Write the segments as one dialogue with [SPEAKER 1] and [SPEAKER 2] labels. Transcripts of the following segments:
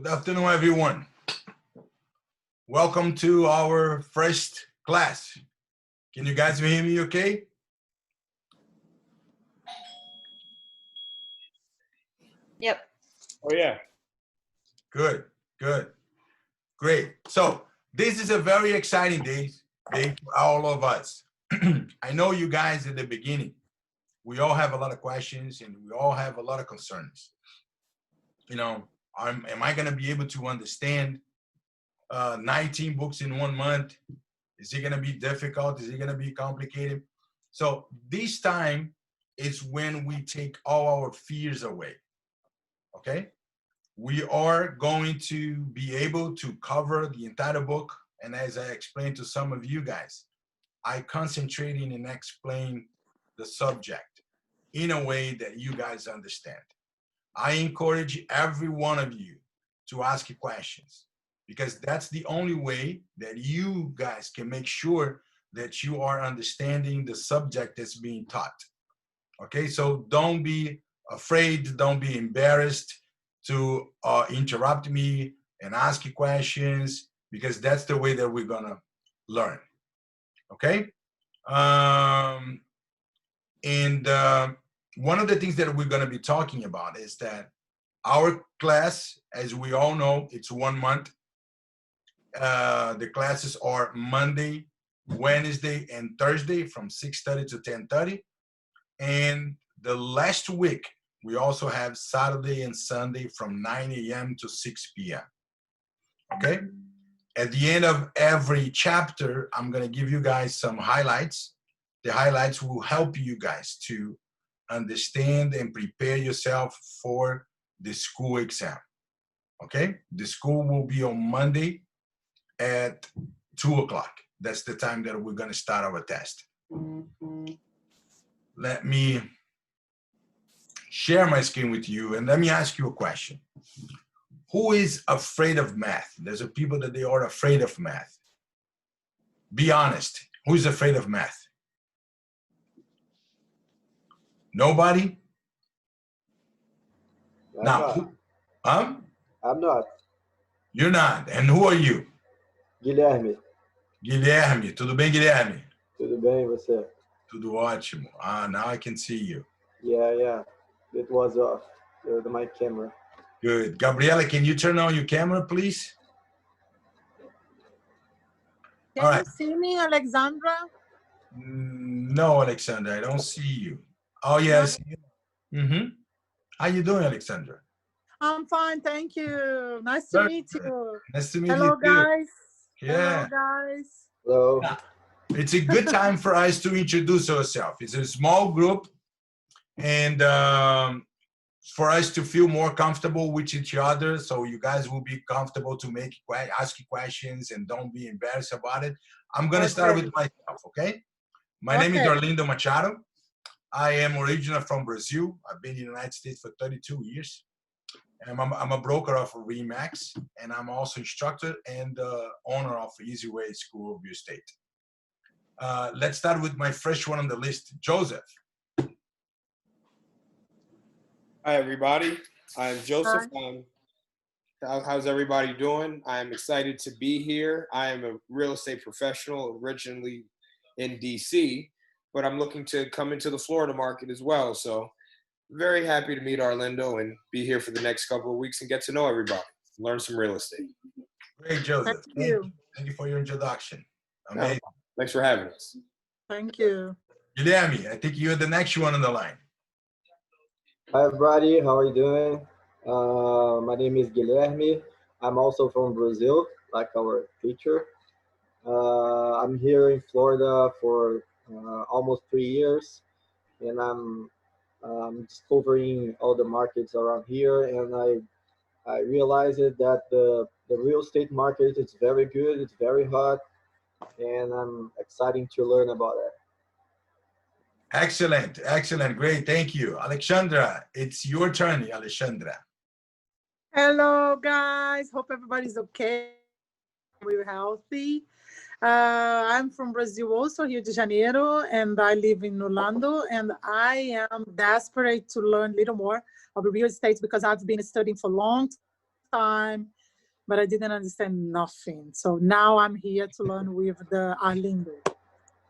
[SPEAKER 1] Good afternoon, everyone. Welcome to our first class. Can you guys hear me okay?
[SPEAKER 2] Yep.
[SPEAKER 3] Oh, yeah.
[SPEAKER 1] Good, good, great. So this is a very exciting day for all of us. I know you guys at the beginning, we all have a lot of questions and we all have a lot of concerns. You know, am I going to be able to understand 19 books in 1 month? Is it going to be difficult? Is it going to be complicated? So this time is when we take all our fears away. Okay? We are going to be able to cover the entire book. And as I explained to some of you guys, I concentrating and explain the subject in a way that you guys understand. I encourage every one of you to ask questions, because that's the only way that you guys can make sure that you are understanding the subject that's being taught. Okay, so don't be afraid, don't be embarrassed to interrupt me and ask questions, because that's the way that we're gonna learn. Okay, one of the things that we're gonna be talking about is that our class, as we all know, it's 1 month. The classes are Monday, Wednesday, and Thursday from 6:30 to 10:30. And the last week, we also have Saturday and Sunday from 9 a.m. to 6 p.m. Okay? At the end of every chapter, I'm going to give you guys some highlights. The highlights will help you guys to understand and prepare yourself for the school exam. Okay? The school will be on Monday at 2 o'clock. That's the time that we're going to start our test. Let me share my screen with you and let me ask you a question. Who is afraid of math? There's a people that they are afraid of math. Be honest. Who is afraid of math? Nobody?
[SPEAKER 4] I'm not.
[SPEAKER 1] You're not. And who are you?
[SPEAKER 4] Guilherme.
[SPEAKER 1] Guilherme. Tudo bem, Guilherme?
[SPEAKER 4] Tudo bem, você?
[SPEAKER 1] Tudo ótimo. Now I can see you.
[SPEAKER 4] Yeah. It was off my camera.
[SPEAKER 1] Good. Gabriela, can you turn on your camera, please?
[SPEAKER 5] Can you see me, Alexandra?
[SPEAKER 1] No, Alexandra, I don't see you. Oh, yes. How you doing, Alexandra?
[SPEAKER 5] I'm fine, thank you. Nice to meet you.
[SPEAKER 1] Nice to meet
[SPEAKER 5] Hello,
[SPEAKER 1] you too.
[SPEAKER 5] guys.
[SPEAKER 1] Yeah.
[SPEAKER 5] Hello, guys.
[SPEAKER 4] Hello.
[SPEAKER 1] It's a good time for us to introduce ourselves. It's a small group, and for us to feel more comfortable with each other, so you guys will be comfortable to ask questions and don't be embarrassed about it. I'm going to start with myself, okay? My name is Orlindo Machado. I am originally from Brazil. I've been in the United States for 32 years. And I'm a broker of RE/MAX, and I'm also instructor and owner of Easy Way School of Real Estate. Let's start with my first one on the list, Joseph.
[SPEAKER 3] Hi, everybody. I'm Joseph. How's everybody doing? I'm excited to be here. I am a real estate professional, originally in DC, but I'm looking to come into the Florida market as well. So very happy to meet Orlindo and be here for the next couple of weeks and get to know everybody, learn some real estate.
[SPEAKER 1] Great, Joseph.
[SPEAKER 5] Thank you.
[SPEAKER 1] Thank you for your introduction. Amazing.
[SPEAKER 3] Thanks for having us.
[SPEAKER 5] Thank you.
[SPEAKER 1] Guilherme, I think you're the next one on the line.
[SPEAKER 4] Hi, everybody. How are you doing? My name is Guilherme. I'm also from Brazil, like our teacher. I'm here in Florida for almost 3 years, and I'm discovering all the markets around here, and I realized that the real estate market is very good, it's very hot, and I'm excited to learn about it.
[SPEAKER 1] Excellent, excellent, great, thank you. Alexandra, it's your turn, Alexandra.
[SPEAKER 5] Hello, guys. Hope everybody's okay. We're healthy. I'm from Brazil also, Rio de Janeiro, and I live in Orlando, and I am desperate to learn a little more of real estate because I've been studying for a long time, but I didn't understand nothing. So now I'm here to learn with the Arlindo.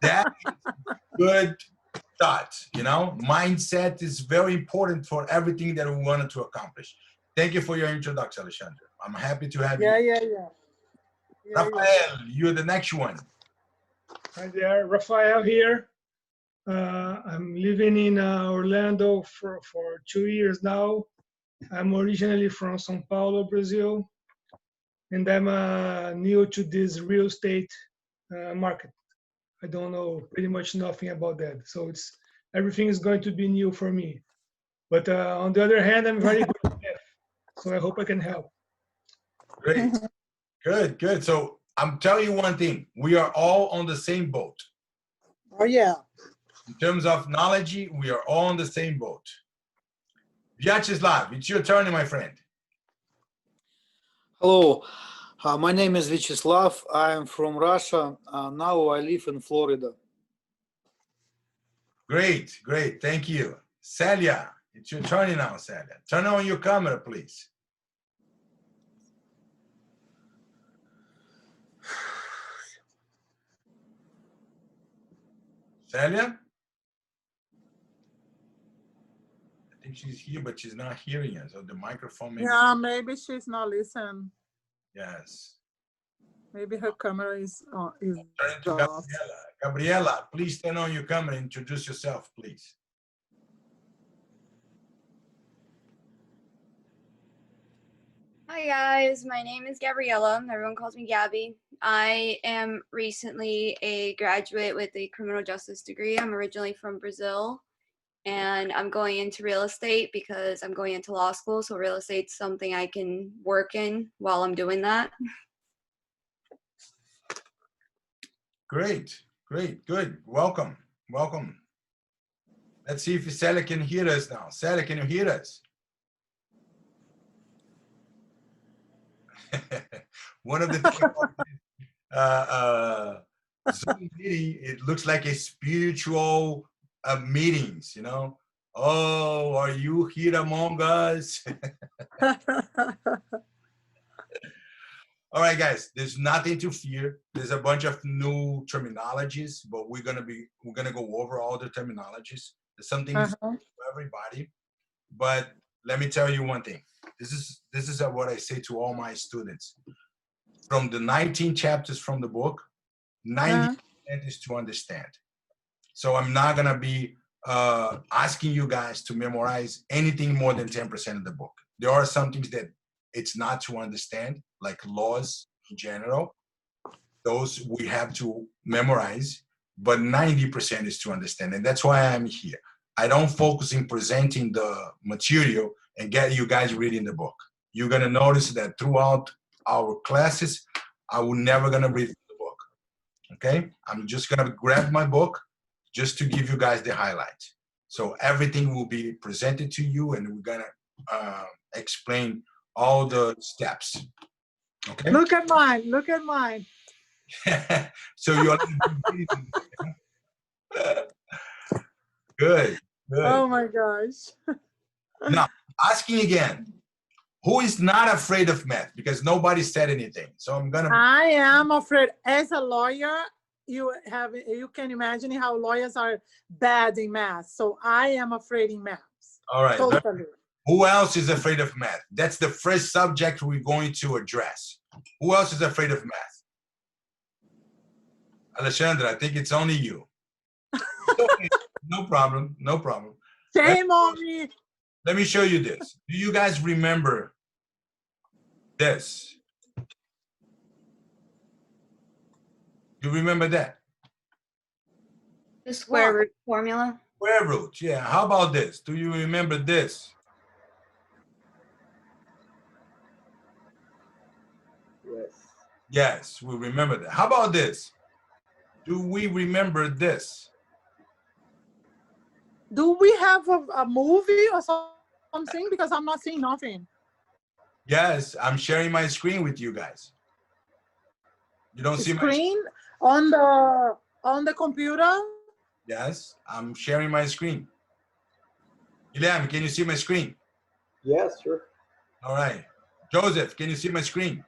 [SPEAKER 1] That is good thought. You know, mindset is very important for everything that we wanted to accomplish. Thank you for your introduction, Alexandra. I'm happy to have
[SPEAKER 5] Yeah,
[SPEAKER 1] you.
[SPEAKER 5] yeah, yeah. Yeah,
[SPEAKER 1] Rafael, you're the next one.
[SPEAKER 2] Hi there, Rafael here. I'm living in Orlando for 2 years now. I'm originally from São Paulo, Brazil, and I'm new to this real estate market. I don't know pretty much nothing about that, so everything is going to be new for me. But on the other hand, I'm very good at math, so I hope I can help.
[SPEAKER 1] Great. Good, good. So I'm telling you one thing. We are all on the same boat.
[SPEAKER 5] Oh, yeah.
[SPEAKER 1] In terms of knowledge, we are all on the same boat. Vyacheslav, it's your turn, my friend.
[SPEAKER 6] Hello, my name is Vyacheslav. I'm from Russia. Now I live in Florida.
[SPEAKER 1] Great, great. Thank you. Celia, it's your turn now, Celia. Turn on your camera, please. Celia? I think she's here, but she's not hearing us. So the microphone maybe.
[SPEAKER 5] Yeah, maybe she's not listening.
[SPEAKER 1] Yes.
[SPEAKER 5] Maybe her camera is
[SPEAKER 1] Turn to
[SPEAKER 5] off.
[SPEAKER 1] Gabriela. Gabriela, please turn on your camera. Introduce yourself, please.
[SPEAKER 7] Hi guys, my name is Gabriella. Everyone calls me Gabby. I am recently a graduate with a criminal justice degree. I'm originally from Brazil, and I'm going into real estate because I'm going into law school. So real estate's something I can work in while I'm doing that.
[SPEAKER 1] Great, great, good. Welcome, welcome. Let's see if Celia can hear us now. Celia, can you hear us? One of the things Zoom meeting, it looks like a spiritual meetings, you know. Oh, are you here among us? All right, guys, there's nothing to fear. There's a bunch of new terminologies, but we're gonna go over all the terminologies. There's something for everybody. But let me tell you one thing. This is what I say to all my students. From the 19 chapters from the book, 90% is to understand. So I'm not gonna be asking you guys to memorize anything more than 10% of the book. There are some things that it's not to understand, like laws in general. Those we have to memorize, but 90% is to understand. And that's why I'm here. I don't focus in presenting the material and get you guys reading the book. You're gonna notice that throughout our classes, I will never gonna read the book, okay? I'm just gonna grab my book just to give you guys the highlights. So everything will be presented to you and we're gonna explain all the steps, okay?
[SPEAKER 5] Look at mine, look at mine.
[SPEAKER 1] So you're good, good.
[SPEAKER 5] Oh my gosh.
[SPEAKER 1] Now, asking again, who is not afraid of math? Because nobody said anything. So I'm gonna.
[SPEAKER 5] I am afraid, as a lawyer, you can imagine how lawyers are bad in math. So I am afraid in math.
[SPEAKER 1] All right.
[SPEAKER 5] Totally.
[SPEAKER 1] Who else is afraid of math? That's the first subject we're going to address. Who else is afraid of math? Alexandra, I think it's only you. Okay. No problem, no problem.
[SPEAKER 5] Shame on me.
[SPEAKER 1] Let me show you this. Do you guys remember this? You remember that?
[SPEAKER 7] The square root formula.
[SPEAKER 1] Square root, yeah. How about this? Do you remember this?
[SPEAKER 4] Yes.
[SPEAKER 1] Yes, we remember that. How about this? Do we remember this?
[SPEAKER 5] Do we have a movie or something? Because I'm not seeing nothing.
[SPEAKER 1] Yes, I'm sharing my screen with you guys. You don't see my
[SPEAKER 5] Screen on the computer?
[SPEAKER 1] Yes, I'm sharing my screen. Guilherme, can you see my screen?
[SPEAKER 4] Yes, sure.
[SPEAKER 1] All right. Joseph, can you see my screen?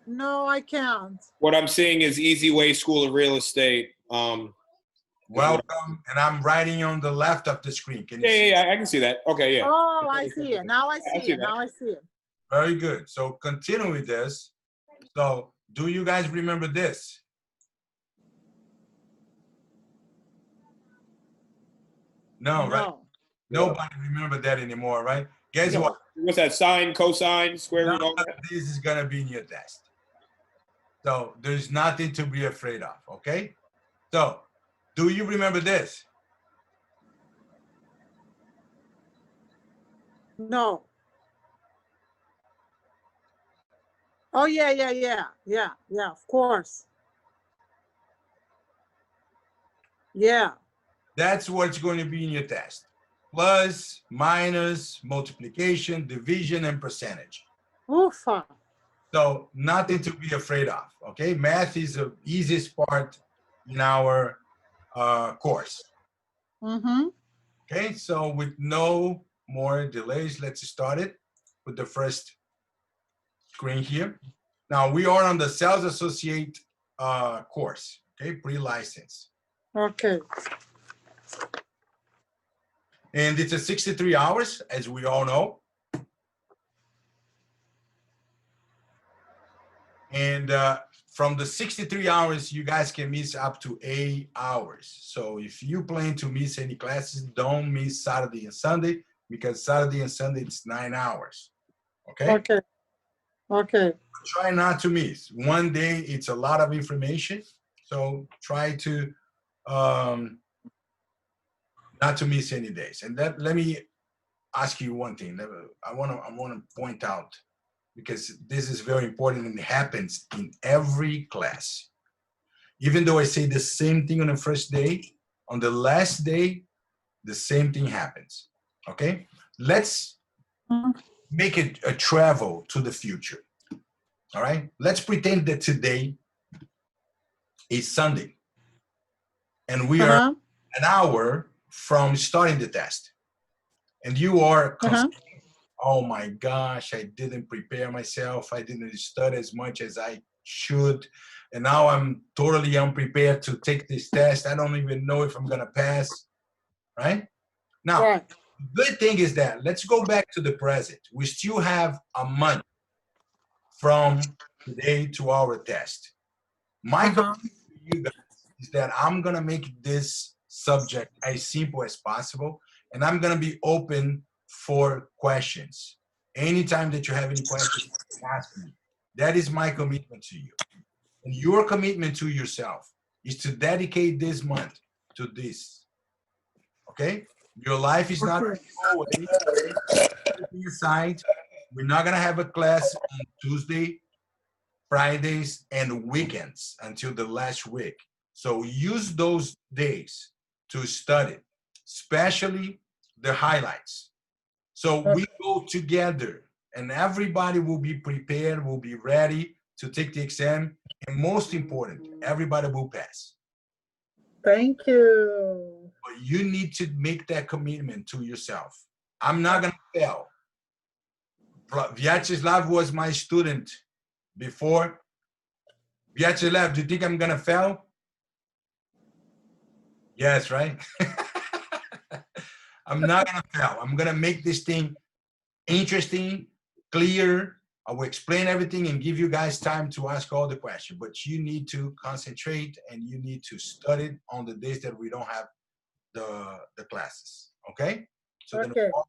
[SPEAKER 5] No, I can't.
[SPEAKER 3] What I'm seeing is Easy Way School of Real Estate.
[SPEAKER 1] Welcome, and I'm writing on the left of the screen. Can you see?
[SPEAKER 3] Yeah, I can see that. Okay, yeah.
[SPEAKER 5] Oh, I see it. Now I see
[SPEAKER 3] see
[SPEAKER 5] it.
[SPEAKER 3] that.
[SPEAKER 5] Now I see it.
[SPEAKER 1] Very good. So continue with this. So do you guys remember this? No, right?
[SPEAKER 5] No.
[SPEAKER 1] Nobody remember that anymore, right? Guess what?
[SPEAKER 3] What's that? Sine, cosine, square root, all
[SPEAKER 1] None
[SPEAKER 3] that?
[SPEAKER 1] of this is gonna be in your test. So there's nothing to be afraid of, okay? So do you remember this?
[SPEAKER 5] No. Oh, yeah, of course. Yeah.
[SPEAKER 1] That's what's going to be in your test. Plus, minus, multiplication, division, and percentage.
[SPEAKER 5] Ufa.
[SPEAKER 1] So nothing to be afraid of, okay? Math is the easiest part in our course.
[SPEAKER 5] Mm-hmm.
[SPEAKER 1] Okay, so with no more delays, let's start it with the first screen here. Now we are on the Sales Associate course, okay, pre-license.
[SPEAKER 5] Okay.
[SPEAKER 1] And it's a 63 hours, as we all know. And from the 63 hours, you guys can miss up to 8 hours. So if you plan to miss any classes, don't miss Saturday and Sunday, because Saturday and Sunday, it's 9 hours, okay?
[SPEAKER 5] Okay. Okay.
[SPEAKER 1] Try not to miss. One day, it's a lot of information. So try to not to miss any days. And that, let me ask you one thing. I want to point out, because this is very important and it happens in every class. Even though I say the same thing on the first day, on the last day, the same thing happens, okay? Let's make it a travel to the future, all right? Let's pretend that today is Sunday and we are an hour from starting the test. And you are oh my gosh, I didn't prepare myself. I didn't study as much as I should. And now I'm totally unprepared to take this test. I don't even know if I'm gonna pass, right? Now, the good thing is that, let's go back to the present. We still have a month from today to our test. My commitment to you guys is that I'm gonna make this subject as simple as possible, and I'm gonna be open for questions. Anytime that you have any questions, ask me. That is my commitment to you. And your commitment to yourself is to dedicate this month to this, okay? Your life is not going to go away. Everything aside, we're not gonna have a class on Tuesday, Fridays, and weekends until the last week. So use those days to study, especially the highlights. So we go together and everybody will be prepared, will be ready to take the exam. And most important, everybody will pass.
[SPEAKER 5] Thank you.
[SPEAKER 1] But you need to make that commitment to yourself. I'm not gonna fail. Vyacheslav was my student before. Vyacheslav, do you think I'm gonna fail? Yes, right? I'm not gonna fail. I'm gonna make this thing interesting, clear. I will explain everything and give you guys time to ask all the questions, but you need to concentrate and you need to study on the days that we don't have the classes, okay? So then all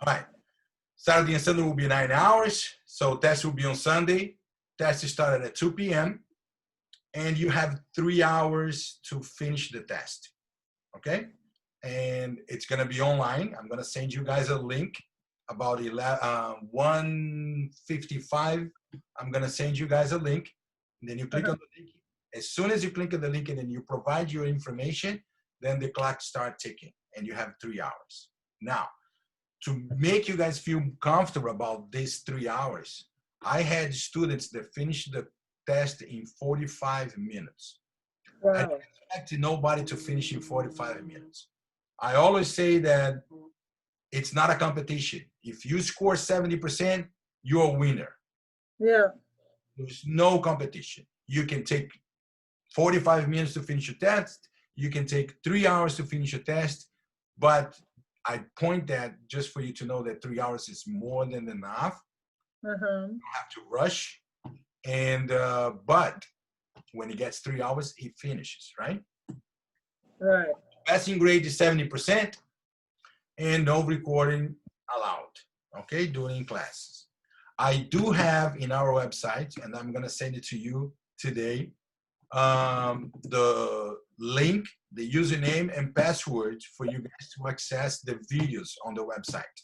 [SPEAKER 1] right. Saturday and Sunday will be 9 hours. So test will be on Sunday. Test is started at 2 p.m. And you have 3 hours to finish the test, okay? And it's gonna be online. I'm gonna send you guys a link about 1:55. I'm gonna send you guys a link, and then you click on the link. As soon as you click on the link and then you provide your information, then the clock starts ticking, and you have 3 hours. Now, to make you guys feel comfortable about these 3 hours, I had students that finished the test in 45 minutes. I don't expect nobody to finish in 45 minutes. I always say that it's not a competition. If you score 70%, you're a winner.
[SPEAKER 5] Yeah.
[SPEAKER 1] There's no competition. You can take 45 minutes to finish your test. You can take 3 hours to finish your test. But I point that just for you to know that 3 hours is more than enough.
[SPEAKER 5] Uh-huh.
[SPEAKER 1] You don't have to rush. And but when it gets 3 hours, it finishes, right?
[SPEAKER 5] Right.
[SPEAKER 1] Passing grade is 70%, and no recording allowed, okay, during classes. I do have in our website, and I'm gonna send it to you today, the link, the username and password for you guys to access the videos on the website.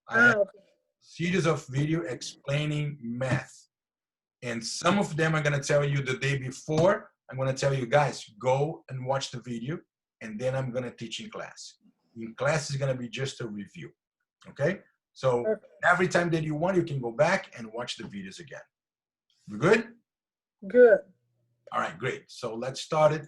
[SPEAKER 1] I have
[SPEAKER 5] Okay.
[SPEAKER 1] series of video explaining math. And some of them I'm gonna tell you the day before. I'm gonna tell you guys, go and watch the video, and then I'm gonna teach in class. In class is gonna be just a review, okay? So
[SPEAKER 5] Okay.
[SPEAKER 1] every time that you want, you can go back and watch the videos again. We good?
[SPEAKER 5] Good.
[SPEAKER 1] All right, great. So let's start it.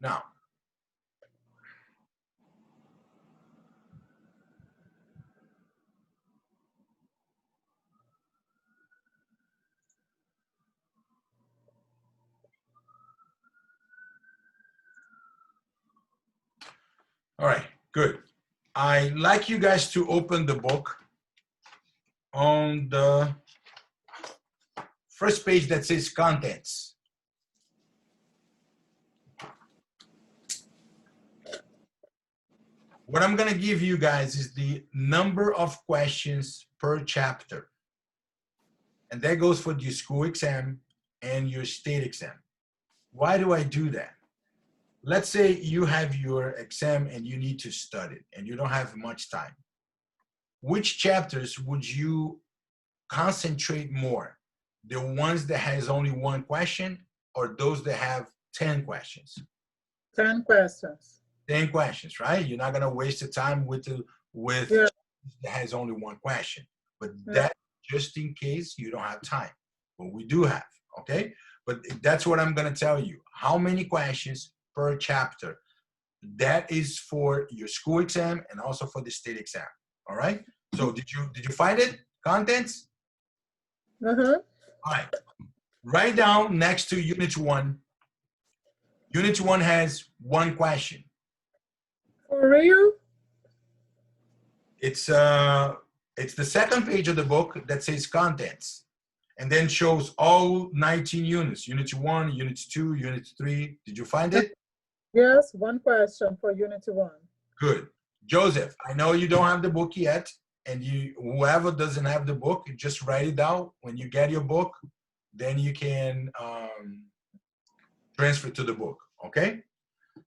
[SPEAKER 1] Now, all right, good. I like you guys to open the book on the first page that says contents. What I'm gonna give you guys is the number of questions per chapter. And that goes for your school exam and your state exam. Why do I do that? Let's say you have your exam and you need to study and you don't have much time. Which chapters would you concentrate more? The ones that has only one question or those that have 10 questions?
[SPEAKER 5] 10 questions.
[SPEAKER 1] 10 questions, right? You're not gonna waste the time with
[SPEAKER 5] Yeah.
[SPEAKER 1] that has only one question. But
[SPEAKER 5] Yeah.
[SPEAKER 1] that just in case you don't have time. But we do have, okay? But that's what I'm gonna tell you. How many questions per chapter? That is for your school exam and also for the state exam. All right. So did you find it? Contents?
[SPEAKER 5] Uh-huh.
[SPEAKER 1] All right. Write down next to Unit 1. Unit 1 has one question.
[SPEAKER 5] For real?
[SPEAKER 1] It's the second page of the book that says contents, and then shows all 19 units. Unit 1, Unit 2, Unit 3. Did you find it?
[SPEAKER 5] Yes, one question for Unit 1.
[SPEAKER 1] Good. Joseph, I know you don't have the book yet, and whoever doesn't have the book, just write it down. When you get your book, then you can transfer to the book, okay?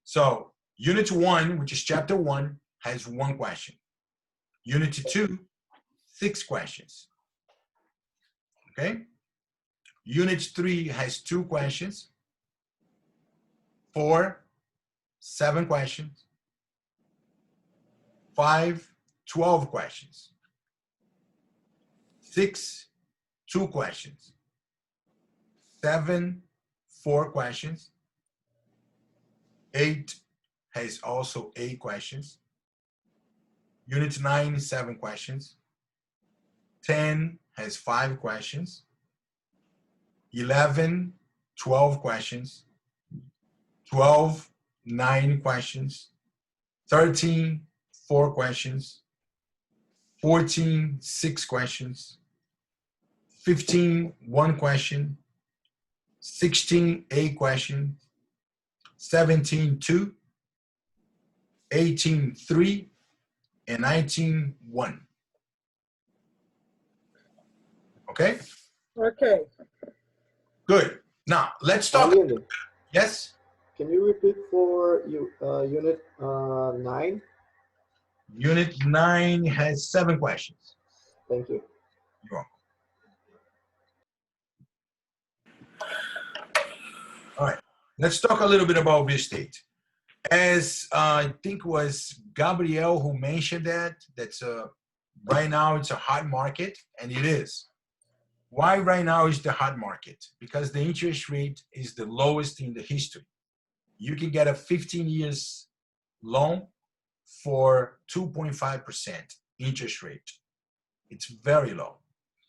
[SPEAKER 1] So Unit 1, which is chapter 1, has one question. Unit 2, 6 questions, okay? Unit 3 has 2 questions. 4, 7 questions. 5, 12 questions. 6, 2 questions. 7, 4 questions. 8 has also 8 questions. Unit 9, 7 questions. 10 has 5 questions. 11, 12 questions. 12, 9 questions. 13, 4 questions. 14, 6 questions. 15, 1 question. 16, 8 questions. 17, 2. 18, 3. And 19, 1. Okay?
[SPEAKER 5] Okay.
[SPEAKER 1] Good. Now, let's talk.
[SPEAKER 4] Aline,
[SPEAKER 1] Yes?
[SPEAKER 4] can you repeat for you unit 9?
[SPEAKER 1] Unit 9 has 7 questions.
[SPEAKER 4] Thank you.
[SPEAKER 1] You're welcome. All right, let's talk a little bit about real estate. As I think was Gabrielle who mentioned that's right now it's a hot market, and it is. Why right now is the hot market? Because the interest rate is the lowest in the history. You can get a 15 years loan for 2.5% interest rate. It's very low.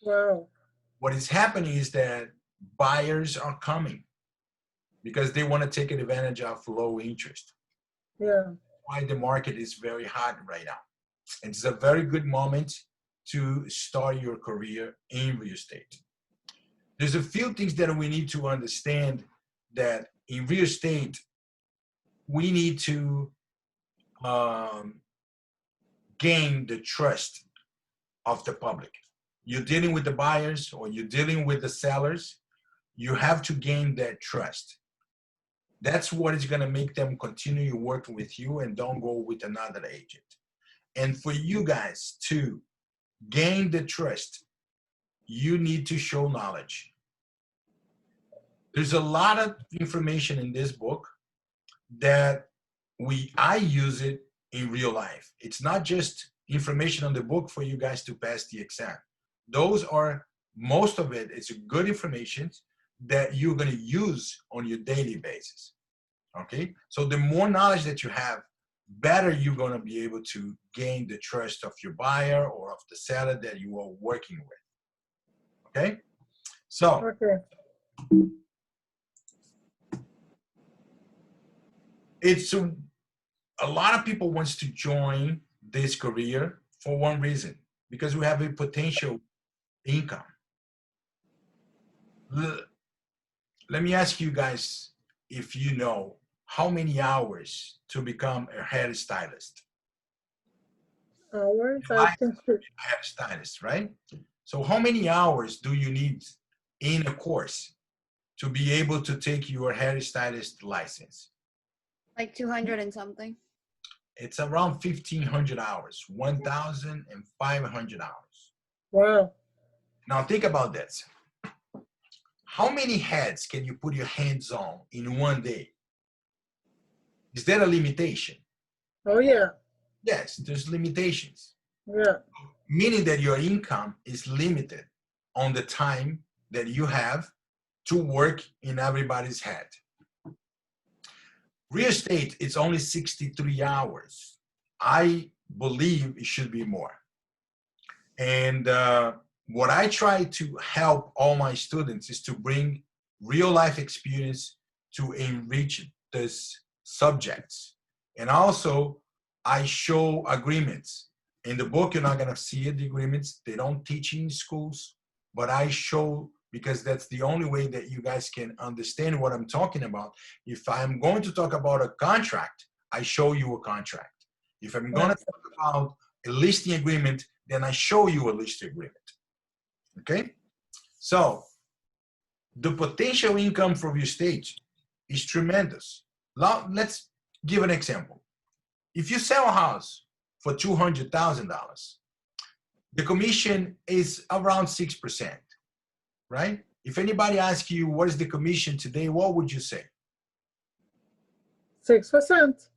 [SPEAKER 5] Wow.
[SPEAKER 1] What is happening is that buyers are coming because they want to take advantage of low interest.
[SPEAKER 5] Yeah.
[SPEAKER 1] Why the market is very hot right now. It's a very good moment to start your career in real estate. There's a few things that we need to understand that in real estate, we need to gain the trust of the public. You're dealing with the buyers or you're dealing with the sellers, you have to gain that trust. That's what is going to make them continue working with you and don't go with another agent. And for you guys to gain the trust, you need to show knowledge. There's a lot of information in this book that I use it in real life. It's not just information on the book for you guys to pass the exam. Those are, most of it is good information that you're going to use on your daily basis. Okay, so the more knowledge that you have, better you're going to be able to gain the trust of your buyer or of the seller that you are working with. Okay, so
[SPEAKER 5] Okay.
[SPEAKER 1] it's a lot of people wants to join this career for one reason, because we have a potential income. Let me ask you guys if you know how many hours to become a hairstylist.
[SPEAKER 5] Hours, I think.
[SPEAKER 1] Hairstylist, right? So how many hours do you need in a course to be able to take your hairstylist license?
[SPEAKER 7] Like 200 and something.
[SPEAKER 1] It's around 1,500 hours, 1,500 hours.
[SPEAKER 5] Wow.
[SPEAKER 1] Now think about this. How many heads can you put your hands on in one day? Is there a limitation?
[SPEAKER 5] Oh, yeah.
[SPEAKER 1] Yes, there's limitations.
[SPEAKER 5] Yeah.
[SPEAKER 1] Meaning that your income is limited on the time that you have to work in everybody's head. Real estate is only 63 hours. I believe it should be more. And what I try to help all my students is to bring real life experience to enrich these subjects. And also, I show agreements. In the book, you're not going to see the agreements. They don't teach in schools, but I show, because that's the only way that you guys can understand what I'm talking about. If I'm going to talk about a contract, I show you a contract. If I'm going to talk about a listing agreement, then I show you a listing agreement. Okay? So the potential income for real estate is tremendous. Now, let's give an example. If you sell a house for $200,000, the commission is around 6%, right? If anybody asks you what is the commission today, what would you say?
[SPEAKER 5] 6%.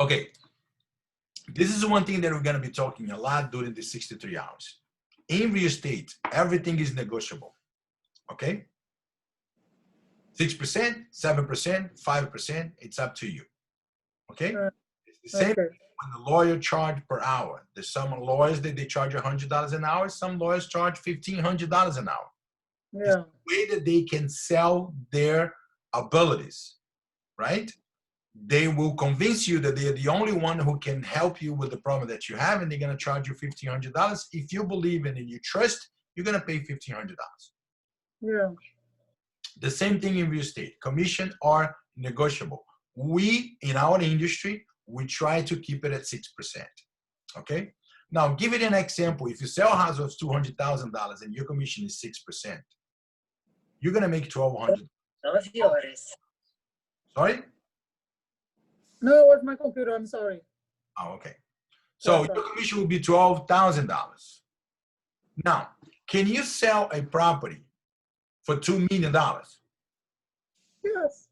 [SPEAKER 1] Okay. This is one thing that we're going to be talking a lot during the 63 hours. In real estate, everything is negotiable. Okay? 6%, 7%, 5%, it's up to you. Okay? It's the same when the lawyer charge per hour. There's some lawyers that they charge $100 an hour. Some lawyers charge $1,500 an hour.
[SPEAKER 5] Yeah.
[SPEAKER 1] It's the way that they can sell their abilities, right? They will convince you that they're the only one who can help you with the problem that you have, and they're going to charge you $1,500. If you believe in it and you trust, you're going to pay $1,500.
[SPEAKER 5] Yeah.
[SPEAKER 1] The same thing in real estate. Commission are negotiable. We, in our industry, we try to keep it at 6%. Okay? Now, give it an example. If you sell a house of $200,000 and your commission is 6%, you're going to make $1,200. Sorry?
[SPEAKER 5] No, it was my computer. I'm sorry.
[SPEAKER 1] Oh, okay. So your commission will be $12,000. Now, can you sell a property for $2 million.
[SPEAKER 5] Yes.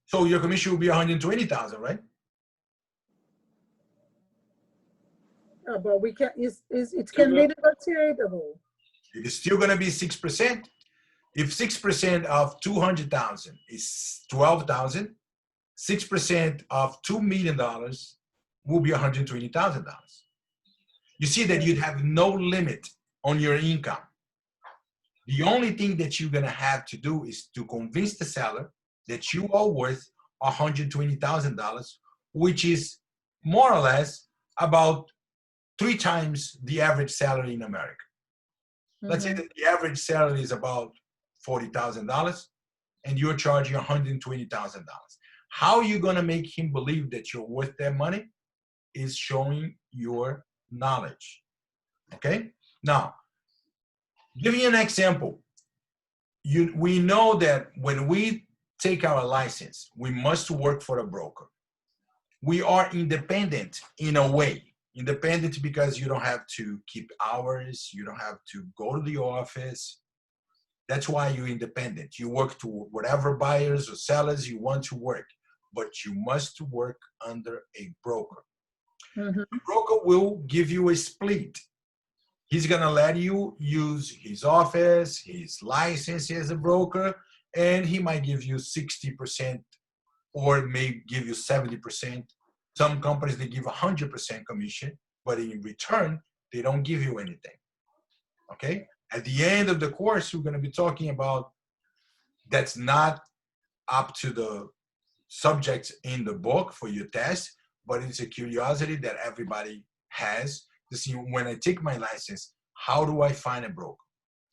[SPEAKER 1] So your commission will be 120,000, right?
[SPEAKER 5] Yeah, but we can, it can be negotiable.
[SPEAKER 1] It is still going to be 6%. If 6% of 200,000 is 12,000, 6% of $2 million will be $120,000. You see that you'd have no limit on your income. The only thing that you're going to have to do is to convince the seller that you are worth $120,000, which is more or less about 3 times the average salary in America. Let's say that the average salary is about $40,000 and you're charging $120,000. How are you going to make him believe that you're worth that money? Is showing your knowledge. Okay? Now, giving you an example. We know that when we take our license, we must work for a broker. We are independent in a way. Independent because you don't have to keep hours, you don't have to go to the office. That's why you're independent. You work to whatever buyers or sellers you want to work, but you must work under a broker. The broker will give you a split. He's gonna let you use his office, his license as a broker, and he might give you 60% or may give you 70%. Some companies, they give 100% commission, but in return, they don't give you anything, okay? At the end of the course, we're gonna be talking about that's not up to the subjects in the book for your test, but it's a curiosity that everybody has to see when I take my license, how do I find a broker?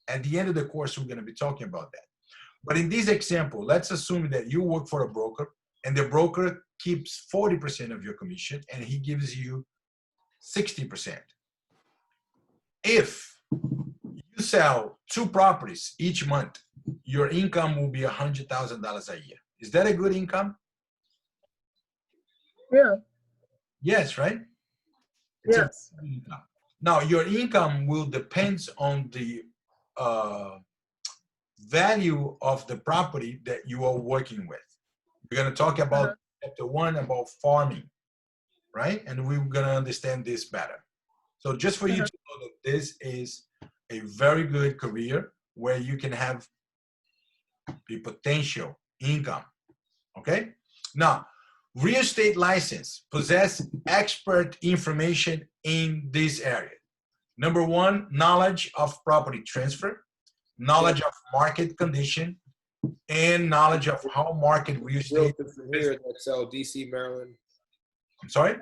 [SPEAKER 1] At the end of the course, we're gonna be talking about that. But in this example, let's assume that you work for a broker and the broker keeps 40% of your commission and he gives you 60%. If you sell 2 properties each month, your income will be $100,000 a year. Is that a good income?
[SPEAKER 5] Yeah.
[SPEAKER 1] Yes, right?
[SPEAKER 5] Yes.
[SPEAKER 1] Now, your income will depend on the value of the property that you are working with. We're going to talk about chapter 1 about farming, right? And we're going to understand this better. So just for you to know that this is a very good career where you can have a potential income, okay? Now, real estate license possess expert information in this area. Number 1, knowledge of property transfer, knowledge of market condition, and knowledge of how market real estate.
[SPEAKER 3] From here that sell DC, Maryland.
[SPEAKER 1] I'm sorry?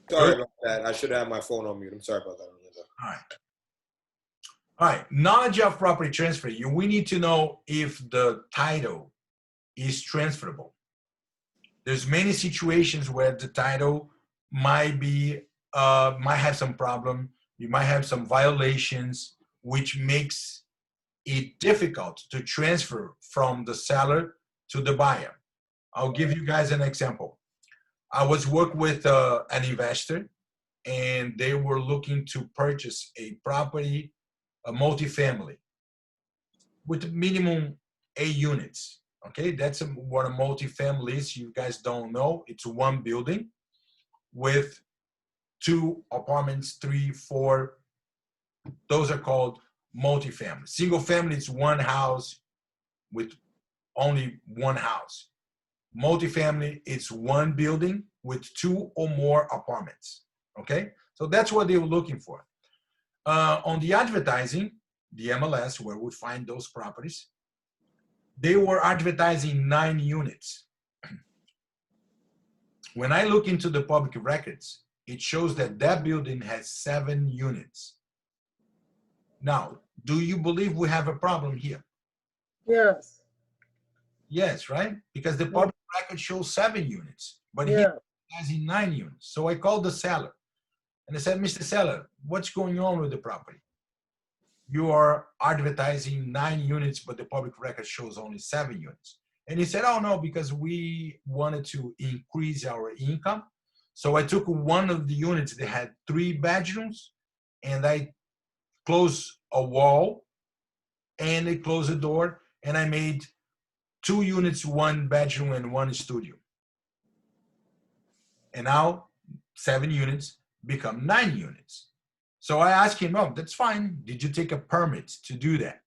[SPEAKER 3] Sorry about that. I should have my phone on mute. I'm sorry about that.
[SPEAKER 1] All right. All right. Knowledge of property transfer. We need to know if the title is transferable. There's many situations where the title might have some problem. You might have some violations, which makes it difficult to transfer from the seller to the buyer. I'll give you guys an example. I was working with an investor, and they were looking to purchase a property, a multifamily, with minimum 8 units. Okay, that's what a multifamily is. You guys don't know. It's 1 building with 2 apartments, 3, 4. Those are called multifamily. Single family is 1 house with only 1 house. Multifamily, it's 1 building with 2 or more apartments. Okay, so that's what they were looking for. On the advertising, the MLS, where we find those properties, they were advertising 9 units. When I look into the public records, it shows that that building has 7 units. Now, do you believe we have a problem here?
[SPEAKER 5] Yes.
[SPEAKER 1] Yes, right? Because the public record shows 7 units, but he has 9 units. So I called the seller and I said, Mr. Seller, what's going on with the property? You are advertising 9 units, but the public record shows only 7 units. And he said, oh no, because we wanted to increase our income. So I took one of the units that had 3 bedrooms and I close a wall and they close a door, and I made 2 units, 1 bedroom and 1 studio. And now 7 units become 9 units. So I asked him, oh, that's fine. Did you take a permit to do that?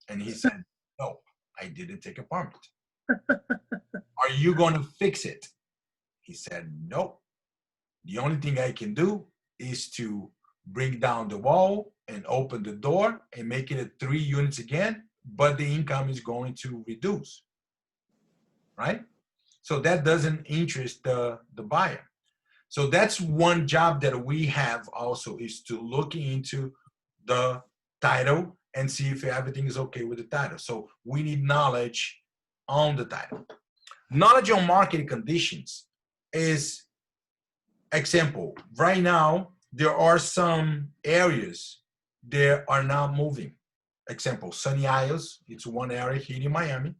[SPEAKER 1] And he said, no, I didn't take a permit. Are you going to fix it? He said, no. The only thing I can do is to bring down the wall and open the door and make it a 3 units again, but the income is going to reduce, right? So that doesn't interest the buyer. So that's one job that we have also, is to look into the title and see if everything is okay with the title. So we need knowledge on the title. Knowledge on market conditions is, example, right now, there are some areas that are not moving. Example, Sunny Isles, it's one area here in Miami,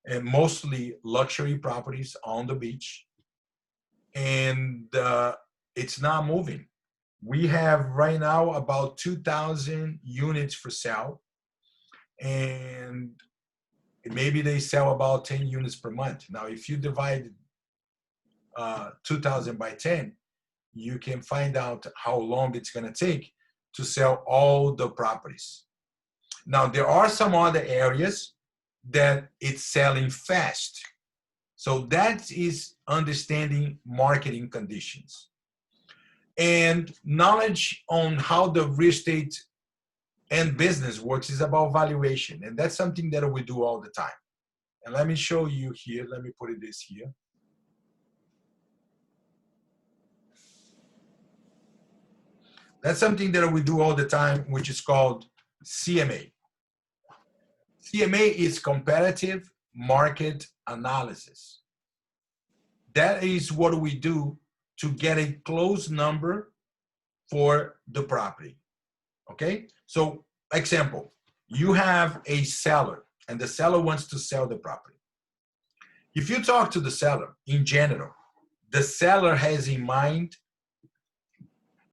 [SPEAKER 1] and mostly luxury properties on the beach. And it's not moving. We have right now about 2,000 units for sale, and maybe they sell about 10 units per month. Now, if you divide 2,000 by 10, you can find out how long it's going to take to sell all the properties. Now, there are some other areas that it's selling fast. So that is understanding marketing conditions. And knowledge on how the real estate and business works is about valuation. And that's something that we do all the time. And let me show you here. Let me put it this here. That's something that we do all the time, which is called CMA. CMA is comparative market analysis. That is what we do to get a close number for the property, okay? So, example, you have a seller, and the seller wants to sell the property. If you talk to the seller, in general, the seller has in mind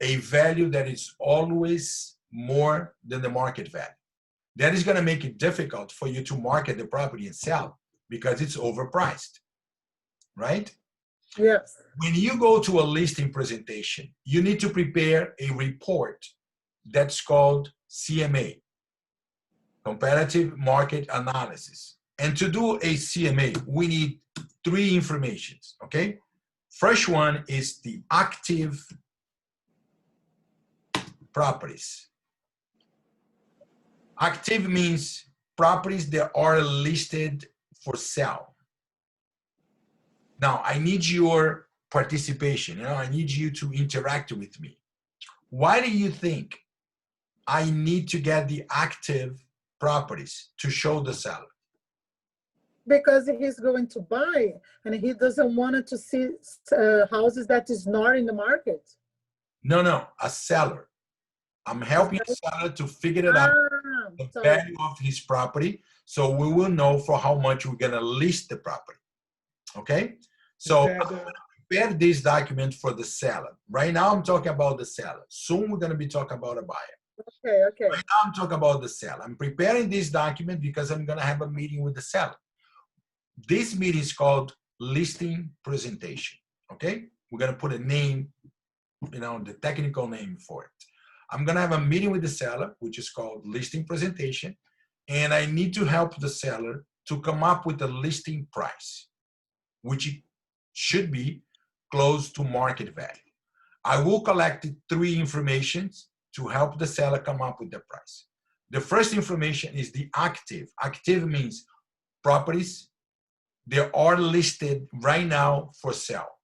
[SPEAKER 1] a value that is always more than the market value. That is going to make it difficult for you to market the property and sell because it's overpriced, right?
[SPEAKER 5] Yes.
[SPEAKER 1] When you go to a listing presentation, you need to prepare a report that's called CMA, Comparative Market Analysis. And to do a CMA, we need 3 informations, okay? First one is the active properties. Active means properties that are listed for sale. Now, I need your participation. I need you to interact with me. Why do you think I need to get the active properties to show the seller?
[SPEAKER 5] Because he's going to buy and he doesn't want to see houses that is not in the market.
[SPEAKER 1] No, a seller. I'm helping a seller to figure it out, the value of his property, so we will know for how much we're gonna list the property, okay? So I'm gonna prepare this document for the seller. Right now I'm talking about the seller. Soon we're gonna be talking about a buyer.
[SPEAKER 5] Okay.
[SPEAKER 1] Right now I'm talking about the seller. I'm preparing this document because I'm gonna have a meeting with the seller. This meeting is called listing presentation, okay? We're gonna put a name, the technical name for it. I'm gonna have a meeting with the seller, which is called listing presentation, and I need to help the seller to come up with a listing price, which should be close to market value. I will collect 3 informations to help the seller come up with the price. The first information is the active. Active means properties that are listed right now for sale.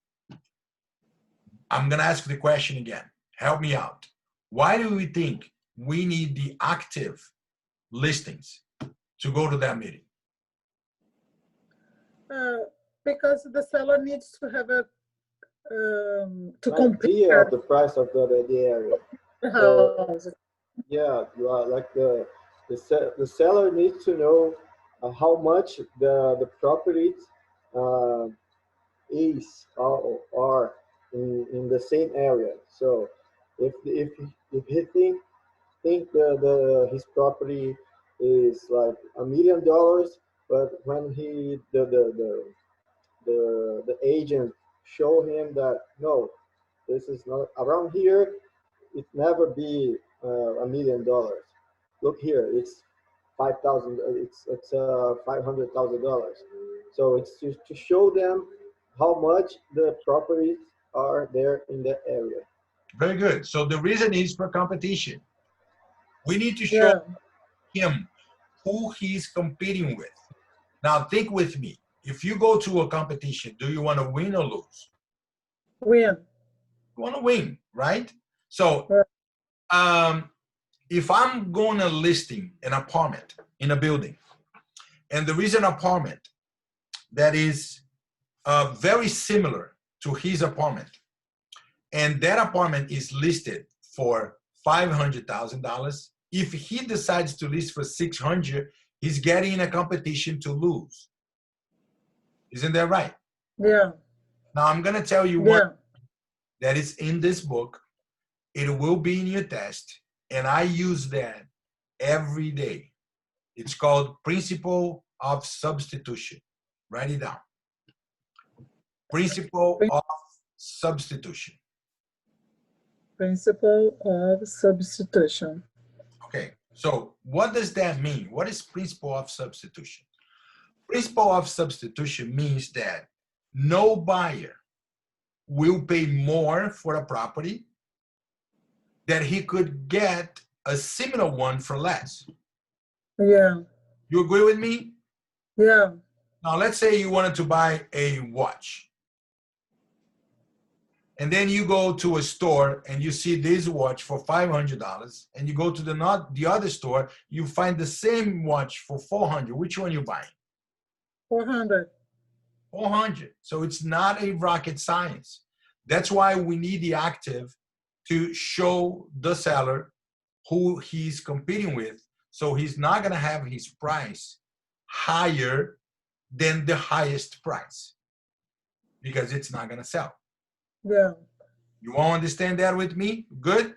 [SPEAKER 1] I'm gonna ask the question again. Help me out. Why do we think we need the active listings to go to that meeting?
[SPEAKER 5] Because the seller needs to have a to
[SPEAKER 4] idea of
[SPEAKER 5] compare
[SPEAKER 4] the price of the area.
[SPEAKER 5] the
[SPEAKER 4] So,
[SPEAKER 5] house.
[SPEAKER 4] yeah, like the seller needs to know how much the property is or in the same area. So if he think think his property is like $1 million, but when the agent show him that no, this is not around here. It never be $1 million. Look here, it's 5,000. It's $500,000. So it's just to show them how much the properties are there in that area.
[SPEAKER 1] Very good. So the reason is for competition. We need to show him who he's competing with. Now think with me. If you go to a competition, do you want to win or lose?
[SPEAKER 5] Win.
[SPEAKER 1] You want to win, right? So if I'm going to listing an apartment in a building, and there is an apartment that is very similar to his apartment, and that apartment is listed for $500,000, if he decides to list for 600, he's getting in a competition to lose. Isn't that right?
[SPEAKER 5] Yeah.
[SPEAKER 1] Now I'm going to tell you what that is in this book. It will be in your test, and I use that every day. It's called Principle of Substitution. Write it down. Principle of Substitution.
[SPEAKER 5] Principle of substitution.
[SPEAKER 1] Okay, so what does that mean? What is principle of substitution? Principle of substitution means that no buyer will pay more for a property that he could get a similar one for less.
[SPEAKER 5] Yeah.
[SPEAKER 1] You agree with me?
[SPEAKER 5] Yeah.
[SPEAKER 1] Now, let's say you wanted to buy a watch. And then you go to a store and you see this watch for $500, and you go to the other store, you find the same watch for $400. Which one you buying?
[SPEAKER 5] 400.
[SPEAKER 1] 400. So it's not a rocket science. That's why we need the active to show the seller who he's competing with. So he's not going to have his price higher than the highest price because it's not going to sell.
[SPEAKER 5] Yeah.
[SPEAKER 1] You all understand that with me? Good?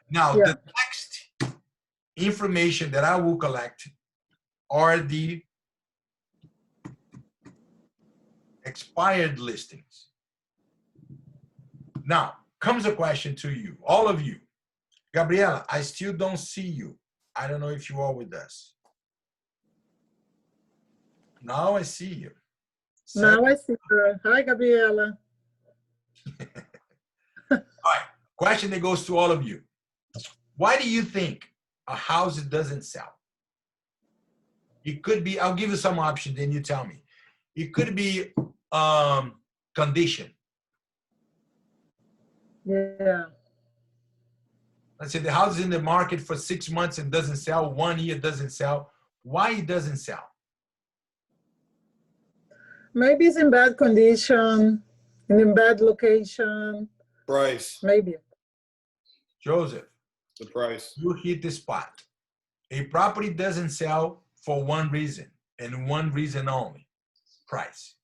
[SPEAKER 1] Now, the next information that I will collect are the expired listings. Now, comes a question to you, all of you. Gabriela, I still don't see you. I don't know if you are with us. Now I see you.
[SPEAKER 5] Now I see her. Hi, Gabriela.
[SPEAKER 1] All right, question that goes to all of you. Why do you think a house doesn't sell? It could be, I'll give you some options, then you tell me. It could be condition.
[SPEAKER 5] Yeah.
[SPEAKER 1] Let's say the house is in the market for 6 months and doesn't sell, 1 year doesn't sell. Why it doesn't sell?
[SPEAKER 5] Maybe it's in bad condition, in bad location.
[SPEAKER 3] Price.
[SPEAKER 5] Maybe.
[SPEAKER 1] Joseph.
[SPEAKER 3] The price.
[SPEAKER 1] You hit the spot. A property doesn't sell for one reason and one reason only, price.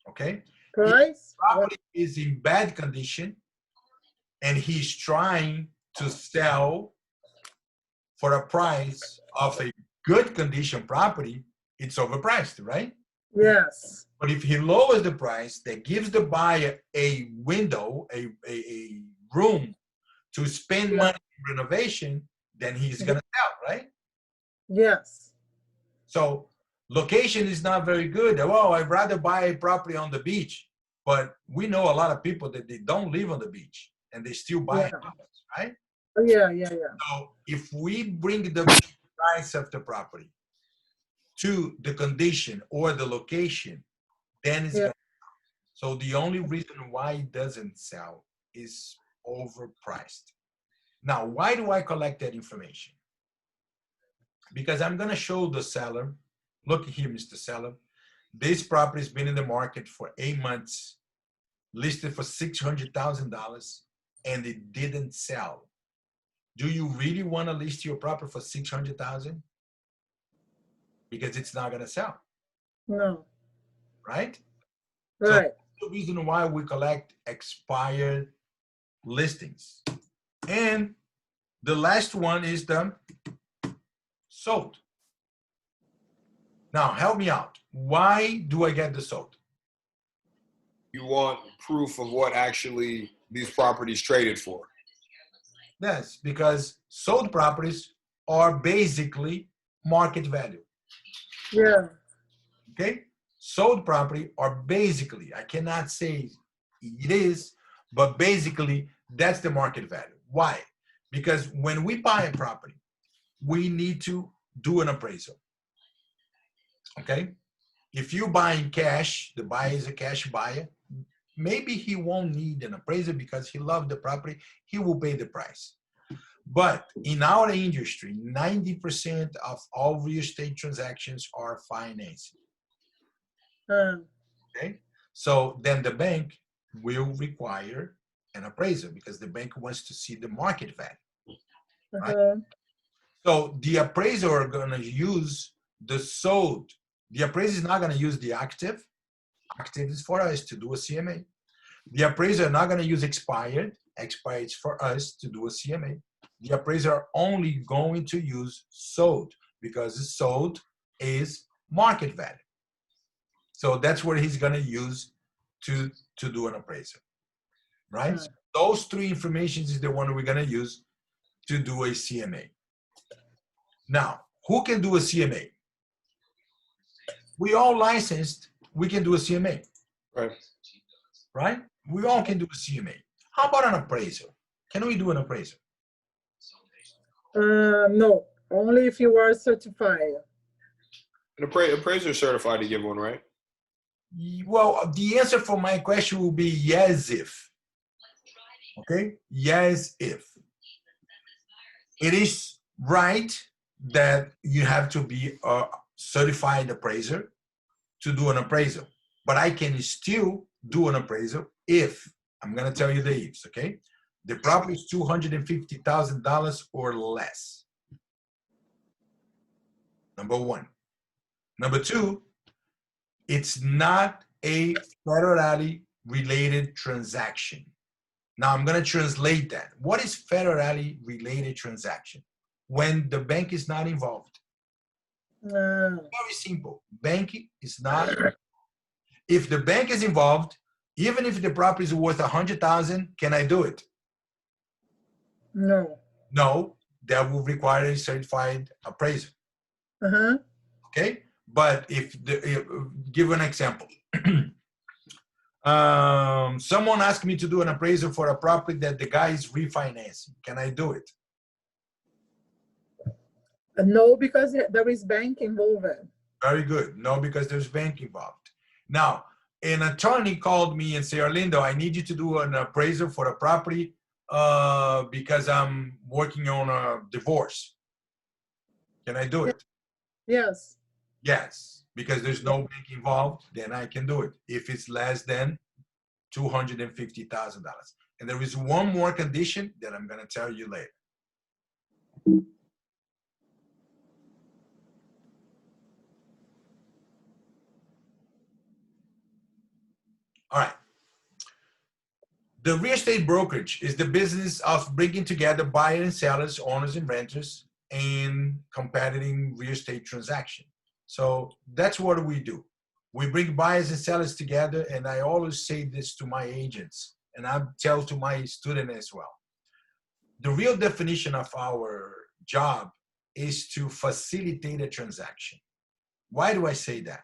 [SPEAKER 1] Okay?
[SPEAKER 5] Price?
[SPEAKER 1] If the property is in bad condition and he's trying to sell for a price of a good condition property, it's overpriced, right?
[SPEAKER 5] Yes.
[SPEAKER 1] But if he lowers the price, that gives the buyer a window, a room to spend money in renovation, then he's going to sell, right?
[SPEAKER 5] Yes.
[SPEAKER 1] So location is not very good. Oh, I'd rather buy a property on the beach. But we know a lot of people that they don't live on the beach and they still buy houses, right?
[SPEAKER 5] Oh, yeah.
[SPEAKER 1] So if we bring the price of the property to the condition or the location, then it's going to sell. So the only reason why it doesn't sell is overpriced. Now, why do I collect that information? Because I'm going to show the seller, look here, Mr. Seller, this property has been in the market for 8 months, listed for $600,000, and it didn't sell. Do you really want to list your property for $600,000? Because it's not going to sell.
[SPEAKER 5] No.
[SPEAKER 1] Right?
[SPEAKER 5] Right.
[SPEAKER 1] So that's the reason why we collect expired listings. And The last one is the sold. Now, help me out. Why do I get the sold?
[SPEAKER 3] You want proof of what actually these properties traded for.
[SPEAKER 1] Yes, because sold properties are basically market value.
[SPEAKER 5] Yeah.
[SPEAKER 1] Okay? Sold property are basically, I cannot say it is, but basically that's the market value. Why? Because when we buy a property, we need to do an appraisal. Okay? If you buy in cash, the buyer is a cash buyer, maybe he won't need an appraiser because he loved the property, he will pay the price. But in our industry, 90% of all real estate transactions are financing. Okay, so then the bank will require an appraiser because the bank wants to see the market value. Right? So the appraiser are going to use the sold. The appraiser is not going to use the active. Active is for us to do a CMA. The appraiser are not going to use expired. Expired is for us to do a CMA. The appraiser are only going to use sold because sold is market value. So that's what he's going to use to do an appraisal, right? So those three informations is the one we're going to use to do a CMA. Now, who can do a CMA? We all licensed, we can do a CMA.
[SPEAKER 3] Right.
[SPEAKER 1] Right? We all can do a CMA. How about an appraisal? Can we do an appraisal?
[SPEAKER 5] No, only if you are certified.
[SPEAKER 3] An appraiser is certified to give one, right?
[SPEAKER 1] Well, the answer for my question will be yes if. Okay? Yes if. It is right that you have to be a certified appraiser to do an appraisal. But I can still do an appraisal if, I'm going to tell you the ifs, okay? The property is $250,000 or less. Number one. Number two, it's not a federally related transaction. Now I'm going to translate that. What is federally related transaction? When the bank is not involved. Very simple. Bank is not. If the bank is involved, even if the property is worth 100,000, can I do it?
[SPEAKER 5] No.
[SPEAKER 1] No, that will require a certified appraiser. Okay, but give an example. Someone asked me to do an appraisal for a property that the guy is refinancing. Can I do it?
[SPEAKER 5] No, because there is bank involved.
[SPEAKER 1] Very good. No, because there's bank involved. Now, an attorney called me and said, Arlindo, I need you to do an appraisal for a property because I'm working on a divorce. Can I do it?
[SPEAKER 5] Yes.
[SPEAKER 1] Yes, because there's no bank involved, then I can do it if it's less than $250,000. And there is one more condition that I'm going to tell you later. All right. The real estate brokerage is the business of bringing together buyers and sellers, owners and renters, in competing real estate transaction. So that's what we do. We bring buyers and sellers together, and I always say this to my agents, and I tell to my student as well. The real definition of our job is to facilitate a transaction. Why do I say that?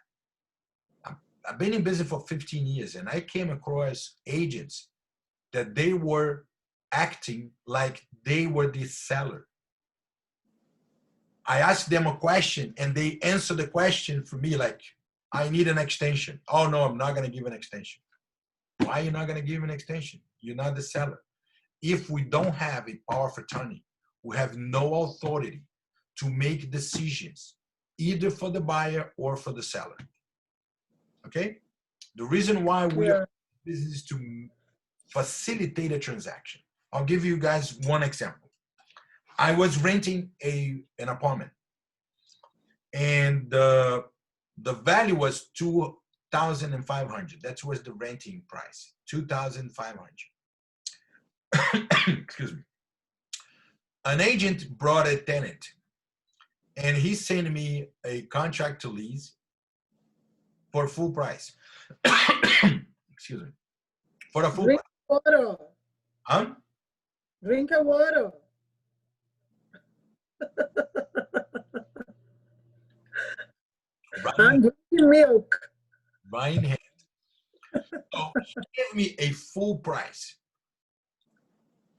[SPEAKER 1] I've been in business for 15 years, and I came across agents that they were acting like they were the seller. I asked them a question, and they answered the question for me like, I need an extension. Oh, no, I'm not going to give an extension. Why are you not going to give an extension? You're not the seller. If we don't have a power of attorney, we have no authority to make decisions, either for the buyer or for the seller. Okay? The reason why we are in business is to facilitate a transaction. I'll give you guys one example. I was renting an apartment, and the value was $2,500. That was the renting price, $2,500. Excuse me. an agent brought a tenant, and he sent me a contract to lease for full price. Excuse me. For a full
[SPEAKER 5] Drink
[SPEAKER 1] price.
[SPEAKER 5] water.
[SPEAKER 1] Huh?
[SPEAKER 5] Drink a water. I'm drinking milk.
[SPEAKER 1] Right in hand. So he gave me a full price.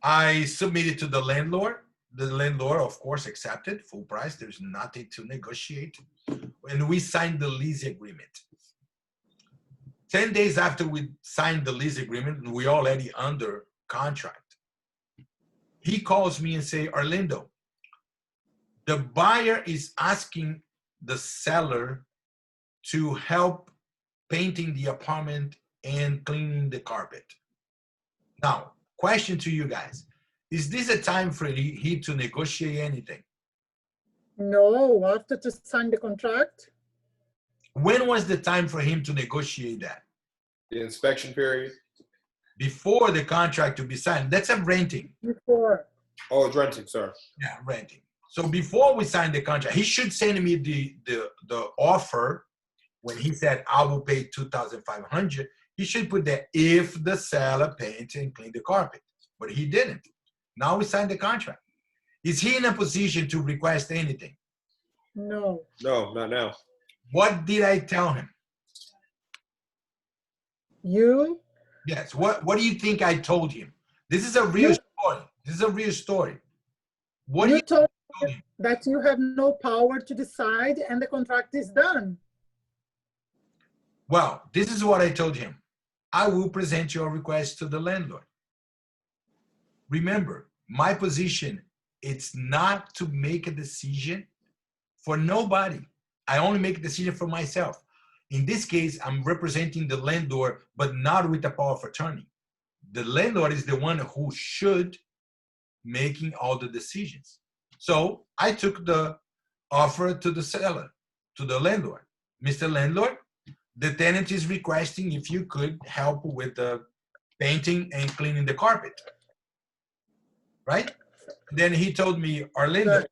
[SPEAKER 1] I submitted to the landlord. The landlord, of course, accepted full price. There's nothing to negotiate. And we signed the lease agreement. 10 days after we signed the lease agreement, we already under contract. He calls me and say, Orlando, the buyer is asking the seller to help painting the apartment and cleaning the carpet. Now, question to you guys. Is this a time for he to negotiate anything?
[SPEAKER 5] No, after to sign the contract.
[SPEAKER 1] When was the time for him to negotiate that?
[SPEAKER 3] The inspection period.
[SPEAKER 1] Before the contract to be signed. That's a renting.
[SPEAKER 5] Before.
[SPEAKER 3] Oh, it's renting, sir.
[SPEAKER 1] Yeah, renting. So before we sign the contract, he should send me the offer. When he said, I will pay $2,500, he should put that if the seller paints and clean the carpet. But he didn't. Now we signed the contract. Is he in a position to request anything?
[SPEAKER 5] No.
[SPEAKER 3] No, not now.
[SPEAKER 1] What did I tell him?
[SPEAKER 5] You?
[SPEAKER 1] Yes. What do you think I told him? This is a real story. This is a real story. What do
[SPEAKER 5] You
[SPEAKER 1] you
[SPEAKER 5] told
[SPEAKER 1] told him?
[SPEAKER 5] that you have no power to decide and the contract is done.
[SPEAKER 1] Well, this is what I told him. I will present your request to the landlord. Remember, my position, it's not to make a decision for nobody. I only make a decision for myself. In this case, I'm representing the landlord, but not with the power of attorney. The landlord is the one who should making all the decisions. So I took the offer to the seller, to the landlord. Mr. Landlord, the tenant is requesting if you could help with the painting and cleaning the carpet. Right? Then he told me, Orlando,
[SPEAKER 5] Right.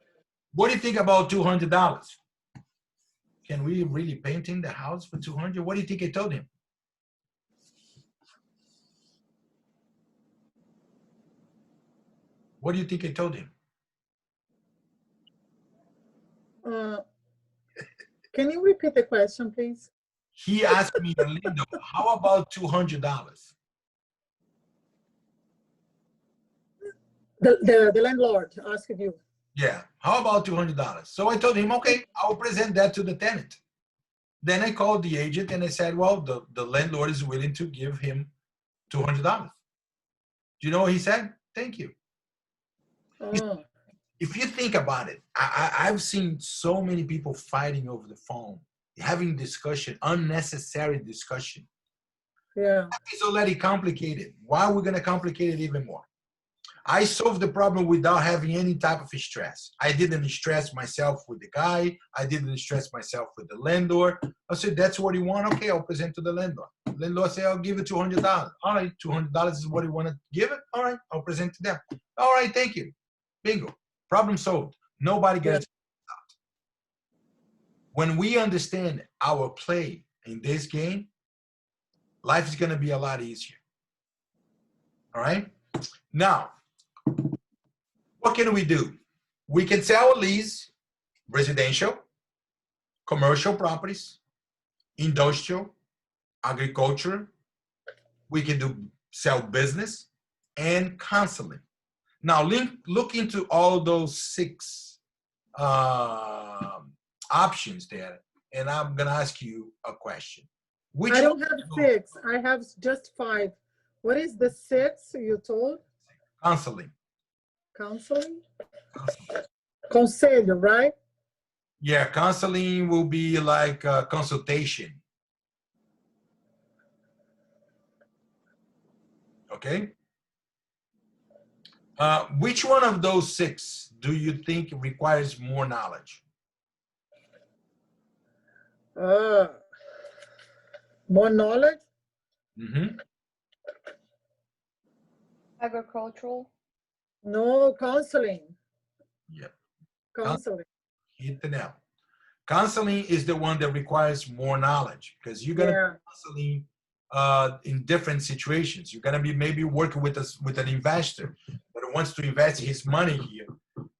[SPEAKER 1] what do you think about $200? Can we really paint in the house for $200? What do you think I told him? What do you think I told him?
[SPEAKER 5] Can you repeat the question, please?
[SPEAKER 1] He asked me, Orlando, how about $200?
[SPEAKER 5] The landlord asked you.
[SPEAKER 1] Yeah, how about $200? So I told him, okay, I'll present that to the tenant. Then I called the agent and I said, well, the landlord is willing to give him $200. Do you know what he said? Thank you.
[SPEAKER 5] Oh,
[SPEAKER 1] If you think about it, I've seen so many people fighting over the phone, having discussion, unnecessary discussion.
[SPEAKER 5] yeah.
[SPEAKER 1] It's already complicated. Why are we going to complicate it even more? I solved the problem without having any type of stress. I didn't stress myself with the guy. I didn't stress myself with the landlord. I said, that's what you want? Okay, I'll present to the landlord. The landlord said, I'll give it $200. All right, $200 is what you want to give it? All right, I'll present to them. All right, thank you. Bingo. Problem solved. Nobody gets out. When we understand our play in this game, life is going to be a lot easier. All right? Now, what can we do? We can sell or lease residential, commercial properties, industrial, agriculture. We can do sell business and counseling. Now, look into all those 6 options there, and I'm going to ask you a question. Which
[SPEAKER 5] I don't have 6. I have just 5. What is the 6 you told?
[SPEAKER 1] Counseling.
[SPEAKER 5] Counseling? Conselho, right?
[SPEAKER 1] Yeah, counseling will be like a consultation. Okay? Which one of those 6 do you think requires more knowledge?
[SPEAKER 5] More knowledge?
[SPEAKER 1] Mm-hmm.
[SPEAKER 7] Agricultural.
[SPEAKER 5] No, counseling.
[SPEAKER 1] Yeah.
[SPEAKER 5] Counseling.
[SPEAKER 1] Hit the nail. Counseling is the one that requires more knowledge because you're gonna
[SPEAKER 5] Yeah.
[SPEAKER 1] be counseling in different situations. You're gonna be maybe working with us with an investor that wants to invest his money here,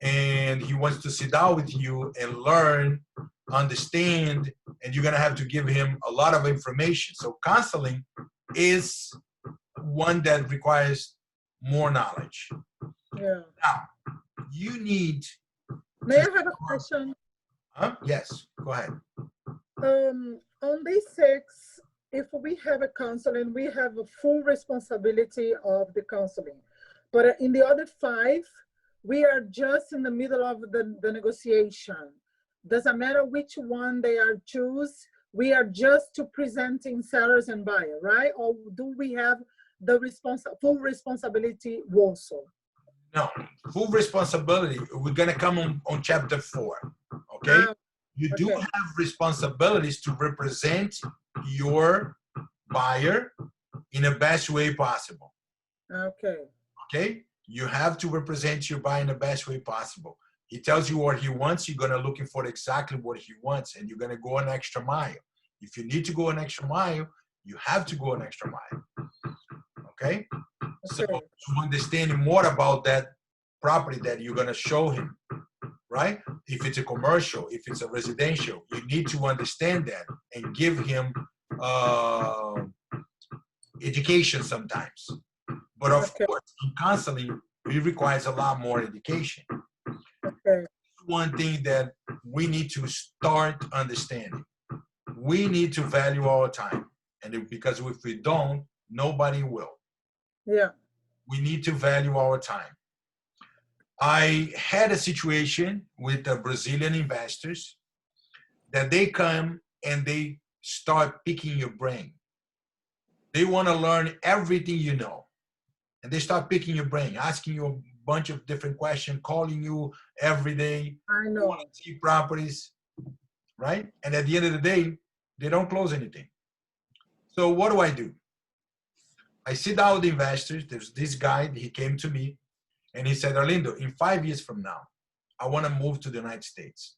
[SPEAKER 1] and he wants to sit down with you and learn, understand, and you're gonna have to give him a lot of information. So counseling is one that requires more knowledge.
[SPEAKER 5] Yeah.
[SPEAKER 1] Now, you need.
[SPEAKER 5] May I have a question?
[SPEAKER 1] Huh? Yes. Go ahead.
[SPEAKER 5] On day 6, if we have a counseling, we have a full responsibility of the counseling. But in the other 5, we are just in the middle of the negotiation. Doesn't matter which one they are choose, we are just to presenting sellers and buyer, right? Or do we have the full responsibility also?
[SPEAKER 1] No, full responsibility. We're gonna come on chapter 4. Okay. You do
[SPEAKER 5] okay.
[SPEAKER 1] have responsibilities to represent your buyer in the best way possible.
[SPEAKER 5] Okay.
[SPEAKER 1] Okay. You have to represent your buyer in the best way possible. He tells you what he wants. You're gonna looking for exactly what he wants, and you're gonna go an extra mile. If you need to go an extra mile, you have to go an extra mile. Okay. So to understanding more about that property that you're gonna show him, right? If it's a commercial, if it's a residential, you need to understand that and give him education sometimes. But of course, in counseling, it requires a lot more education.
[SPEAKER 5] Okay.
[SPEAKER 1] One thing that we need to start understanding. We need to value our time. And because if we don't, nobody will.
[SPEAKER 5] Yeah.
[SPEAKER 1] We need to value our time. I had a situation with the Brazilian investors that they come and they start picking your brain. They want to learn everything you know. And they start picking your brain, asking you a bunch of different questions, calling you every day.
[SPEAKER 5] I know.
[SPEAKER 1] They want to see properties, right? And at the end of the day, they don't close anything. So what do? I sit down with the investors. There's this guy, he came to me and he said, Arlindo, in 5 years from now, I want to move to the United States.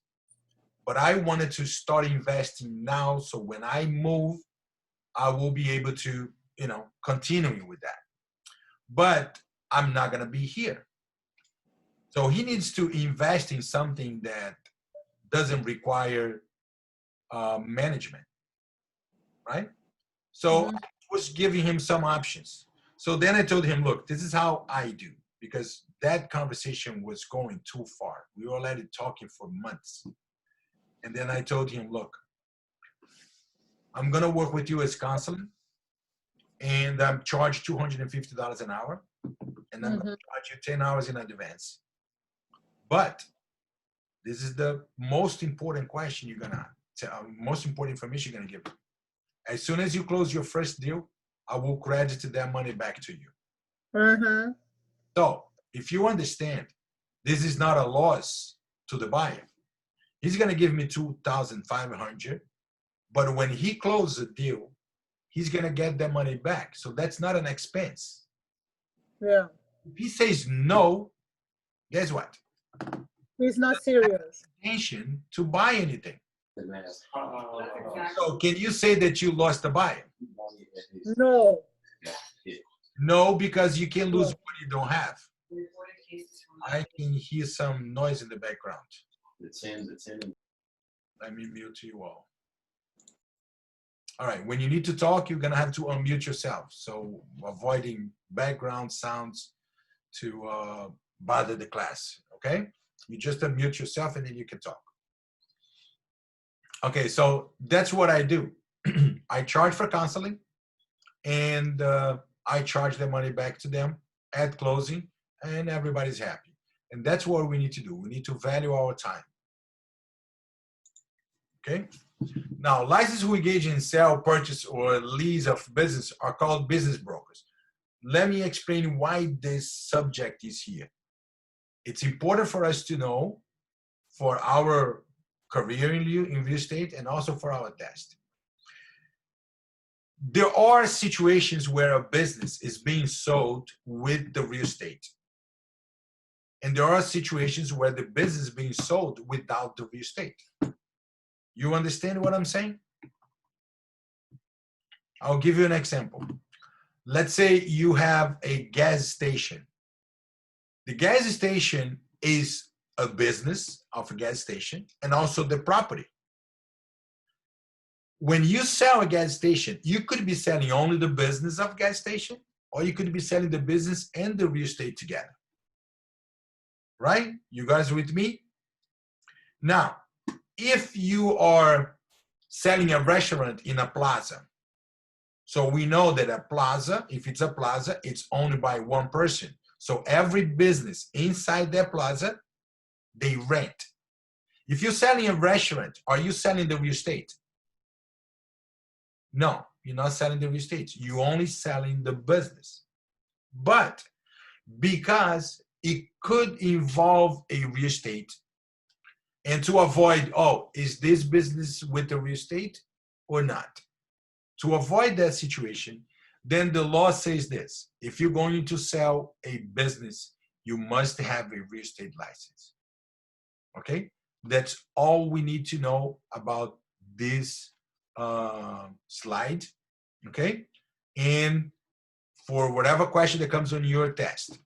[SPEAKER 1] But I wanted to start investing now. So when I move, I will be able to, continue with that. But I'm not going to be here. So he needs to invest in something that doesn't require management, right? So I was giving him some options. So then I told him, look, this is how I do, because that conversation was going too far. We were already talking for months. And then I told him, look, I'm going to work with you as counselor, and I'm charged $250 an hour, and I'm going to charge you 10 hours in advance. But this is the most important question you're going to, most important information you're going to give me. As soon as you close your first deal, I will credit that money back to you. So if you understand, this is not a loss to the buyer. He's going to give me $2,500, but when he closes the deal, he's going to get that money back. So that's not an expense.
[SPEAKER 5] Yeah.
[SPEAKER 1] If he says no, guess what?
[SPEAKER 5] He's not serious.
[SPEAKER 1] Intention to buy anything. So can you say that you lost the buyer?
[SPEAKER 5] No.
[SPEAKER 1] No, because you can lose what you don't have. I can hear some noise in the background. Let me mute you all. All right, when you need to talk, you're gonna have to unmute yourself. So avoiding background sounds to bother the class, okay? You just unmute yourself and then you can talk. Okay, so that's what I do. I charge for counseling, and I charge the money back to them at closing, and everybody's happy. And that's what we need to do. We need to value our time. Okay? Now, licensed who engage in sale, purchase, or lease of business are called business brokers. Let me explain why this subject is here. It's important for us to know for our career in real estate and also for our test. There are situations where a business is being sold with the real estate. And there are situations where the business is being sold without the real estate. You understand what I'm saying? I'll give you an example. Let's say you have a gas station. The gas station is a business of a gas station and also the property. When you sell a gas station, you could be selling only the business of gas station, or you could be selling the business and the real estate together. Right? You guys with me? Now, if you are selling a restaurant in a plaza, so we know that a plaza, if it's a plaza, it's owned by one person. So every business inside that plaza, they rent. If you're selling a restaurant, are you selling the real estate? No, you're not selling the real estate. You're only selling the business. But because it could involve a real estate, and to avoid, oh, is this business with the real estate or not? To avoid that situation, then the law says this: if you're going to sell a business, you must have a real estate license. Okay? That's all we need to know about this slide. Okay? And for whatever question that comes on your test,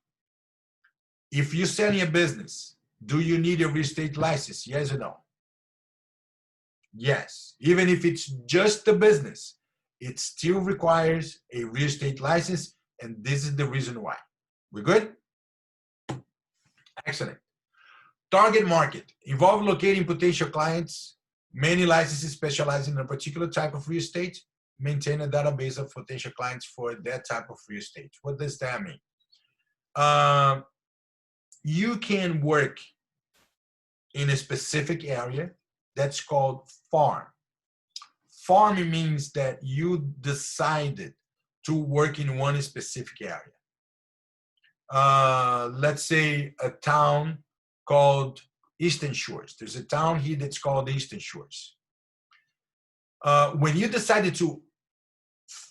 [SPEAKER 1] if you're selling a business, do you need a real estate license? Yes or no? Yes. Even if it's just a business, it still requires a real estate license, and this is the reason why. We're good? Excellent. Target market. Involve locating potential clients. Many licenses specialize in a particular type of real estate. Maintain a database of potential clients for that type of real estate. What does that mean? You can work in a specific area that's called farm. Farming means that you decided to work in one specific area. Let's say a town called Eastern Shores. There's a town here that's called Eastern Shores. When you decided to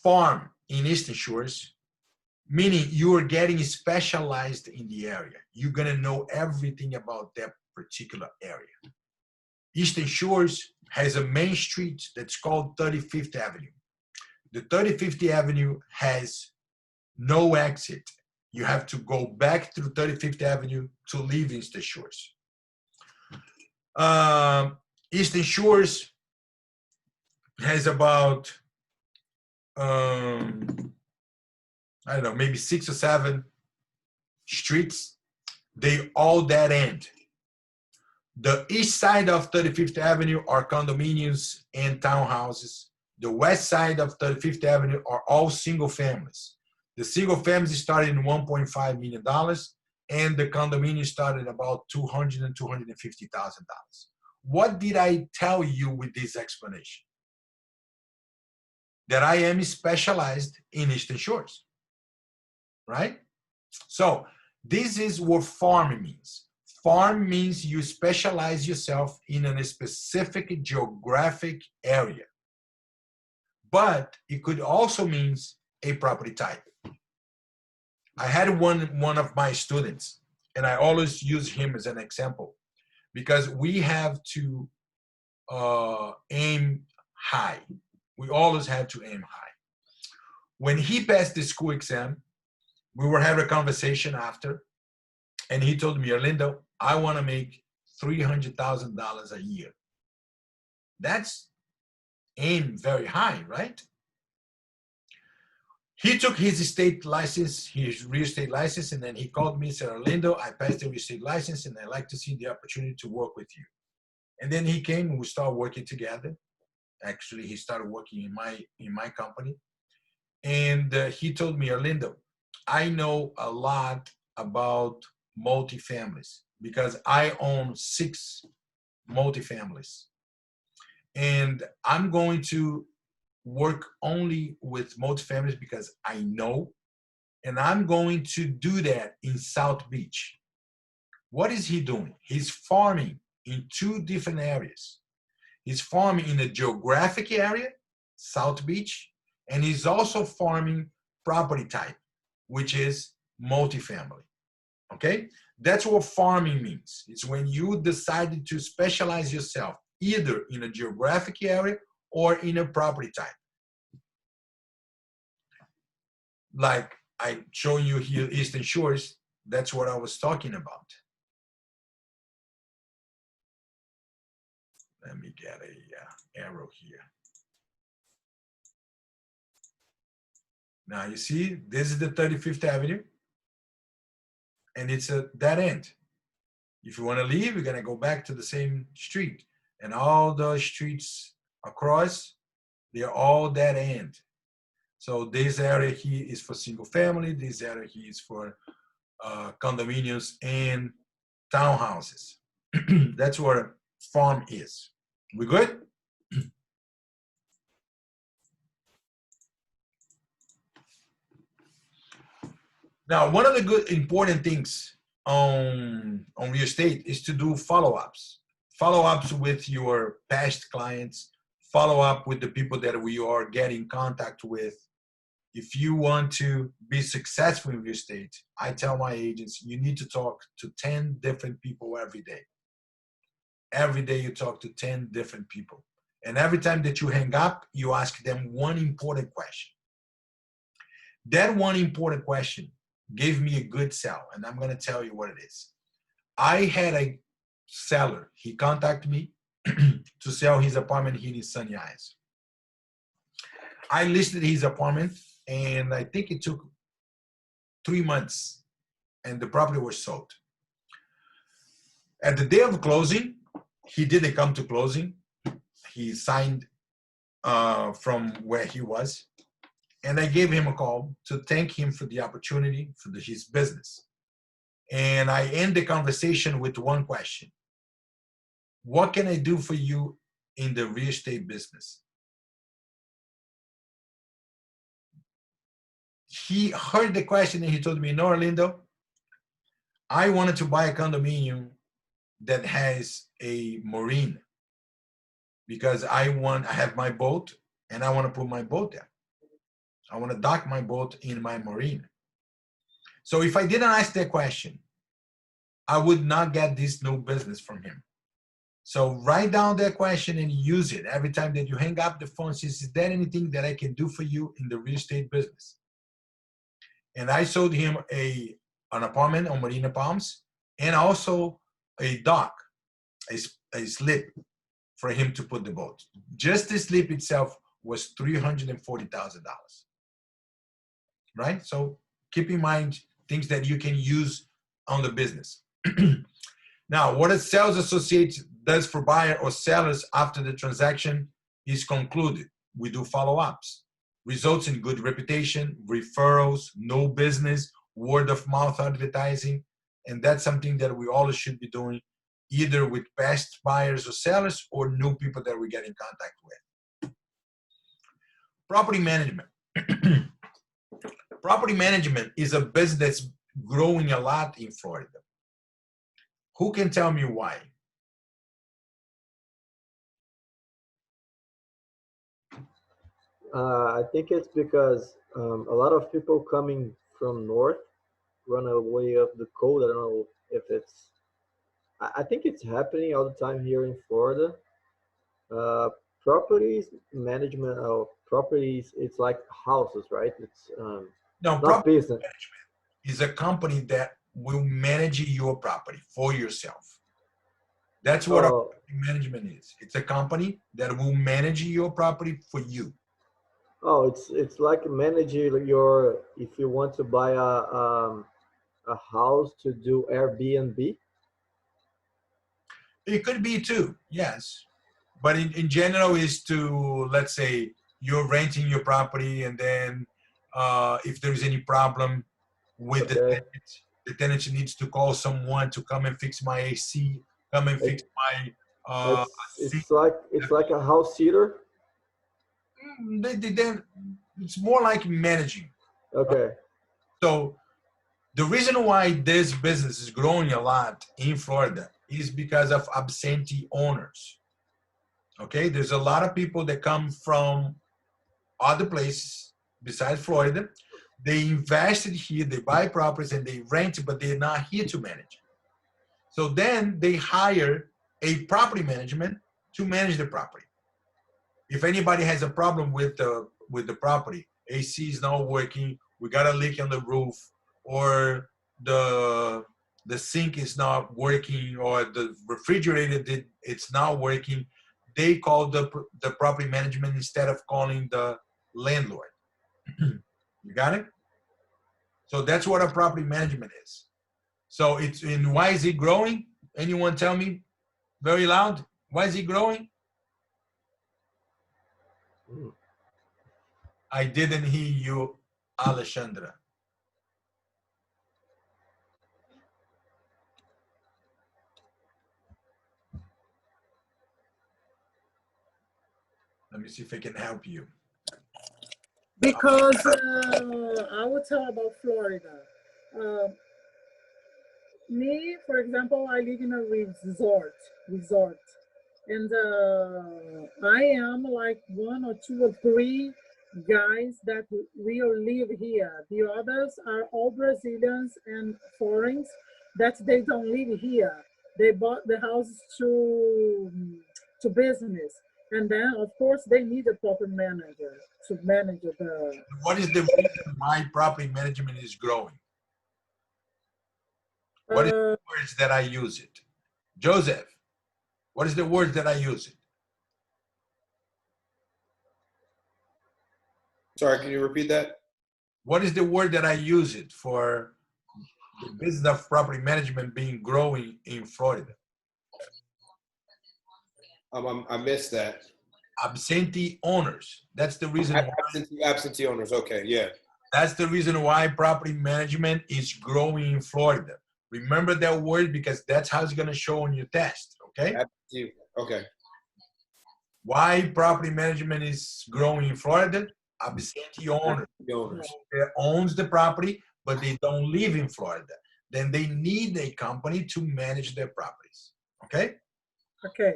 [SPEAKER 1] farm in Eastern Shores, meaning you are getting specialized in the area. You're gonna know everything about that particular area. Eastern Shores has a main street that's called 35th Avenue. The 35th Avenue has no exit. You have to go back through 35th Avenue to leave Eastern Shores. Eastern Shores has about, I don't know, maybe 6 or 7 streets. They all dead end. The east side of 35th Avenue are condominiums and townhouses. The west side of 35th Avenue are all single families. The single families started in $1.5 million, and the condominiums started about $200,000 and $250,000. What did I tell you with this explanation? That I am specialized in Eastern Shores, right? So this is what farming means. Farm means you specialize yourself in a specific geographic area. But it could also mean a property type. I had one of my students, and I always use him as an example, because we have to aim high. We always have to aim high. When he passed the school exam, we were having a conversation after, and he told me, Orlando, I want to make $300,000 a year. That's aim very high, right? He took his state license, his real estate license, and then he called me and said, Orlando, I passed the real estate license, and I'd like to see the opportunity to work with you. And then he came and we started working together. Actually, he started working in my company. And he told me, Orlando, I know a lot about multifamilies because I own 6 multifamilies. And I'm going to work only with multifamilies because I know, and I'm going to do that in South Beach. What is he doing? He's farming in 2 different areas. He's farming in a geographic area, South Beach, and he's also farming property type, which is multifamily. Okay, that's what farming means. It's when you decided to specialize yourself either in a geographic area or in a property type. Like I showing you here, Eastern Shores, that's what I was talking about. Let me get a arrow here. Now you see, this is the 35th Avenue, and it's a dead end. If you want to leave, you're gonna go back to the same street, and all the streets across, they're all dead end. So this area here is for single family. This area here is for condominiums and townhouses. That's what a farm is. We good? Now, one of the good important things on real estate is to do follow-ups. Follow-ups with your past clients, follow up with the people that we are getting in contact with. If you want to be successful in real estate, I tell my agents, you need to talk to 10 different people every day. Every day you talk to 10 different people. And every time that you hang up, you ask them one important question. That one important question gave me a good sell, and I'm going to tell you what it is. I had a seller. He contacted me to sell his apartment here in Sunny Isles. I listed his apartment, and I think it took 3 months, and the property was sold. At the day of closing, he didn't come to closing. He signed from where he was. And I gave him a call to thank him for the opportunity for his business. And I end the conversation with one question. What can I do for you in the real estate business? He heard the question and he told me, no, Orlando, I wanted to buy a condominium that has a marina because I have my boat and I want to put my boat there. I want to dock my boat in my marina. So if I didn't ask that question, I would not get this new business from him. So write down that question and use it every time that you hang up the phone. Says, is there anything that I can do for you in the real estate business? And I sold him an apartment on Marina Palms and also a dock, a slip for him to put the boat. Just the slip itself was $340,000. Right? So keep in mind things that you can use on the business. Now, what a sales associate does for buyer or sellers after the transaction is concluded. We do follow-ups. Results in good reputation, referrals, no business, word of mouth advertising. And that's something that we all should be doing either with past buyers or sellers or new people that we get in contact with. Property management. Property management is a business that's growing a lot in Florida. Who can tell me why?
[SPEAKER 4] I think it's because a lot of people coming from north run away of the cold. I don't know if it's, I think it's happening all the time here in Florida. Properties management of properties, it's like houses, right? It's
[SPEAKER 1] No,
[SPEAKER 4] not
[SPEAKER 1] property
[SPEAKER 4] business.
[SPEAKER 1] management is a company that will manage your property for yourself. That's what
[SPEAKER 4] Oh,
[SPEAKER 1] property management is. It's a company that will manage your property for you.
[SPEAKER 4] oh, it's like managing your, if you want to buy a house to do Airbnb.
[SPEAKER 1] It could be too, yes. But in general is to, let's say, you're renting your property and then if there's any problem with
[SPEAKER 4] Okay.
[SPEAKER 1] the tenant needs to call someone to come and fix my AC, come and fix my seat.
[SPEAKER 4] It's like a house sitter.
[SPEAKER 1] It's more like managing.
[SPEAKER 4] Okay.
[SPEAKER 1] So the reason why this business is growing a lot in Florida is because of absentee owners. Okay, there's a lot of people that come from other places besides Florida They invested here, they buy properties and they rent, but they're not here to manage. So then they hire a property management to manage the property. If anybody has a problem with the property, AC is not working, we got a leak on the roof, or the sink is not working, or the refrigerator it's not working, they call the property management instead of calling the landlord. You got it? So that's what a property management is. So it's in, why is it growing? Anyone tell me very loud? Why is it growing? I didn't hear you, Alexandra. Let me see if I can help you.
[SPEAKER 5] Because I will tell about Florida. Me, for example, I live in a resort, and I am like one or two or three guys that will live here. The others are all Brazilians and foreigners that they don't live here. They bought the house to business, and then of course they need a proper manager to manage the.
[SPEAKER 1] What is the reason why property management is growing? What is the words that I use it? Joseph, what is the words that I use it?
[SPEAKER 3] Sorry, can you repeat that?
[SPEAKER 1] What is the word that I use it for the business of property management being growing in Florida?
[SPEAKER 3] I missed that.
[SPEAKER 1] Absentee owners. That's the reason why.
[SPEAKER 3] Absentee owners. Okay, yeah.
[SPEAKER 1] That's the reason why property management is growing in Florida. Remember that word because that's how it's going to show on your test. Okay.
[SPEAKER 3] Absentee. Okay.
[SPEAKER 1] Why property management is growing in Florida? Absentee owners.
[SPEAKER 3] The owners.
[SPEAKER 1] They owns the property, but they don't live in Florida. Then they need a company to manage their properties. Okay.
[SPEAKER 5] Okay.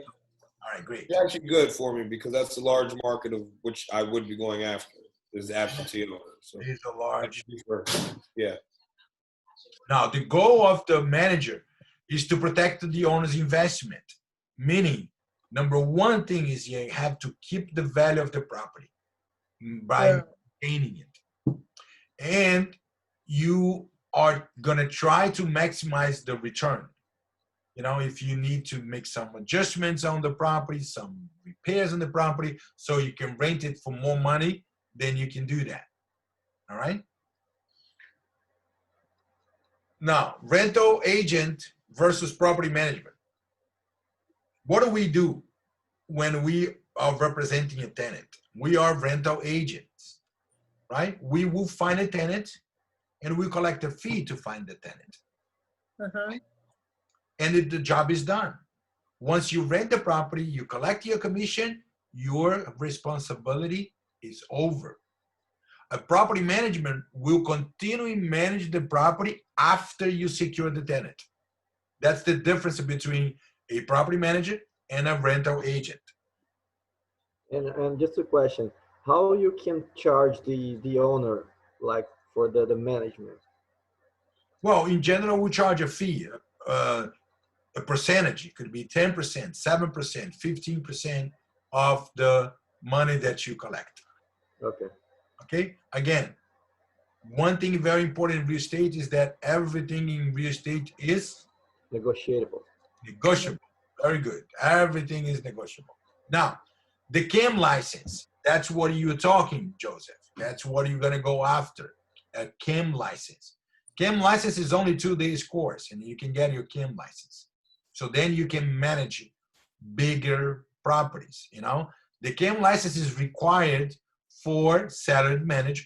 [SPEAKER 1] All right, great.
[SPEAKER 3] It's actually good for me because that's a large market of which I would be going after is absentee owners. So
[SPEAKER 1] It's a large.
[SPEAKER 3] Yeah.
[SPEAKER 1] Now, the goal of the manager is to protect the owner's investment. Meaning, number one thing is you have to keep the value of the property by maintaining it. And you are going to try to maximize the return. You know, if you need to make some adjustments on the property, some repairs on the property, so you can rent it for more money, then you can do that. All right? Now, rental agent versus property management. What do we do when we are representing a tenant? We are rental agents, right? We will find a tenant and we collect a fee to find the tenant. And the job is done. Once you rent the property, you collect your commission, your responsibility is over. A property management will continually manage the property after you secure the tenant. That's the difference between a property manager and a rental agent.
[SPEAKER 4] And just a question, how you can charge the owner, like for the management?
[SPEAKER 1] Well, in general, we charge a fee, a percentage. It could be 10%, 7%, 15% of the money that you collect.
[SPEAKER 4] Okay.
[SPEAKER 1] Okay. Again, one thing very important in real estate is that everything in real estate is
[SPEAKER 4] Negotiable.
[SPEAKER 1] negotiable. Very good. Everything is negotiable. Now, the CAM license, that's what you're talking, Joseph. That's what you're going to go after, a CAM license. CAM license is only 2 days course, and you can get your CAM license. So then you can manage bigger properties, you know. The CAM license is required for salaried manager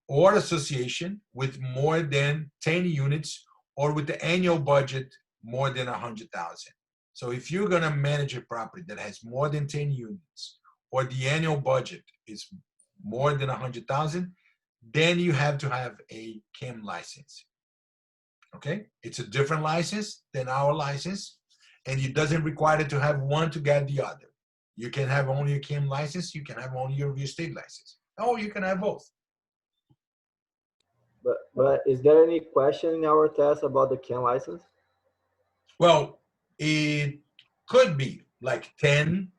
[SPEAKER 1] or association with more than 10 units or with the annual budget more than 100,000. So if you're going to manage a property that has more than 10 units or the annual budget is more than 100,000, then you have to have a CAM license. Okay? It's a different license than our license, and it doesn't require it to have one to get the other. You can have only a CAM license, you can have only your real estate license. Oh, you can have both.
[SPEAKER 4] But is there any question in our test about the CAN license?
[SPEAKER 1] Well, it could be like 10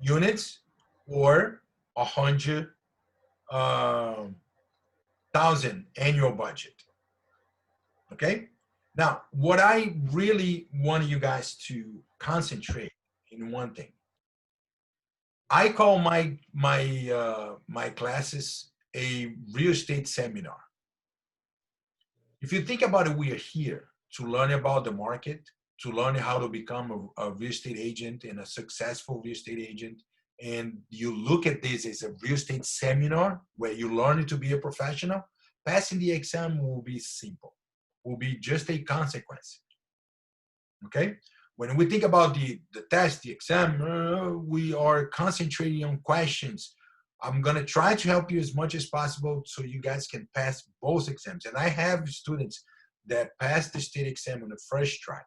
[SPEAKER 1] units or 100,000 annual budget. Okay. Now, what I really want you guys to concentrate in one thing. I call my classes a real estate seminar. If you think about it, we are here to learn about the market, to learn how to become a real estate agent and a successful real estate agent. And you look at this as a real estate seminar where you learn to be a professional. Passing the exam will be simple, will be just a consequence. Okay? When we think about the test, the exam, we are concentrating on questions. I'm going to try to help you as much as possible so you guys can pass both exams. And I have students that pass the state exam on the first try,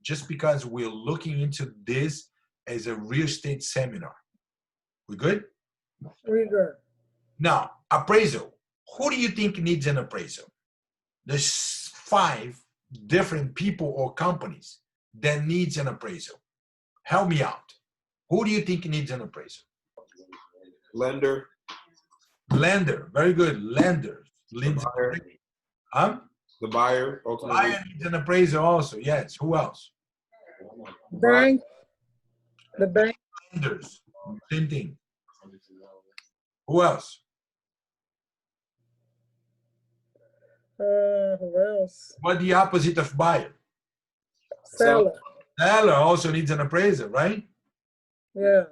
[SPEAKER 1] just because we're looking into this as a real estate seminar. We good?
[SPEAKER 5] We good.
[SPEAKER 1] Now, appraisal. Who do you think needs an appraisal? There's 5 different people or companies that needs an appraisal. Help me out. Who do you think needs an appraisal?
[SPEAKER 3] Lender.
[SPEAKER 1] Lender. Very good. Lender.
[SPEAKER 3] The buyer.
[SPEAKER 1] Huh?
[SPEAKER 3] The buyer. Ultimately.
[SPEAKER 1] Buyer needs an appraisal also. Yes. Who else?
[SPEAKER 5] Bank. The bank.
[SPEAKER 1] Lenders. Same thing. Who else?
[SPEAKER 5] Who else?
[SPEAKER 1] What the opposite of buyer?
[SPEAKER 5] Seller.
[SPEAKER 1] Seller also needs an appraisal, right?
[SPEAKER 5] Yeah.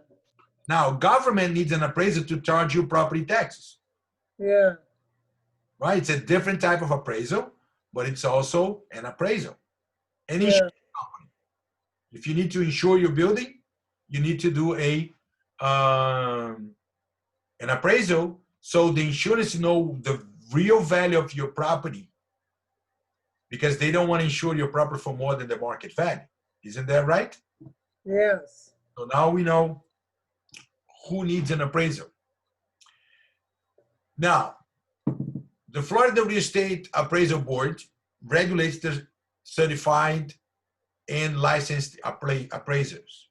[SPEAKER 1] Now, government needs an appraisal to charge you property taxes,
[SPEAKER 5] Yeah.
[SPEAKER 1] right? It's a different type of appraisal, but it's also an appraisal. Any
[SPEAKER 5] Yeah.
[SPEAKER 1] company, if you need to insure your building, you need to do an appraisal so the insurance know the real value of your property, because they don't want to insure your property for more than the market value. Isn't that right?
[SPEAKER 5] Yes.
[SPEAKER 1] So now we know who needs an appraisal. Now, the Florida Real Estate Appraisal Board regulates the certified and licensed appraisers.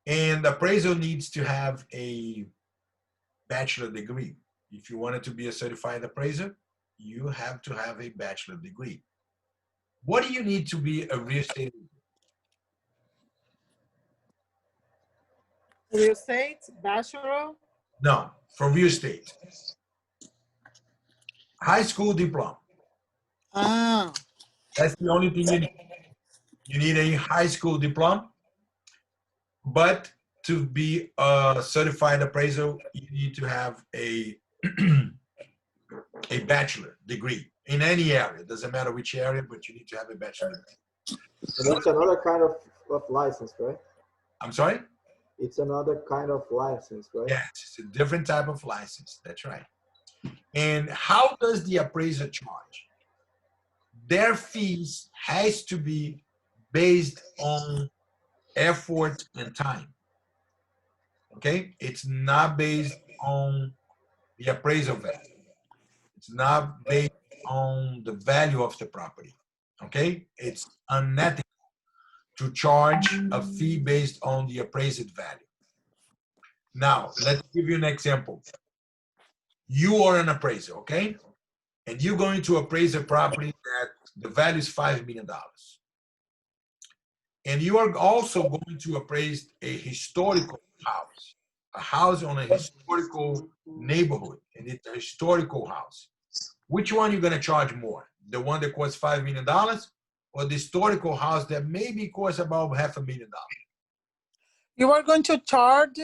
[SPEAKER 1] And the appraisal needs to have a bachelor degree. If you wanted to be a certified appraiser, you have to have a bachelor degree. What do you need to be a real estate agent?
[SPEAKER 5] Real estate, bachelor.
[SPEAKER 1] No, for real estate. High school diploma.
[SPEAKER 5] Ah.
[SPEAKER 1] That's the only thing you need. You need a high school diploma, but to be a certified appraiser, you need to have a bachelor degree in any area. Doesn't matter which area, but you need to have a bachelor degree.
[SPEAKER 4] And that's another kind of license, right?
[SPEAKER 1] I'm sorry?
[SPEAKER 4] It's another kind of license, right?
[SPEAKER 1] Yes, it's a different type of license. That's right. And how does the appraiser charge? Their fees has to be based on effort and time. Okay? It's not based on the appraisal value. It's not based on the value of the property. Okay? It's unethical to charge a fee based on the appraised value. Now, let's give you an example. You are an appraiser, okay? And you're going to appraise a property that the value is $5 million. And you are also going to appraise a historical house, a house on a historical neighborhood, and it's a historical house. Which one are you going to charge more? The one that costs $5 million or the historical house that maybe costs about $500,000?
[SPEAKER 5] You are going to charge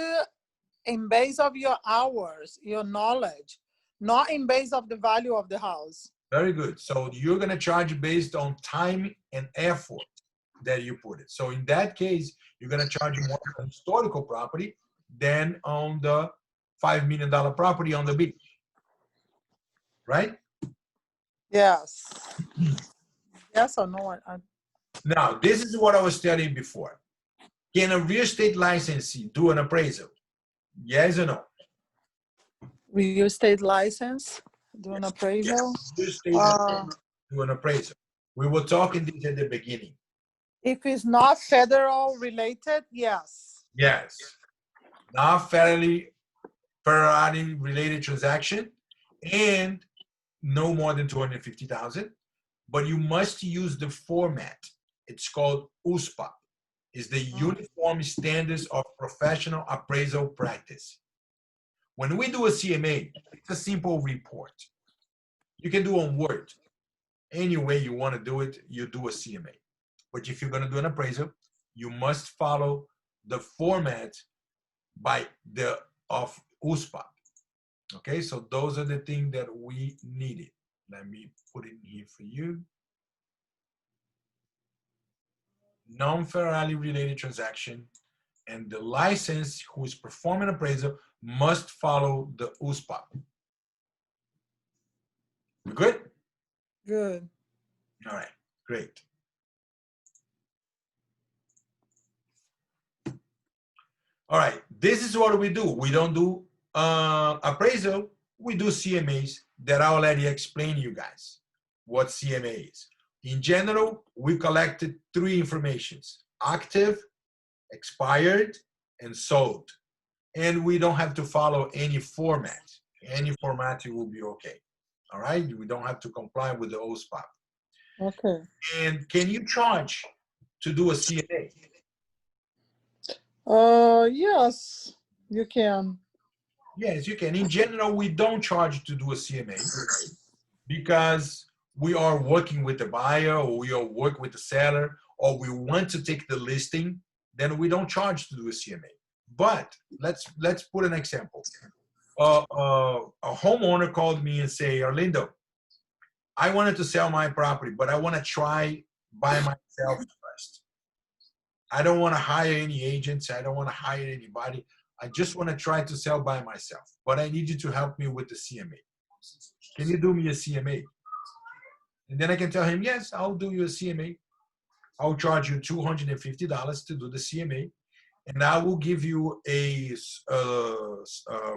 [SPEAKER 5] in base of your hours, your knowledge, not in base of the value of the house.
[SPEAKER 1] Very good. So you're going to charge based on time and effort that you put it. So in that case, you're going to charge more on historical property than on the $5 million property on the beach. Right?
[SPEAKER 5] Yes. Yes or no?
[SPEAKER 1] Now, this is what I was telling you before. Can a real estate licensee do an appraisal? Yes or no?
[SPEAKER 5] Real estate license Do an appraisal.
[SPEAKER 1] You stated
[SPEAKER 5] Uh,
[SPEAKER 1] do an appraisal. We were talking this at the beginning.
[SPEAKER 5] if it's not federal related, yes.
[SPEAKER 1] Yes. Not federally related transaction and no more than 250,000, but you must use the format. It's called USPA. It's the Uniform Standards of Professional Appraisal Practice. When we do a CMA, it's a simple report. You can do on Word. Any way you want to do it, you do a CMA. But if you're going to do an appraisal, you must follow the format of USPA. Okay, so those are the things that we needed. Let me put it in here for you. Non-federally related transaction, and the license who is performing appraisal must follow the USPA. We good?
[SPEAKER 5] Good.
[SPEAKER 1] All right, great. All right, this is what we do. We don't do appraisal, we do CMAs that I already explained to you guys what CMA is. In general, we collected three informations: active, expired, and sold. And we don't have to follow any format. Any format, it will be okay. All right, we don't have to comply with the OSPA.
[SPEAKER 5] Okay.
[SPEAKER 1] And can you charge to do a CMA?
[SPEAKER 5] Yes, you can.
[SPEAKER 1] Yes, you can. In general, we don't charge to do a CMA because we are working with the buyer, or we are working with the seller, or we want to take the listing. Then we don't charge to do a CMA. But let's put an example. A homeowner called me and say, Arlindo, I wanted to sell my property, but I want to try by myself first. I don't want to hire any agents. I don't want to hire anybody. I just want to try to sell by myself, but I need you to help me with the CMA. Can you do me a CMA? And then I can tell him, yes, I'll do you a CMA. I'll charge you $250 to do the CMA. And I will give you a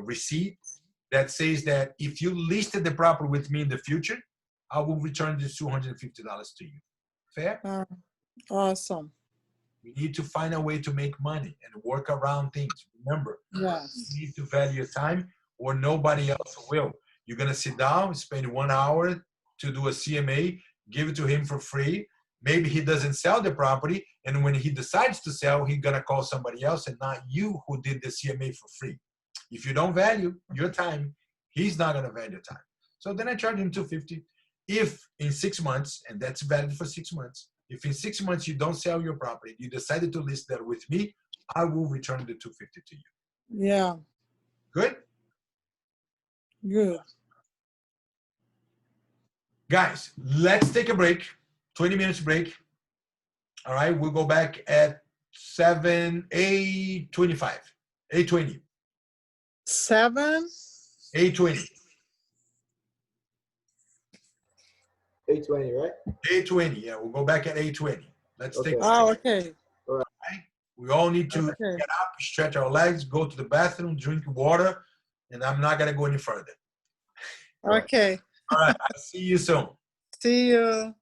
[SPEAKER 1] receipt that says that if you listed the property with me in the future, I will return this $250 to you. Fair?
[SPEAKER 5] Awesome.
[SPEAKER 1] We need to find a way to make money and work around things. Remember,
[SPEAKER 5] Yes.
[SPEAKER 1] you need to value your time or nobody else will. You're going to sit down, spend 1 hour to do a CMA, give it to him for free. Maybe he doesn't sell the property, and when he decides to sell, he's going to call somebody else and not you who did the CMA for free. If you don't value your time, he's not going to value your time. So then I charge him $250. If in 6 months, and that's valid for 6 months, if in 6 months you don't sell your property, you decided to list that with me, I will return the $250 to you.
[SPEAKER 5] Yeah.
[SPEAKER 1] Good?
[SPEAKER 5] Good.
[SPEAKER 1] Guys, let's take a break, 20 minutes break. All right, we'll go back at 8:20.
[SPEAKER 5] 7.
[SPEAKER 1] 8:20.
[SPEAKER 4] 820, right?
[SPEAKER 1] 8:20. Yeah, we'll go back at 8:20. Let's take.
[SPEAKER 5] Oh, okay.
[SPEAKER 1] We all need to
[SPEAKER 5] Okay.
[SPEAKER 1] get up, stretch our legs, go to the bathroom, drink water, and I'm not gonna go any further.
[SPEAKER 5] Okay.
[SPEAKER 1] All right, I'll see you soon.
[SPEAKER 5] See you.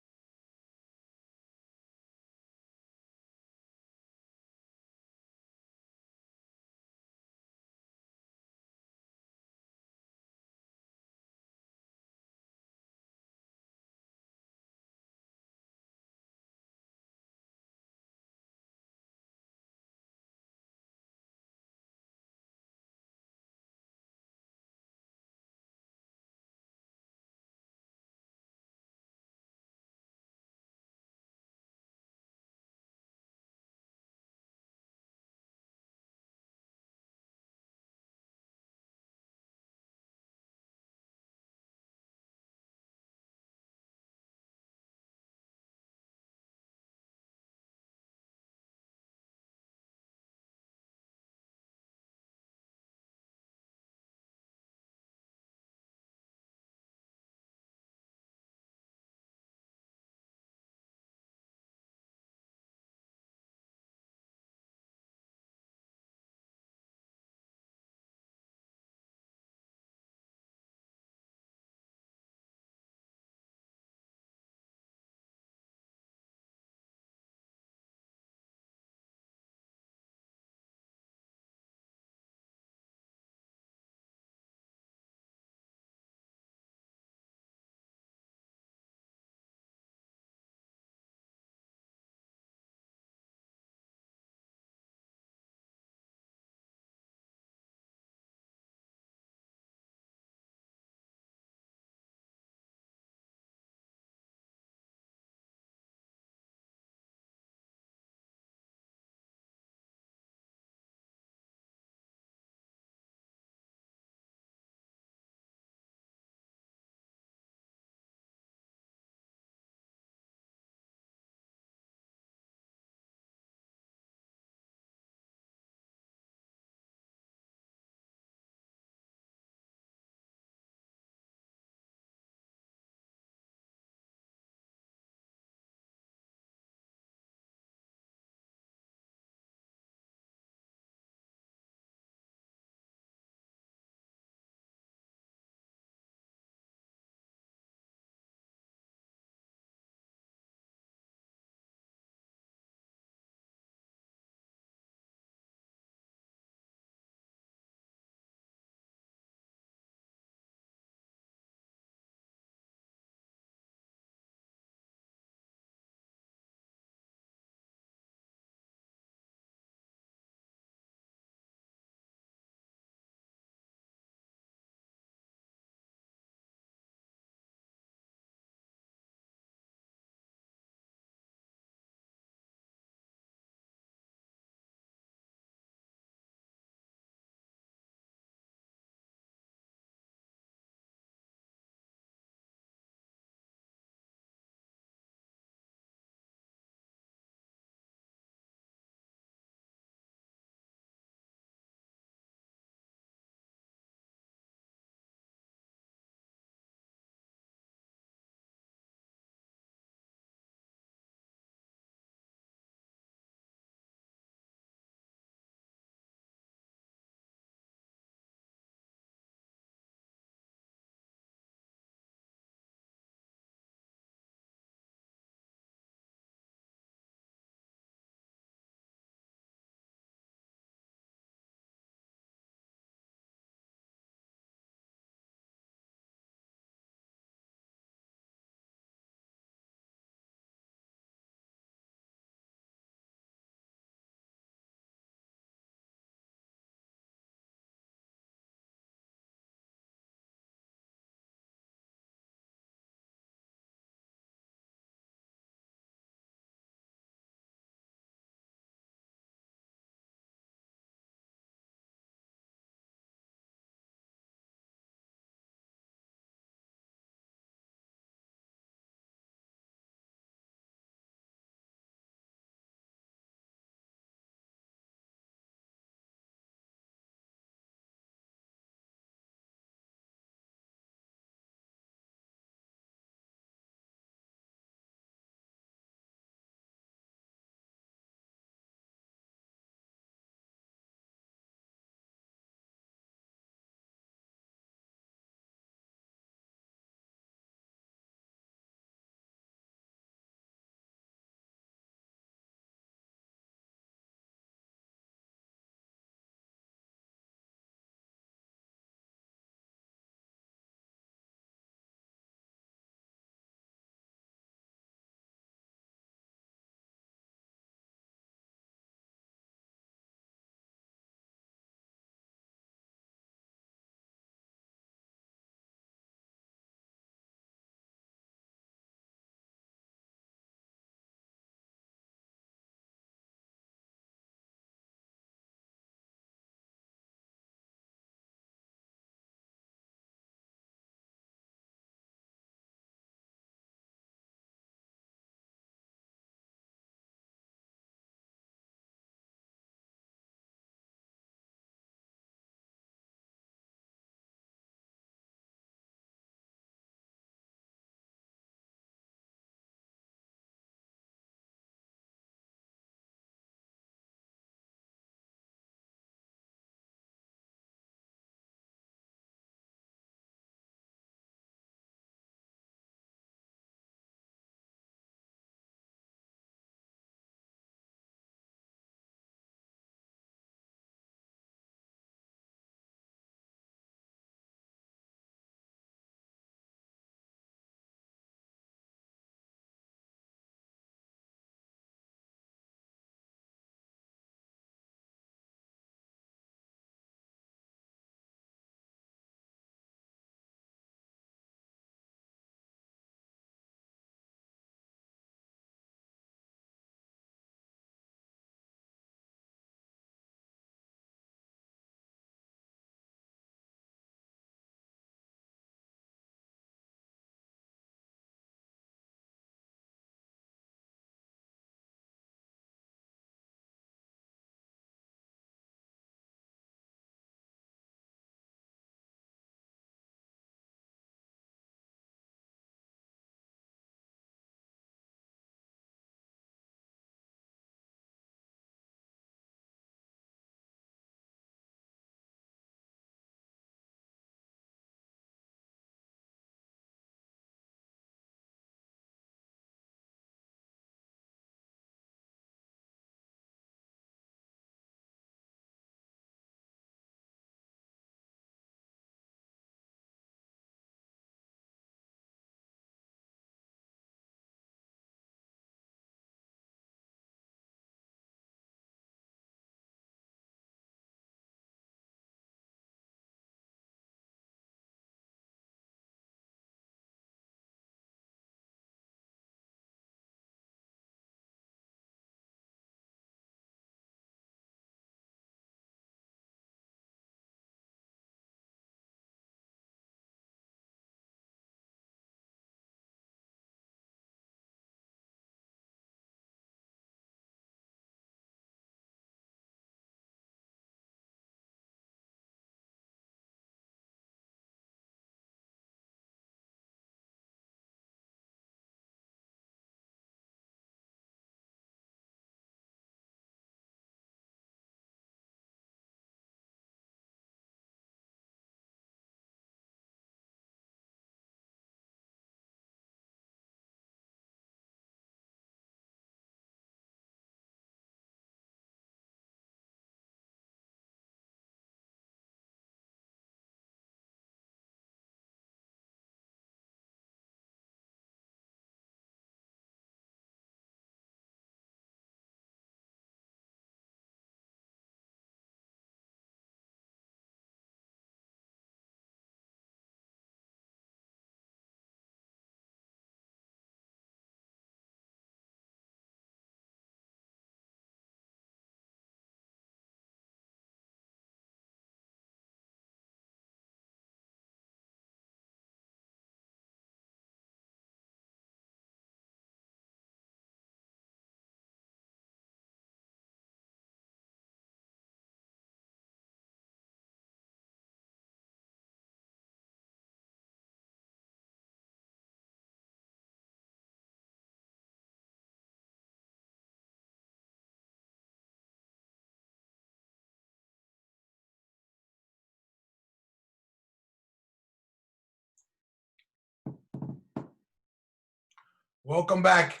[SPEAKER 1] Welcome back.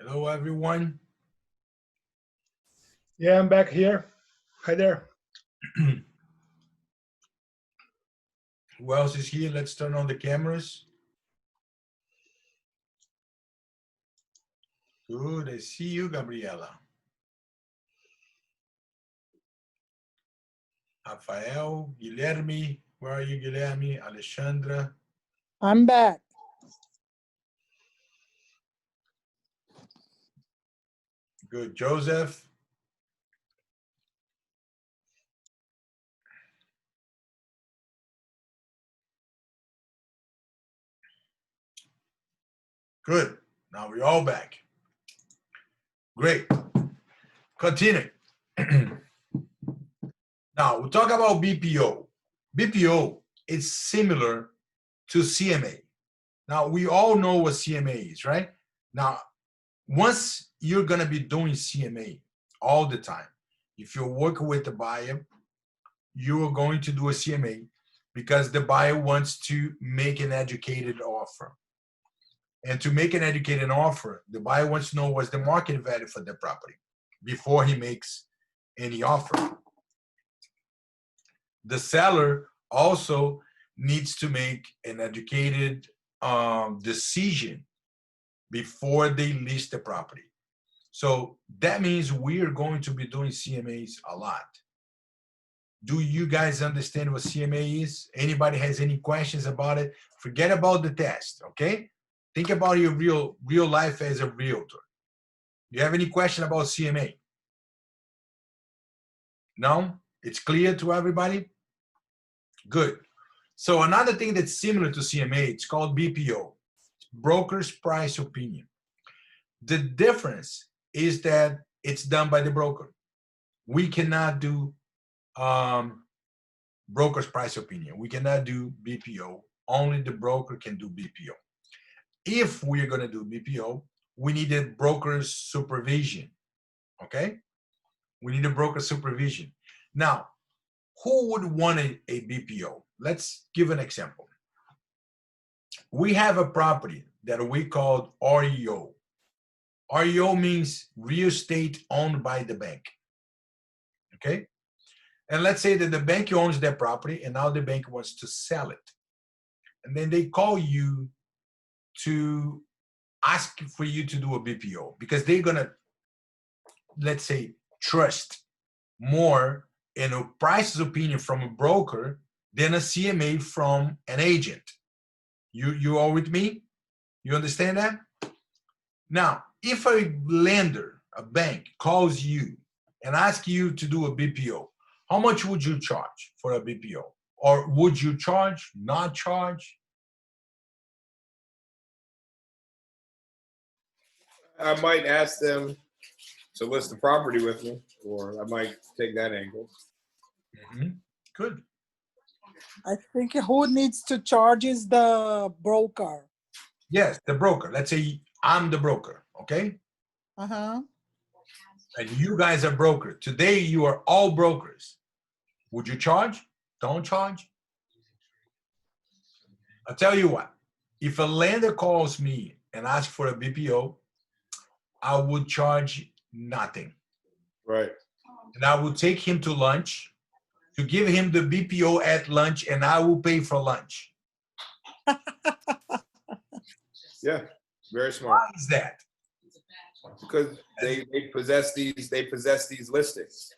[SPEAKER 1] Hello, everyone.
[SPEAKER 2] Yeah, I'm back here. Hi there.
[SPEAKER 1] Who else is here? Let's turn on the cameras. Good, I see you, Gabriela. Rafael, Guilherme, where are you, Guilherme? Alexandra.
[SPEAKER 5] I'm back.
[SPEAKER 1] Good, Joseph. Good, now we're all back. Great, continue. Now, we'll talk about BPO. BPO is similar to CMA. Now, we all know what CMA is, right? Now, once you're going to be doing CMA all the time, if you're working with the buyer, you are going to do a CMA because the buyer wants to make an educated offer. And to make an educated offer, the buyer wants to know what's the market value for the property before he makes any offer. The seller also needs to make an educated decision before they list the property. So that means we're going to be doing CMAs a lot. Do you guys understand what CMA is? Anybody has any questions about it? Forget about the test, okay? Think about your real life as a realtor. Do you have any question about CMA? No? It's clear to everybody? Good. So another thing that's similar to CMA, it's called BPO, Broker's Price Opinion. The difference is that it's done by the broker. We cannot do broker's price opinion. We cannot do BPO. Only the broker can do BPO. If we're going to do BPO, we need a broker's supervision. Okay? We need a broker supervision. Now, who would want a BPO? Let's give an example. We have a property that we called REO. REO means real estate owned by the bank. Okay? And let's say that the bank owns that property and now the bank wants to sell it. And then they call you to ask for you to do a BPO because they're going to, let's say, trust more in a price's opinion from a broker than a CMA from an agent. You all with me? You understand that? Now, if a lender, a bank, calls you and asks you to do a BPO, how much would you charge for a BPO? Or would you charge, not charge?
[SPEAKER 3] I might ask them to list the property with me, or I might take that angle.
[SPEAKER 1] Mm-hmm. Good.
[SPEAKER 5] I think who needs to charge is the broker.
[SPEAKER 1] Yes, the broker. Let's say I'm the broker, okay?
[SPEAKER 5] Uh-huh.
[SPEAKER 1] And you guys are broker. Today, you are all brokers. Would you charge? Don't charge? I'll tell you what. If a lender calls me and asks for a BPO, I would charge nothing.
[SPEAKER 3] Right.
[SPEAKER 1] And I would take him to lunch to give him the BPO at lunch, and I will pay for lunch.
[SPEAKER 3] Yeah, very smart.
[SPEAKER 1] Why is that?
[SPEAKER 3] Because they possess these listings.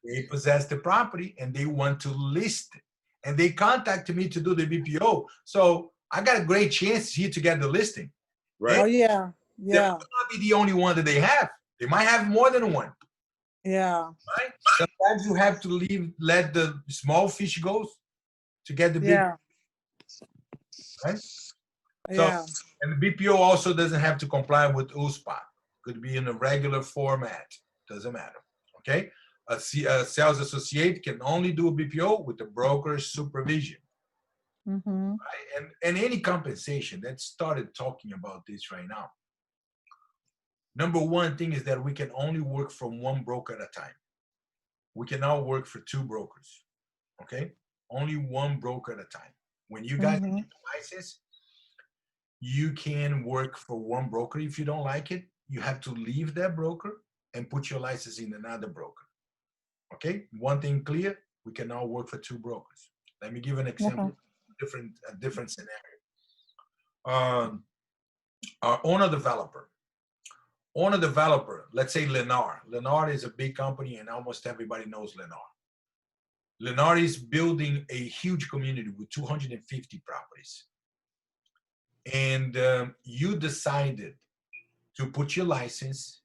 [SPEAKER 1] They possess the property and they want to list it. And they contacted me to do the BPO. So I got a great chance here to get the listing.
[SPEAKER 3] Right.
[SPEAKER 5] Oh yeah,
[SPEAKER 1] That
[SPEAKER 5] yeah,
[SPEAKER 1] might not be the only one that they have. They might have more than one.
[SPEAKER 5] yeah,
[SPEAKER 1] Right? Sometimes you have to let the small fish go to get the big.
[SPEAKER 5] yeah,
[SPEAKER 1] Right?
[SPEAKER 5] yeah.
[SPEAKER 1] So, and the BPO also doesn't have to comply with USPA. Could be in a regular format. Doesn't matter. Okay? A sales associate can only do a BPO with the broker's supervision.
[SPEAKER 5] Mm-hmm.
[SPEAKER 1] Right? And any compensation, let's started talking about this right now. Number one thing is that we can only work from one broker at a time. We cannot work for two brokers. Okay? only one broker at a time. When you guys get the license, you can work for one broker. If you don't like it, you have to leave that broker and put your license in another broker. Okay, one thing clear, we can now work for two brokers. Let me give an example, a different scenario. Our owner developer, let's say Lennar. Lennar is a big company and almost everybody knows Lennar. Lennar is building a huge community with 250 properties. And you decided to put your license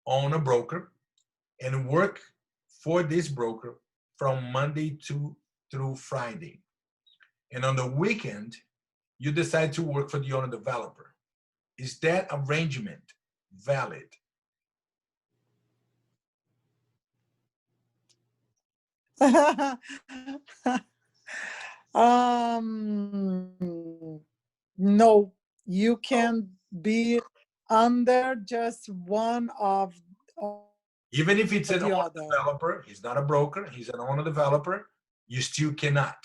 [SPEAKER 1] on a broker and work for this broker from Monday through Friday. And on the weekend, you decide to work for the owner developer. Is that arrangement valid?
[SPEAKER 5] No, you can be under just one of
[SPEAKER 1] Even if it's an
[SPEAKER 5] the
[SPEAKER 1] owner
[SPEAKER 5] other.
[SPEAKER 1] developer, he's not a broker, he's an owner developer, you still cannot,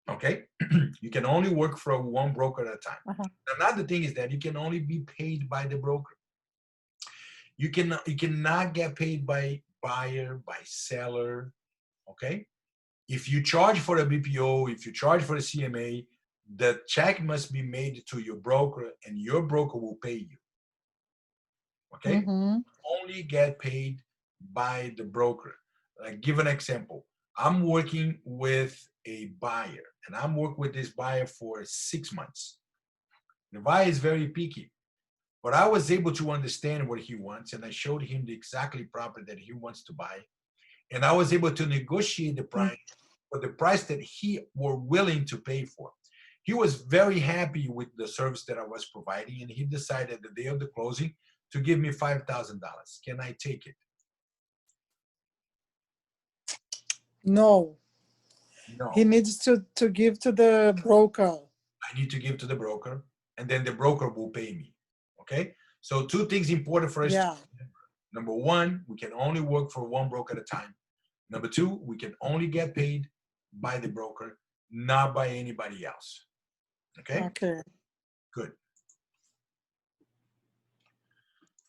[SPEAKER 1] okay? You can only work for one broker at a time. Another thing is that you can only be paid by the broker. You cannot get paid by buyer, by seller, okay? If you charge for a BPO, if you charge for a CMA, the check must be made to your broker and your broker will pay you, okay? Only get paid by the broker. Like, give an example. I'm working with a buyer and I'm working with this buyer for 6 months. The buyer is very picky, but I was able to understand what he wants and I showed him the exactly property that he wants to buy. And I was able to negotiate the price for the price that he were willing to pay for. He was very happy with the service that I was providing and he decided the day of the closing to give me $5,000. Can I take it?
[SPEAKER 5] No.
[SPEAKER 1] No.
[SPEAKER 5] He needs to give to the broker.
[SPEAKER 1] I need to give to the broker and then the broker will pay me, okay? So two things important for us to remember. Number one, we can only work for one broker at a time. Number two, we can only get paid by the broker, not by anybody else. Okay?
[SPEAKER 5] Okay.
[SPEAKER 1] Good.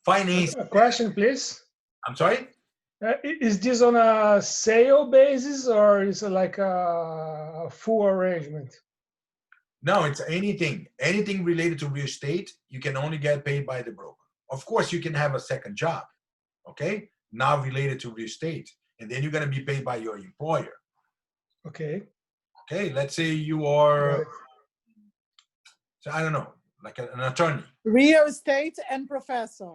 [SPEAKER 1] Finance.
[SPEAKER 2] A question, please.
[SPEAKER 1] I'm sorry?
[SPEAKER 2] Is this on a sale basis or is it like a full arrangement?
[SPEAKER 1] No, it's anything. Anything related to real estate, you can only get paid by the broker. Of course, you can have a second job, okay? Not related to real estate. And then you're going to be paid by your employer.
[SPEAKER 2] Okay.
[SPEAKER 1] Okay, let's say you are, so I don't know, like an attorney.
[SPEAKER 5] Real estate and professor.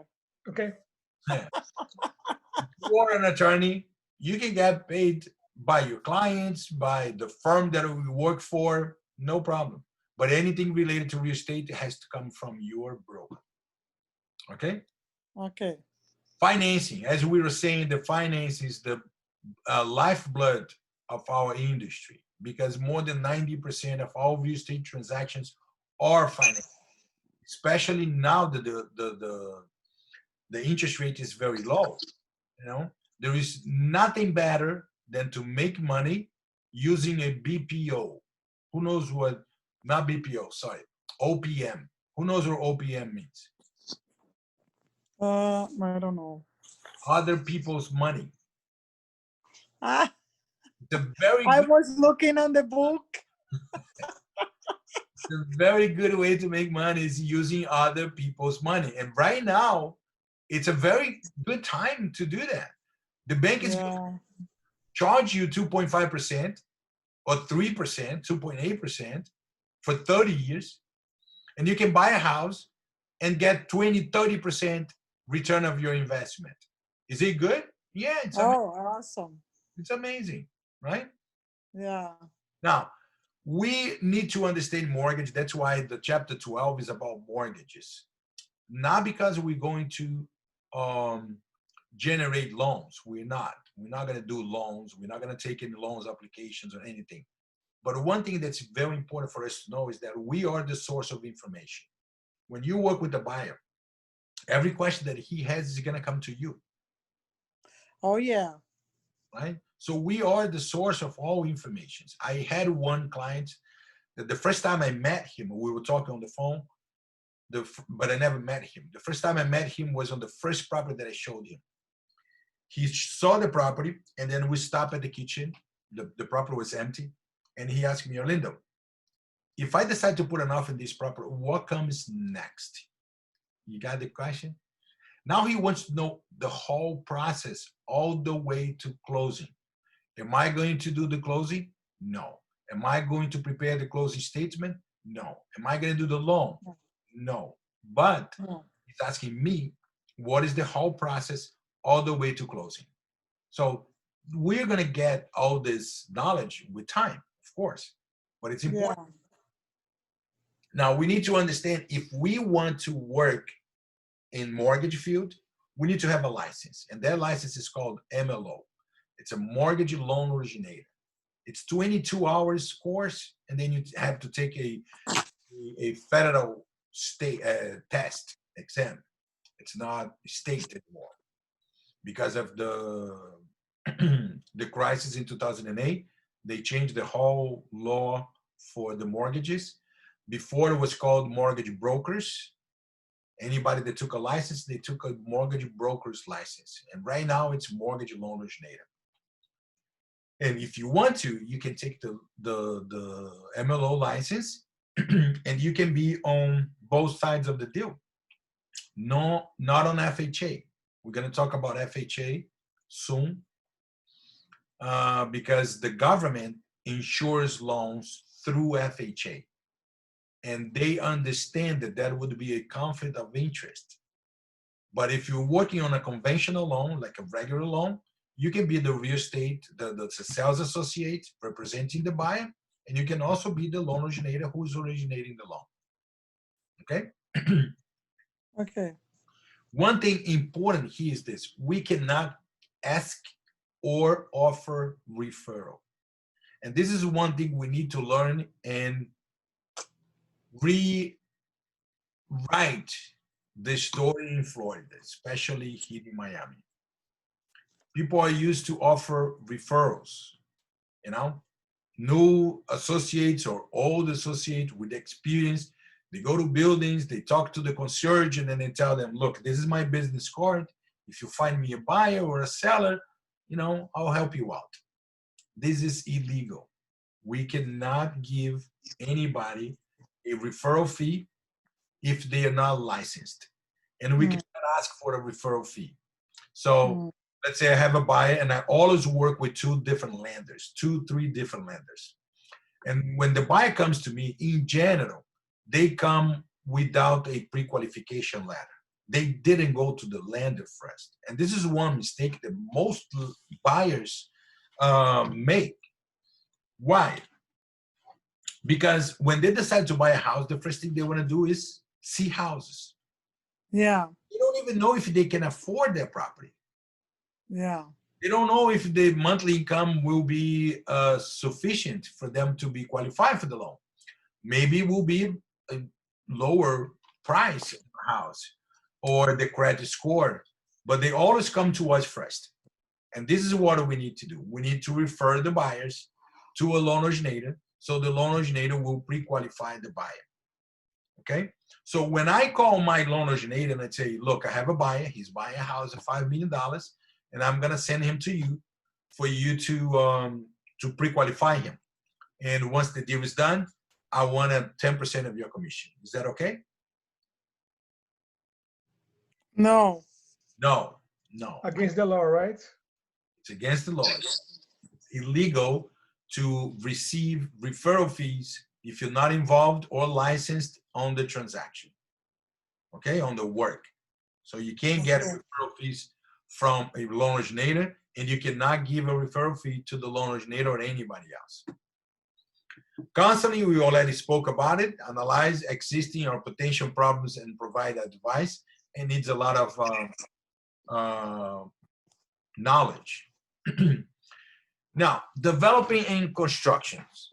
[SPEAKER 2] Okay.
[SPEAKER 1] Yeah. You are an attorney, you can get paid by your clients, by the firm that we work for, no problem. But anything related to real estate has to come from your broker. Okay?
[SPEAKER 5] Okay.
[SPEAKER 1] Financing, as we were saying, the finance is the lifeblood of our industry because more than 90% of all real estate transactions are financed, especially now that the interest rate is very low. You know, there is nothing better than to make money using a BPO. Who knows what, not BPO, sorry, OPM. Who knows what OPM means?
[SPEAKER 5] I don't know.
[SPEAKER 1] Other people's money.
[SPEAKER 5] Ah,
[SPEAKER 1] It's a very
[SPEAKER 5] I
[SPEAKER 1] good,
[SPEAKER 5] was looking on the book.
[SPEAKER 1] it's a very good way to make money is using other people's money. And right now, it's a very good time to do that. The bank is going to charge you 2.5% or 3%, 2.8% for 30 years. And you can buy a house and get 20, 30% return of your investment. Is it good? Yeah, it's amazing.
[SPEAKER 5] Awesome.
[SPEAKER 1] It's amazing, right?
[SPEAKER 5] Yeah.
[SPEAKER 1] Now, we need to understand mortgage. That's why the chapter 12 is about mortgages. Not because we're going to generate loans. We're not going to do loans. We're not going to take in loans applications or anything. But one thing that's very important for us to know is that we are the source of information. When you work with the buyer, every question that he has is going to come to you.
[SPEAKER 5] Oh, yeah.
[SPEAKER 1] Right? So we are the source of all information. I had one client that the first time I met him, we were talking on the phone, but I never met him. The first time I met him was on the first property that I showed him. He saw the property, and then we stopped at the kitchen. The property was empty, and he asked me, Orlando, if I decide to put an offer in this property, what comes next? You got the question? Now he wants to know the whole process, all the way to closing. Am I going to do the closing? No. Am I going to prepare the closing statement? No. Am I going to do the loan? No. But he's asking me, what is the whole process all the way to closing? So we're going to get all this knowledge with time, of course, but it's important. Now we need to understand, if we want to work in mortgage field, we need to have a license, and that license is called MLO. It's a mortgage loan originator. It's 22 hours course, and then you have to take a federal state test exam. It's not state anymore because of the the crisis in 2008. They changed the whole law for the mortgages. Before it was called mortgage brokers. Anybody that took a license, they took a mortgage broker's license. And right now it's mortgage loan originator. And if you want to, you can take the MLO license and you can be on both sides of the deal. No, not on FHA. We're going to talk about FHA soon because the government insures loans through FHA. And they understand that that would be a conflict of interest. But if you're working on a conventional loan, like a regular loan, you can be the real estate, the sales associate representing the buyer, and you can also be the loan originator who's originating the loan. Okay?
[SPEAKER 5] Okay.
[SPEAKER 1] One thing important here is this: we cannot ask or offer referral. And this is one thing we need to learn and rewrite the story in Florida, especially here in Miami. People are used to offer referrals, you know, new associates or old associates with experience. They go to buildings, they talk to the concierge, and then they tell them, look, this is my business card. If you find me a buyer or a seller, you know, I'll help you out. This is illegal. We cannot give anybody a referral fee if they are not licensed. And we cannot ask for a referral fee. So let's say I have a buyer and I always work with 2 different lenders, 2-3 different lenders. And when the buyer comes to me, in general, they come without a pre-qualification letter. They didn't go to the lender first. And this is one mistake that most buyers make. Why? Because when they decide to buy a house, the first thing they want to do is see houses.
[SPEAKER 5] Yeah.
[SPEAKER 1] They don't even know if they can afford their property.
[SPEAKER 5] Yeah.
[SPEAKER 1] They don't know if the monthly income will be sufficient for them to be qualified for the loan. Maybe it will be a lower price of the house or the credit score, but they always come to us first. And this is what we need to do. We need to refer the buyers to a loan originator, so the loan originator will pre-qualify the buyer. Okay? So when I call my loan originator and I say, look, I have a buyer, he's buying a house at $5 million, and I'm gonna send him to you for you to pre-qualify him. And once the deal is done, I want a 10% of your commission. Is that okay?
[SPEAKER 2] No.
[SPEAKER 1] No, no.
[SPEAKER 2] Against the law, right?
[SPEAKER 1] It's against the law. It's illegal to receive referral fees if you're not involved or licensed on the transaction, okay, on the work. So you can't get referral fees from a loan originator, and you cannot give a referral fee to the loan originator or anybody else. Constantly, we already spoke about it, analyze existing or potential problems and provide advice, and needs a lot of knowledge. Now, developing and constructions.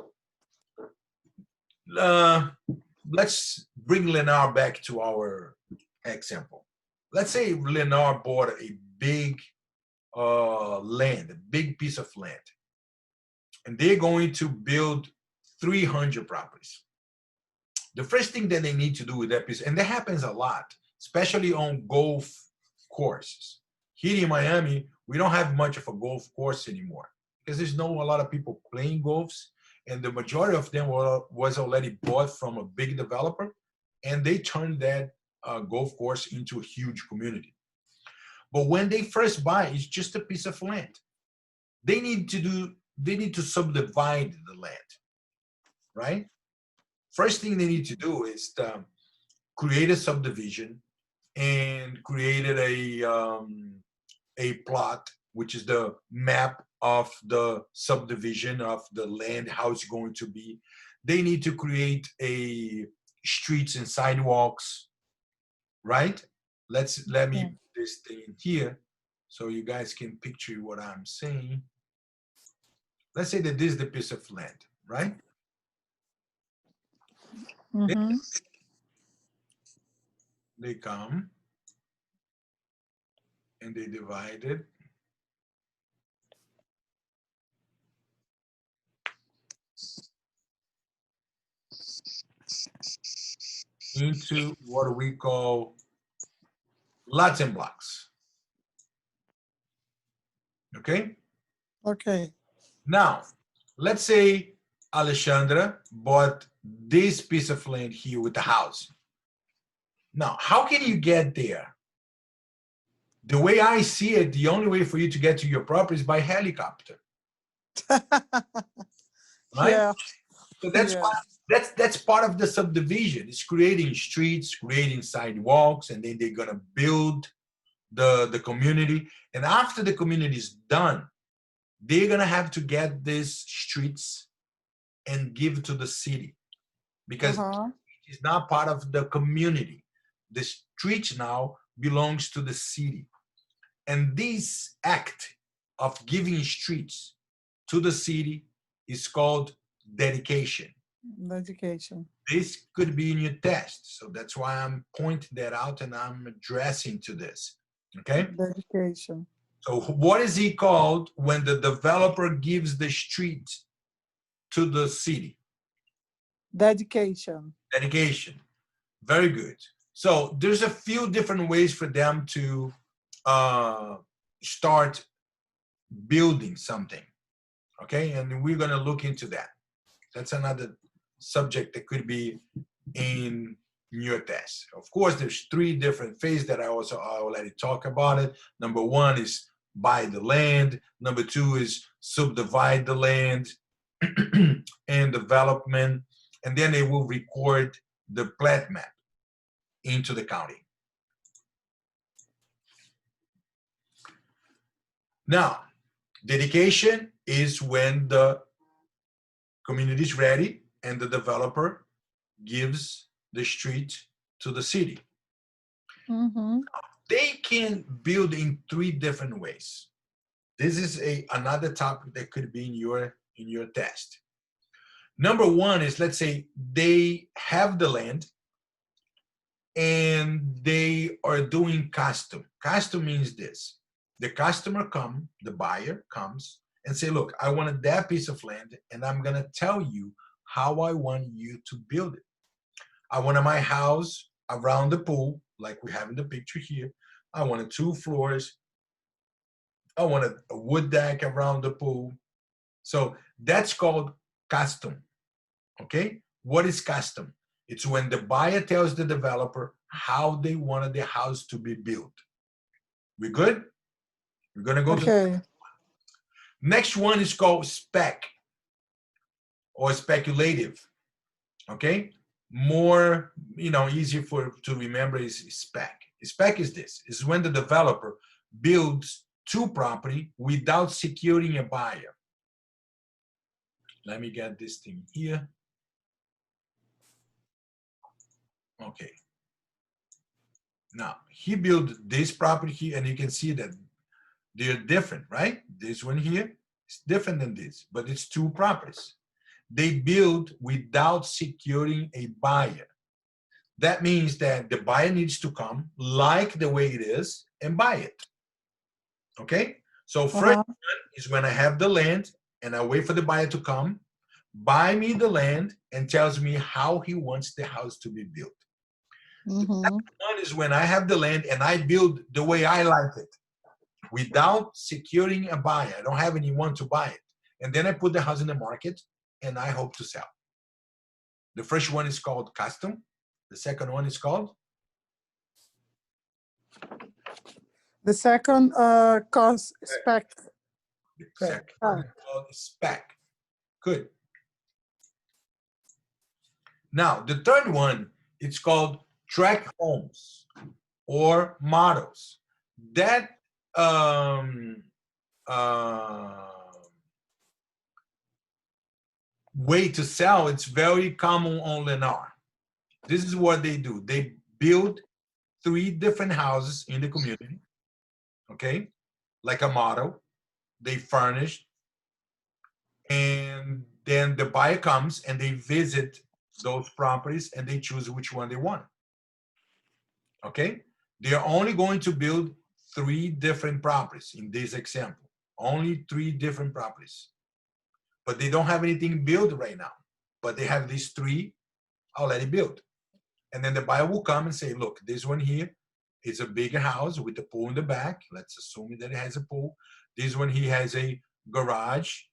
[SPEAKER 1] Let's bring Lennar back to our example. Let's say Lennar bought a big land, a big piece of land. And they're going to build 300 properties. The first thing that they need to do with that piece, and that happens a lot, especially on golf courses. Here in Miami, we don't have much of a golf course anymore because there's not a lot of people playing golfs, and the majority of them was already bought from a big developer, and they turned that golf course into a huge community. But when they first buy, it's just a piece of land. They need to subdivide the land, right? First thing they need to do is to create a subdivision and created a plot, which is the map of the subdivision of the land, how it's going to be. They need to create a streets and sidewalks, right? Let me put this thing here so you guys can picture what I'm saying. Let's say that this is the piece of land, right?
[SPEAKER 5] Mm-hmm.
[SPEAKER 1] They come and they divide it into what we call lots and blocks. Okay?
[SPEAKER 5] Okay.
[SPEAKER 1] Now, let's say Alexandra bought this piece of land here with the house. Now, how can you get there? The way I see it, the only way for you to get to your property is by helicopter. Right?
[SPEAKER 5] Yeah.
[SPEAKER 1] So that's why that's part of the subdivision. It's creating streets, creating sidewalks, and then they're gonna build the community. And after the community is done, they're gonna have to get these streets and give to the city because it's not part of the community. The streets now belongs to the city. And this act of giving streets to the city is called dedication.
[SPEAKER 5] Dedication.
[SPEAKER 1] This could be in your test. So that's why I'm pointing that out and I'm addressing to this. Okay?
[SPEAKER 5] Dedication.
[SPEAKER 1] So what is it called when the developer gives the street to the city?
[SPEAKER 5] Dedication.
[SPEAKER 1] Dedication. Very good. So there's a few different ways for them to start building something. Okay, and we're gonna look into that. That's another subject that could be in your test. Of course, there's 3 different phases that I already talked about it. Number 1 is buy the land. Number 2 is subdivide the land and development. And then they will record the plat map into the county. Now, dedication is when the community is ready and the developer gives the street to the city.
[SPEAKER 5] Mm-hmm.
[SPEAKER 1] They can build in 3 different ways. This is another topic that could be in your test. Number 1 is, let's say they have the land and they are doing custom. Custom means this. The customer the buyer comes and say, look, I wanted that piece of land and I'm gonna tell you how I want you to build it. I wanted my house around the pool, like we have in the picture here. I wanted 2 floors. I wanted a wood deck around the pool. So that's called custom, okay? What is custom? It's when the buyer tells the developer how they wanted the house to be built. We good? We're gonna go to the next one is called spec or speculative, okay? More, easier to remember is spec. Spec is this, is when the developer builds 2 property without securing a buyer. Let me get this thing here. Okay. Now, he built this property here, and you can see that they're different, right? This one here is different than this, but it's 2 properties. They build without securing a buyer. That means that the buyer needs to come, like the way it is, and buy it. Okay? So FREC is when I have the land and I wait for the buyer to come, buy me the land, and tells me how he wants the house to be built. The second one is when I have the land and I build the way I like it, without securing a buyer. I don't have anyone to buy it. And then I put the house in the market and I hope to sell. The first one is called custom. The second one is called?
[SPEAKER 5] The second cost spec.
[SPEAKER 1] The second one is called spec. Good. Now, the third one, it's called tract homes or models. That way to sell, it's very common on Lennar. This is what they do. They build 3 different houses in the community, okay? Like a model. They furnish, and then the buyer comes and they visit those properties and they choose which one they want. Okay? They're only going to build 3 different properties in this example. Only 3 different properties. But they don't have anything built right now. But they have these 3 already built. And then the buyer will come and say, look, this one here is a bigger house with a pool in the back. Let's assume that it has a pool. This one he has a garage.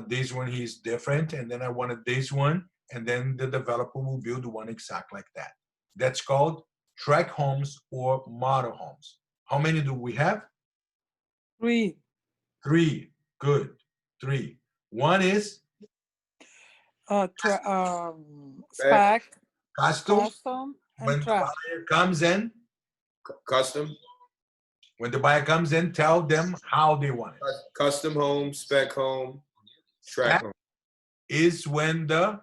[SPEAKER 1] This one he's different. And then I wanted this one. And then the developer will build one exact like that. That's called tract homes or model homes. How many do we have?
[SPEAKER 5] 3.
[SPEAKER 1] 3. Good. 3. One is
[SPEAKER 5] Spec,
[SPEAKER 1] custom.
[SPEAKER 5] custom,
[SPEAKER 1] When
[SPEAKER 5] and
[SPEAKER 1] the
[SPEAKER 5] tract.
[SPEAKER 1] buyer comes in,
[SPEAKER 3] Custom,
[SPEAKER 1] when the buyer comes in, tell them how they want it.
[SPEAKER 3] custom home, spec home, tract home.
[SPEAKER 1] Is when the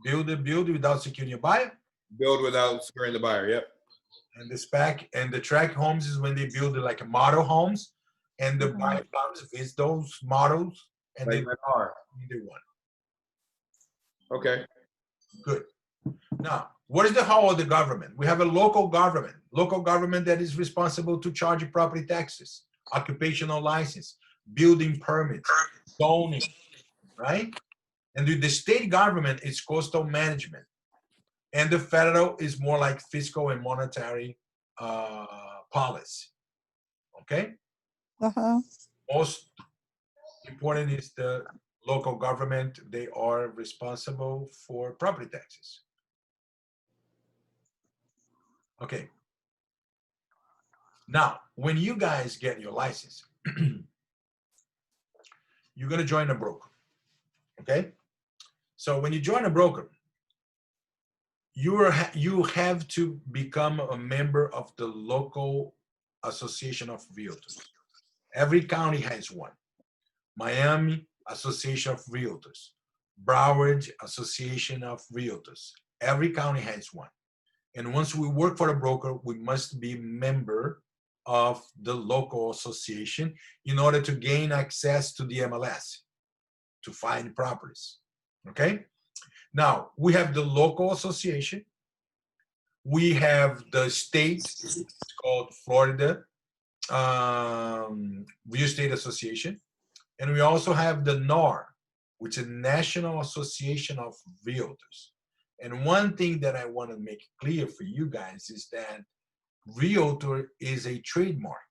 [SPEAKER 1] builder build without securing a buyer,
[SPEAKER 3] Build without securing the buyer. Yep.
[SPEAKER 1] and the spec and the tract homes is when they build like a model homes, and the buyer comes with those models and
[SPEAKER 3] Like
[SPEAKER 1] they
[SPEAKER 3] Lennar.
[SPEAKER 1] want.
[SPEAKER 3] Okay.
[SPEAKER 1] Good. Now, what is the whole of the government? We have a local government that is responsible to charge property taxes, occupational license, building permits, zoning, right? And the state government is coastal management. And the federal is more like fiscal and monetary policy, okay? Most important is the local government. They are responsible for property taxes. Okay. Now, when you guys get your license, you're gonna join a broker, okay? So when you join a broker, you have to become a member of the local association of realtors. Every county has one. Miami Association of Realtors, Broward Association of Realtors. Every county has one. And once we work for a broker, we must be member of the local association in order to gain access to the MLS, to find properties, okay? Now, we have the local association. We have the state, it's called Florida Real Estate Association. And we also have the NAR, which is National Association of Realtors. And one thing that I want to make clear for you guys is that realtor is a trademark.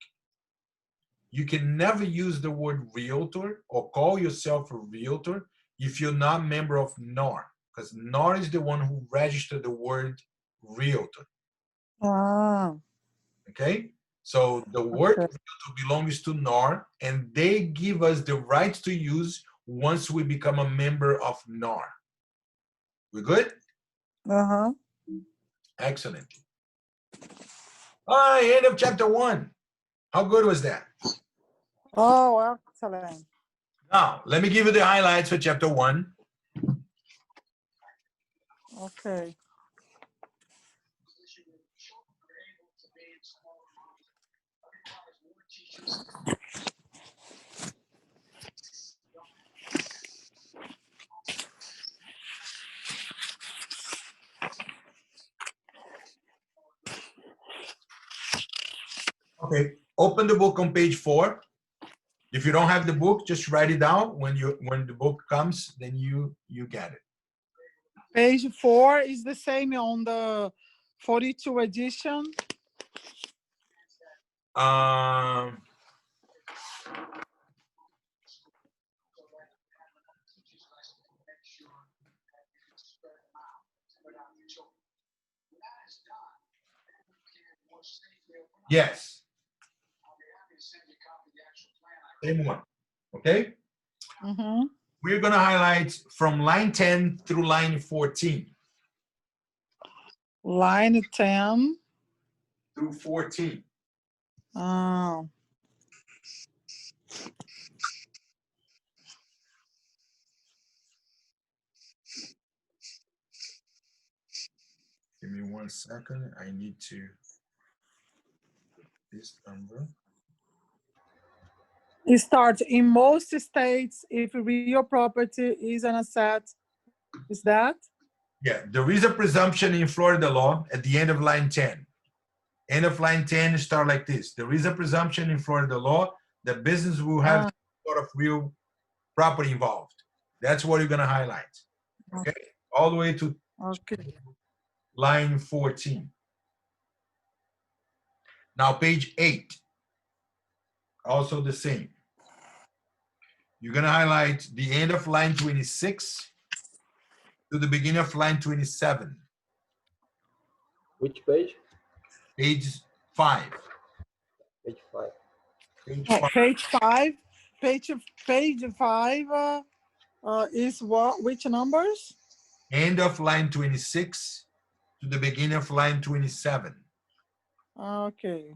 [SPEAKER 1] You can never use the word realtor or call yourself a realtor if you're not a member of NAR, because NAR is the one who registered the word realtor. Okay? So the word realtor belongs to NAR, and they give us the right to use once we become a member of NAR. We good? Excellent. All right, end of chapter 1. How good was that?
[SPEAKER 5] Oh, excellent.
[SPEAKER 1] Now, let me give you the highlights for chapter 1.
[SPEAKER 5] Okay.
[SPEAKER 1] Okay, open the book on page 4. If you don't have the book, just write it down. When the book comes, then you get it.
[SPEAKER 5] Page 4 is the same on the 42 edition.
[SPEAKER 1] Yes. Same one. Okay.
[SPEAKER 5] Mm-hmm.
[SPEAKER 1] We're gonna highlight from line 10 through line 14.
[SPEAKER 5] Line 10
[SPEAKER 1] through 14.
[SPEAKER 5] Oh.
[SPEAKER 1] Give me 1 second. I need to this number.
[SPEAKER 5] It starts in most states if real property is an asset. Is that?
[SPEAKER 1] Yeah, there is a presumption in Florida law at the end of line 10. End of line 10 start like this. There is a presumption in Florida law that business will have some sort of real property involved. That's what you're gonna highlight. Okay, all the way to line 14. Now page 8, also the same. You're gonna highlight the end of line 26 to the beginning of line 27.
[SPEAKER 4] Which page?
[SPEAKER 1] Page 5.
[SPEAKER 4] Page 5.
[SPEAKER 1] Page
[SPEAKER 5] Oh,
[SPEAKER 1] 5.
[SPEAKER 5] page 5. Page 5 is what? Which numbers?
[SPEAKER 1] End of line 26 to the beginning of line 27.
[SPEAKER 5] Okay.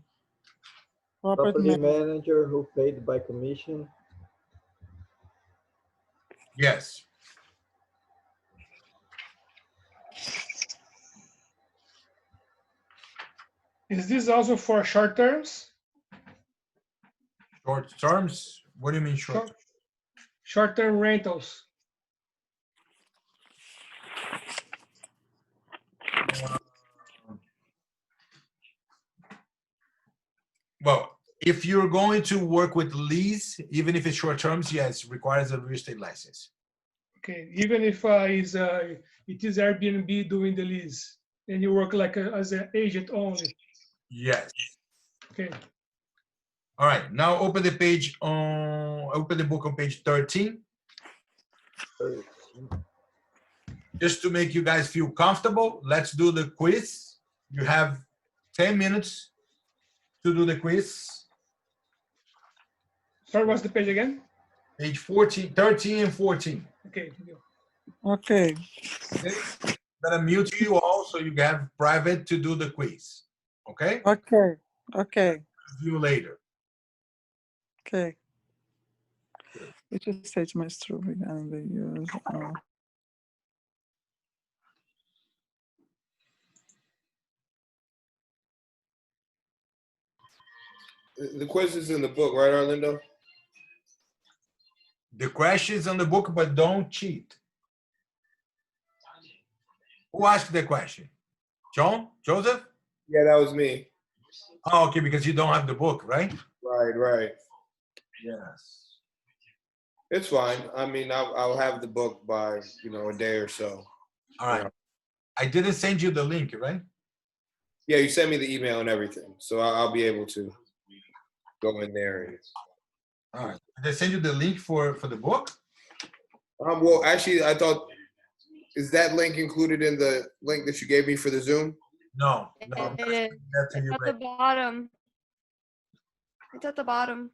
[SPEAKER 4] Property manager who paid by commission.
[SPEAKER 1] Yes.
[SPEAKER 2] Is this also for short terms?
[SPEAKER 1] Short terms? What do you mean short?
[SPEAKER 2] Short-term rentals.
[SPEAKER 1] Well, if you're going to work with lease, even if it's short terms, yes, requires a real estate license.
[SPEAKER 2] Okay, even if it is Airbnb doing the lease, and you work like as an agent only.
[SPEAKER 1] Yes.
[SPEAKER 2] Okay.
[SPEAKER 1] All right. Now open the page on open the book on page 13. Just to make you guys feel comfortable, let's do the quiz. You have 10 minutes to do the quiz.
[SPEAKER 2] Sorry, what's the page again?
[SPEAKER 1] Page 14, 13 and 14.
[SPEAKER 2] Okay.
[SPEAKER 5] Okay.
[SPEAKER 1] Okay. I'm gonna mute you all so you have private to do the quiz. Okay?
[SPEAKER 5] Okay. Okay.
[SPEAKER 1] See you later.
[SPEAKER 5] Okay. Which stage must true regarding the use
[SPEAKER 3] The quiz is in the book, right, Arlindo?
[SPEAKER 1] The questions on the book, but don't cheat. Who asked the question? John? Joseph?
[SPEAKER 3] Yeah, that was me.
[SPEAKER 1] Oh, okay, because you don't have the book, right?
[SPEAKER 3] Right.
[SPEAKER 1] Yes.
[SPEAKER 3] It's fine. I mean, I'll have the book by, a day or so.
[SPEAKER 1] All right.
[SPEAKER 3] Yeah.
[SPEAKER 1] I didn't send you the link, right?
[SPEAKER 3] Yeah, you sent me the email and everything, so I'll be able to go in there. And,
[SPEAKER 1] All right. Did I send you the link for the book?
[SPEAKER 3] well, actually, I thought, is that link included in the link that you gave me for the Zoom?
[SPEAKER 1] No.
[SPEAKER 7] It
[SPEAKER 1] I'm
[SPEAKER 7] is.
[SPEAKER 1] gonna send that to you
[SPEAKER 7] At the
[SPEAKER 1] right-
[SPEAKER 7] bottom. It's at the bottom.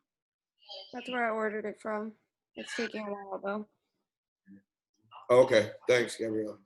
[SPEAKER 7] That's where I ordered it from. It's taking a while though.
[SPEAKER 3] Oh, okay, thanks, Gabrielle.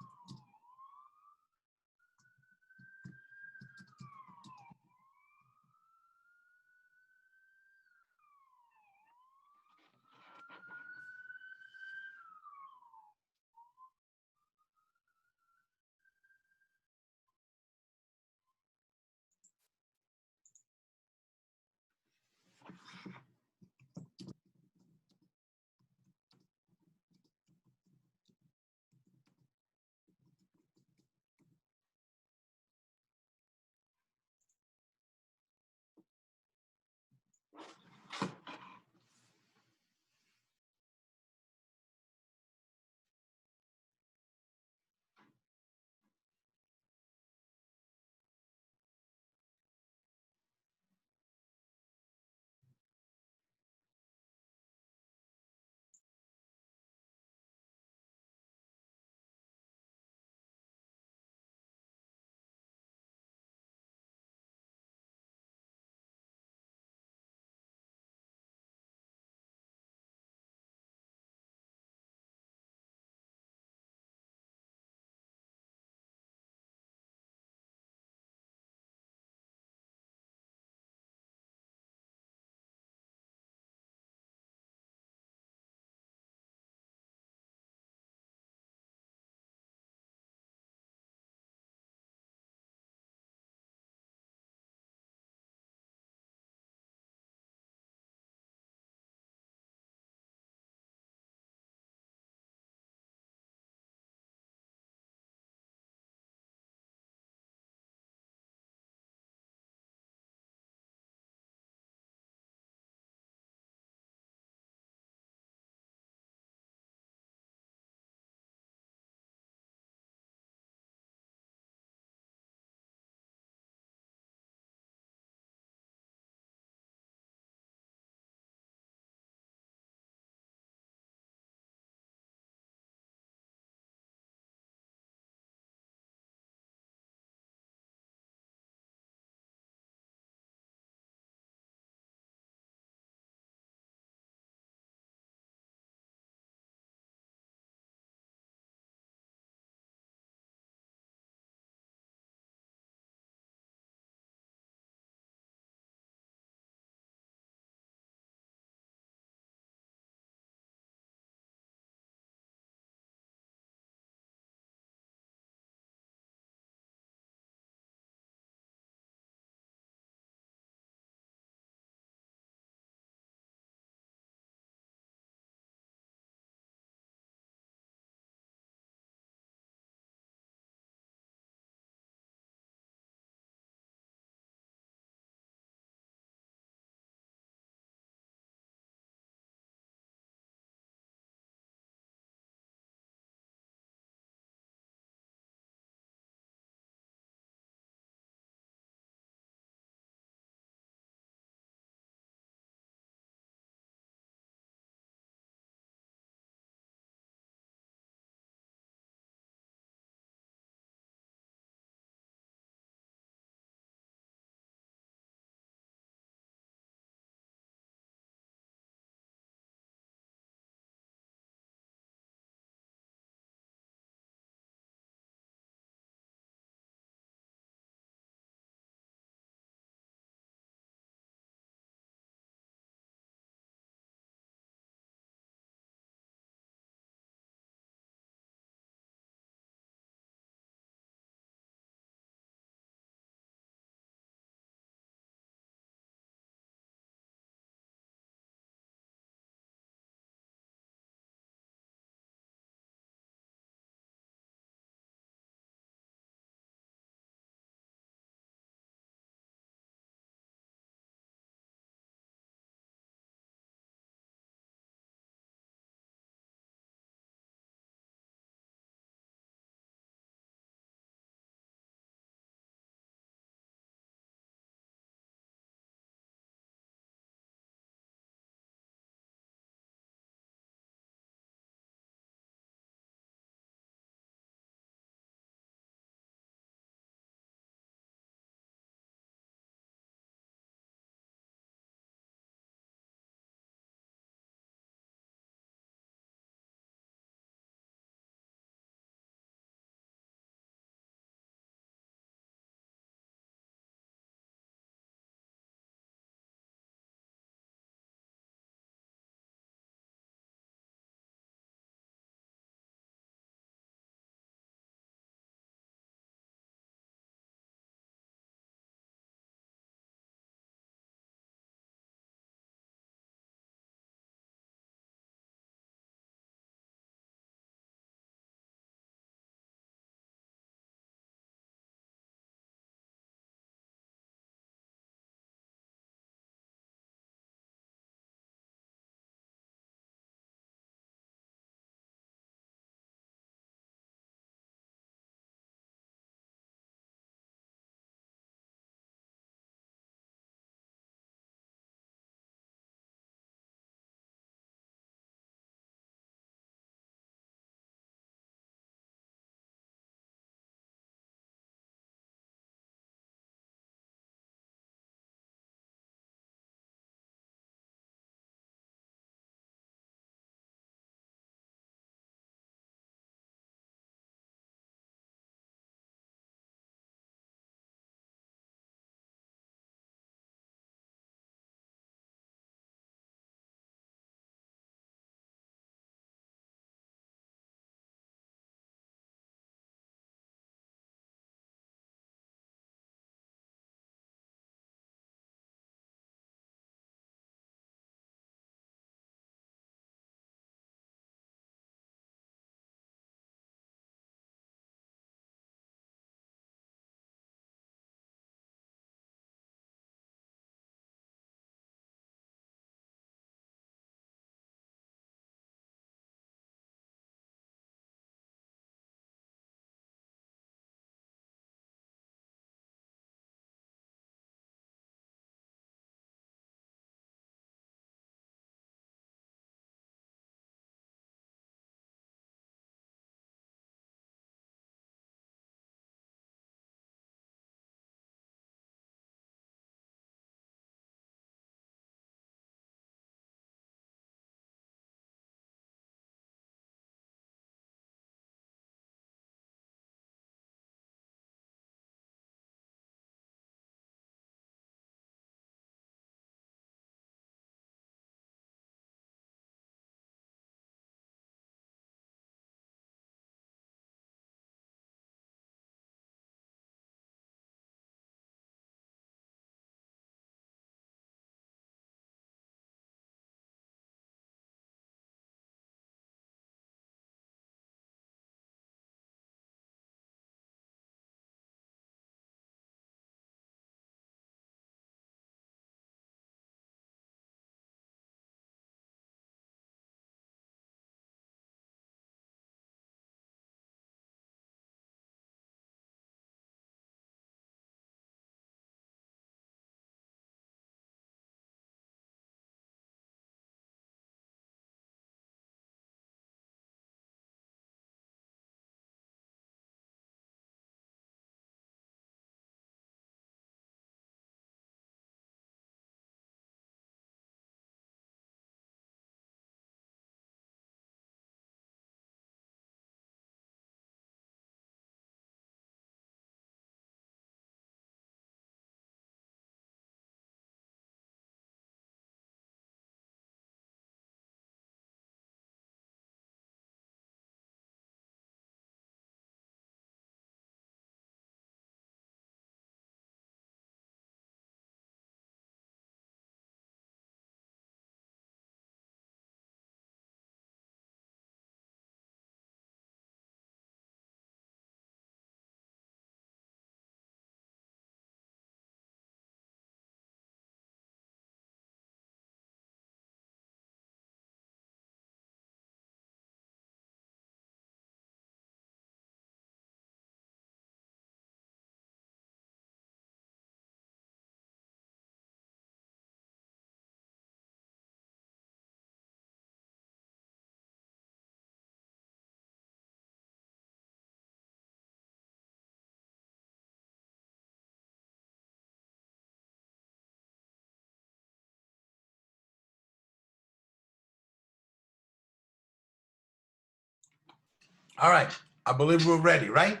[SPEAKER 1] All right, I believe we're ready, right?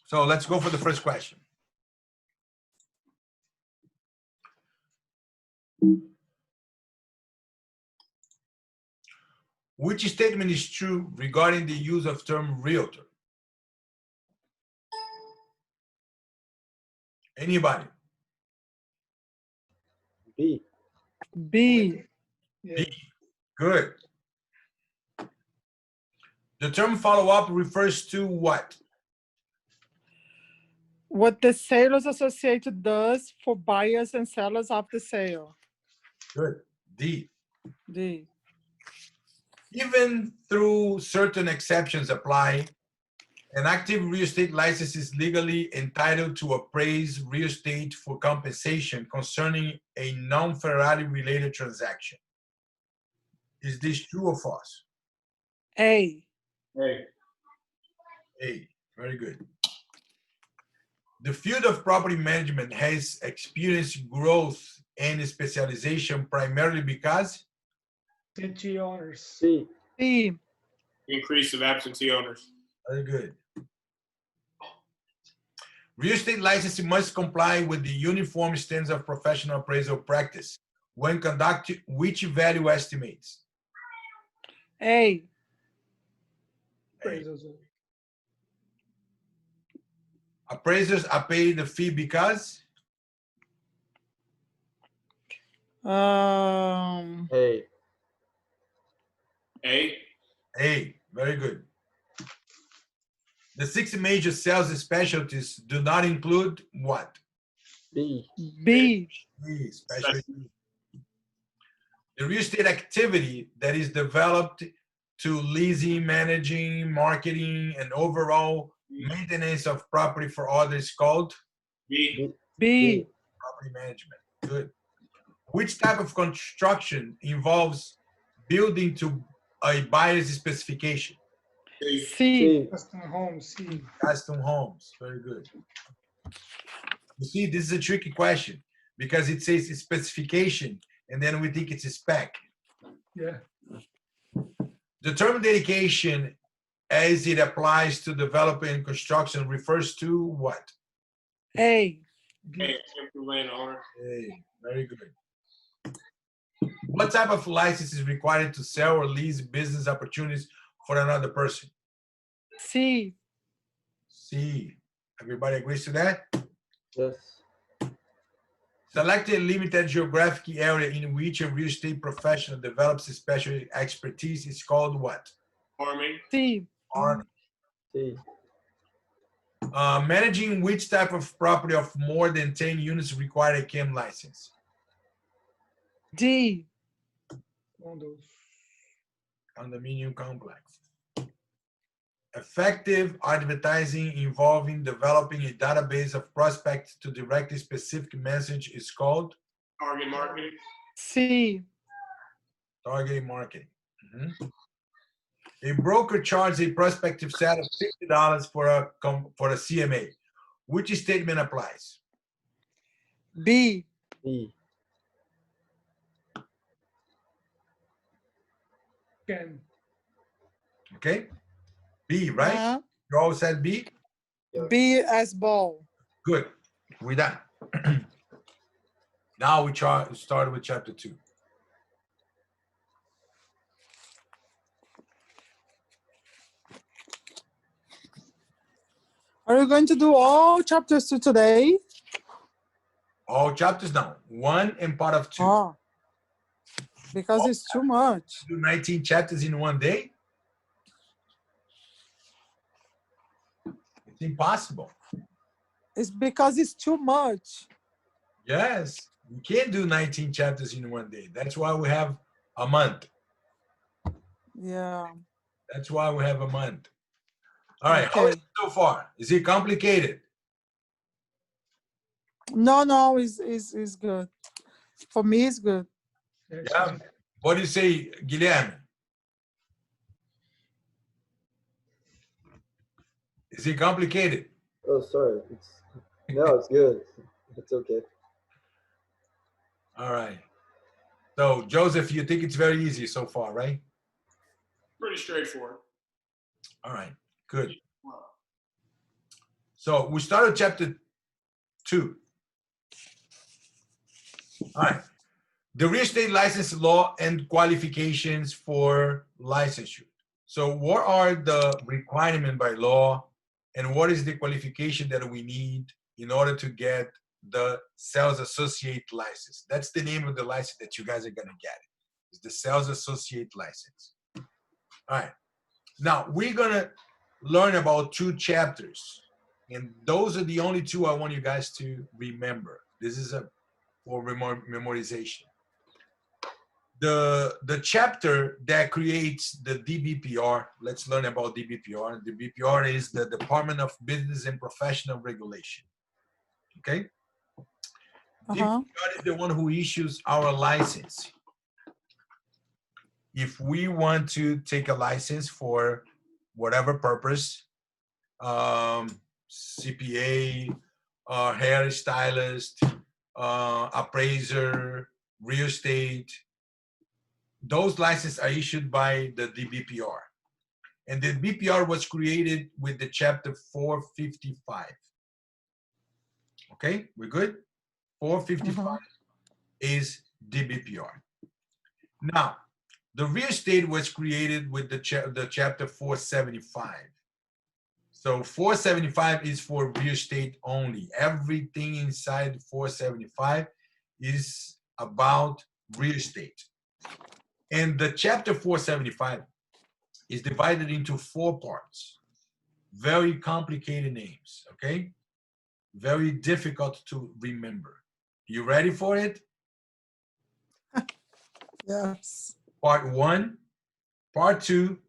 [SPEAKER 1] So let's go for the first question. Which statement is true regarding the use of term realtor? Anybody?
[SPEAKER 4] B.
[SPEAKER 5] B.
[SPEAKER 2] Yeah.
[SPEAKER 1] B. Good. The term follow-up refers to what?
[SPEAKER 5] What the sales associate does for buyers and sellers of the sale.
[SPEAKER 1] Good. D.
[SPEAKER 5] D.
[SPEAKER 1] Even through certain exceptions apply, an active real estate license is legally entitled to appraise real estate for compensation concerning a non-Ferrari related transaction. Is this true or false?
[SPEAKER 5] A.
[SPEAKER 3] Hey.
[SPEAKER 1] A. Very good. The field of property management has experienced growth and specialization primarily because
[SPEAKER 2] City owners.
[SPEAKER 4] C.
[SPEAKER 5] C.
[SPEAKER 3] Increase of absentee owners.
[SPEAKER 1] very good. Real estate licensing must comply with the uniform standards of professional appraisal practice when conducted which value estimates?
[SPEAKER 5] A.
[SPEAKER 2] Appraisals.
[SPEAKER 1] Appraisers are paid the fee because
[SPEAKER 4] A.
[SPEAKER 3] A.
[SPEAKER 1] A. Very good. The 6 major sales specialties do not include what?
[SPEAKER 4] B.
[SPEAKER 5] B.
[SPEAKER 1] B, specialty. The real estate activity that is developed to leasing, managing, marketing, and overall maintenance of property for others called
[SPEAKER 3] B.
[SPEAKER 5] B.
[SPEAKER 1] property management. Good. Which type of construction involves building to a buyer's specification?
[SPEAKER 3] C.
[SPEAKER 5] C.
[SPEAKER 4] C.
[SPEAKER 2] Custom homes. C.
[SPEAKER 1] Custom homes. Very good. You see, this is a tricky question because it says specification and then we think it's a spec.
[SPEAKER 2] Yeah.
[SPEAKER 1] The term dedication as it applies to development and construction refers to what?
[SPEAKER 5] A.
[SPEAKER 3] A. Empty land owner.
[SPEAKER 1] Hey, very good. What type of license is required to sell or lease business opportunities for another person?
[SPEAKER 5] C.
[SPEAKER 1] C. Everybody agrees to that?
[SPEAKER 4] Yes.
[SPEAKER 1] Select a limited geographic area in which a real estate professional develops a special expertise is called what?
[SPEAKER 3] Farming.
[SPEAKER 5] C.
[SPEAKER 1] Farming.
[SPEAKER 4] C.
[SPEAKER 1] Managing which type of property of more than 10 units require a CAM license?
[SPEAKER 5] D.
[SPEAKER 2] Condos.
[SPEAKER 1] Condominium complex. Effective advertising involving developing a database of prospects to direct a specific message is called
[SPEAKER 3] Target marketing.
[SPEAKER 5] C.
[SPEAKER 1] targeted marketing. A broker charges a prospective set of $50 for a CMA. Which statement applies?
[SPEAKER 5] B.
[SPEAKER 4] B.
[SPEAKER 2] Can.
[SPEAKER 1] Okay. B, right?
[SPEAKER 5] Uh,
[SPEAKER 1] You all said B?
[SPEAKER 5] B as ball.
[SPEAKER 1] Good. We're done. Now we start with chapter 2.
[SPEAKER 5] Are you going to do all chapters 2 today?
[SPEAKER 1] All chapters now. 1 and part of 2.
[SPEAKER 5] Oh, because it's too much.
[SPEAKER 1] Do 19 chapters in one day? It's impossible.
[SPEAKER 5] It's because it's too much.
[SPEAKER 1] Yes, you can't do 19 chapters in one day. That's why we have a month.
[SPEAKER 5] Yeah.
[SPEAKER 1] That's why we have a month. All right, how
[SPEAKER 5] Okay.
[SPEAKER 1] is it so far? Is it complicated?
[SPEAKER 5] No, it's good. For me, it's good.
[SPEAKER 1] Yeah. What do you say, Guilherme? Is it complicated?
[SPEAKER 4] Oh, sorry. No, it's good. It's okay.
[SPEAKER 1] All right. So, Joseph, you think it's very easy so far, right?
[SPEAKER 3] Pretty straightforward.
[SPEAKER 1] All right, good. So we started chapter 2. All right. The real estate license law and qualifications for licensure. So what are the requirements by law and what is the qualification that we need in order to get the sales associate license? That's the name of the license that you guys are gonna get. It's the sales associate license. All right. Now we're gonna learn about 2 chapters, and those are the only 2 I want you guys to remember. This is for memorization. The chapter that creates the DBPR, let's learn about DBPR. The DBPR is the Department of Business and Professional Regulation. Okay? DBPR is the one who issues our license. If we want to take a license for whatever purpose, CPA, hairstylist, appraiser, real estate, those licenses are issued by the DBPR. And the DBPR was created with the chapter 455. Okay, we're good? 455 is DBPR. Now, the real estate was created with the chapter 475. So 475 is for real estate only. Everything inside 475 is about real estate. And the chapter 475 is divided into 4 parts. Very complicated names, okay? Very difficult to remember. You ready for it?
[SPEAKER 5] Yes.
[SPEAKER 1] Part 1, part 2,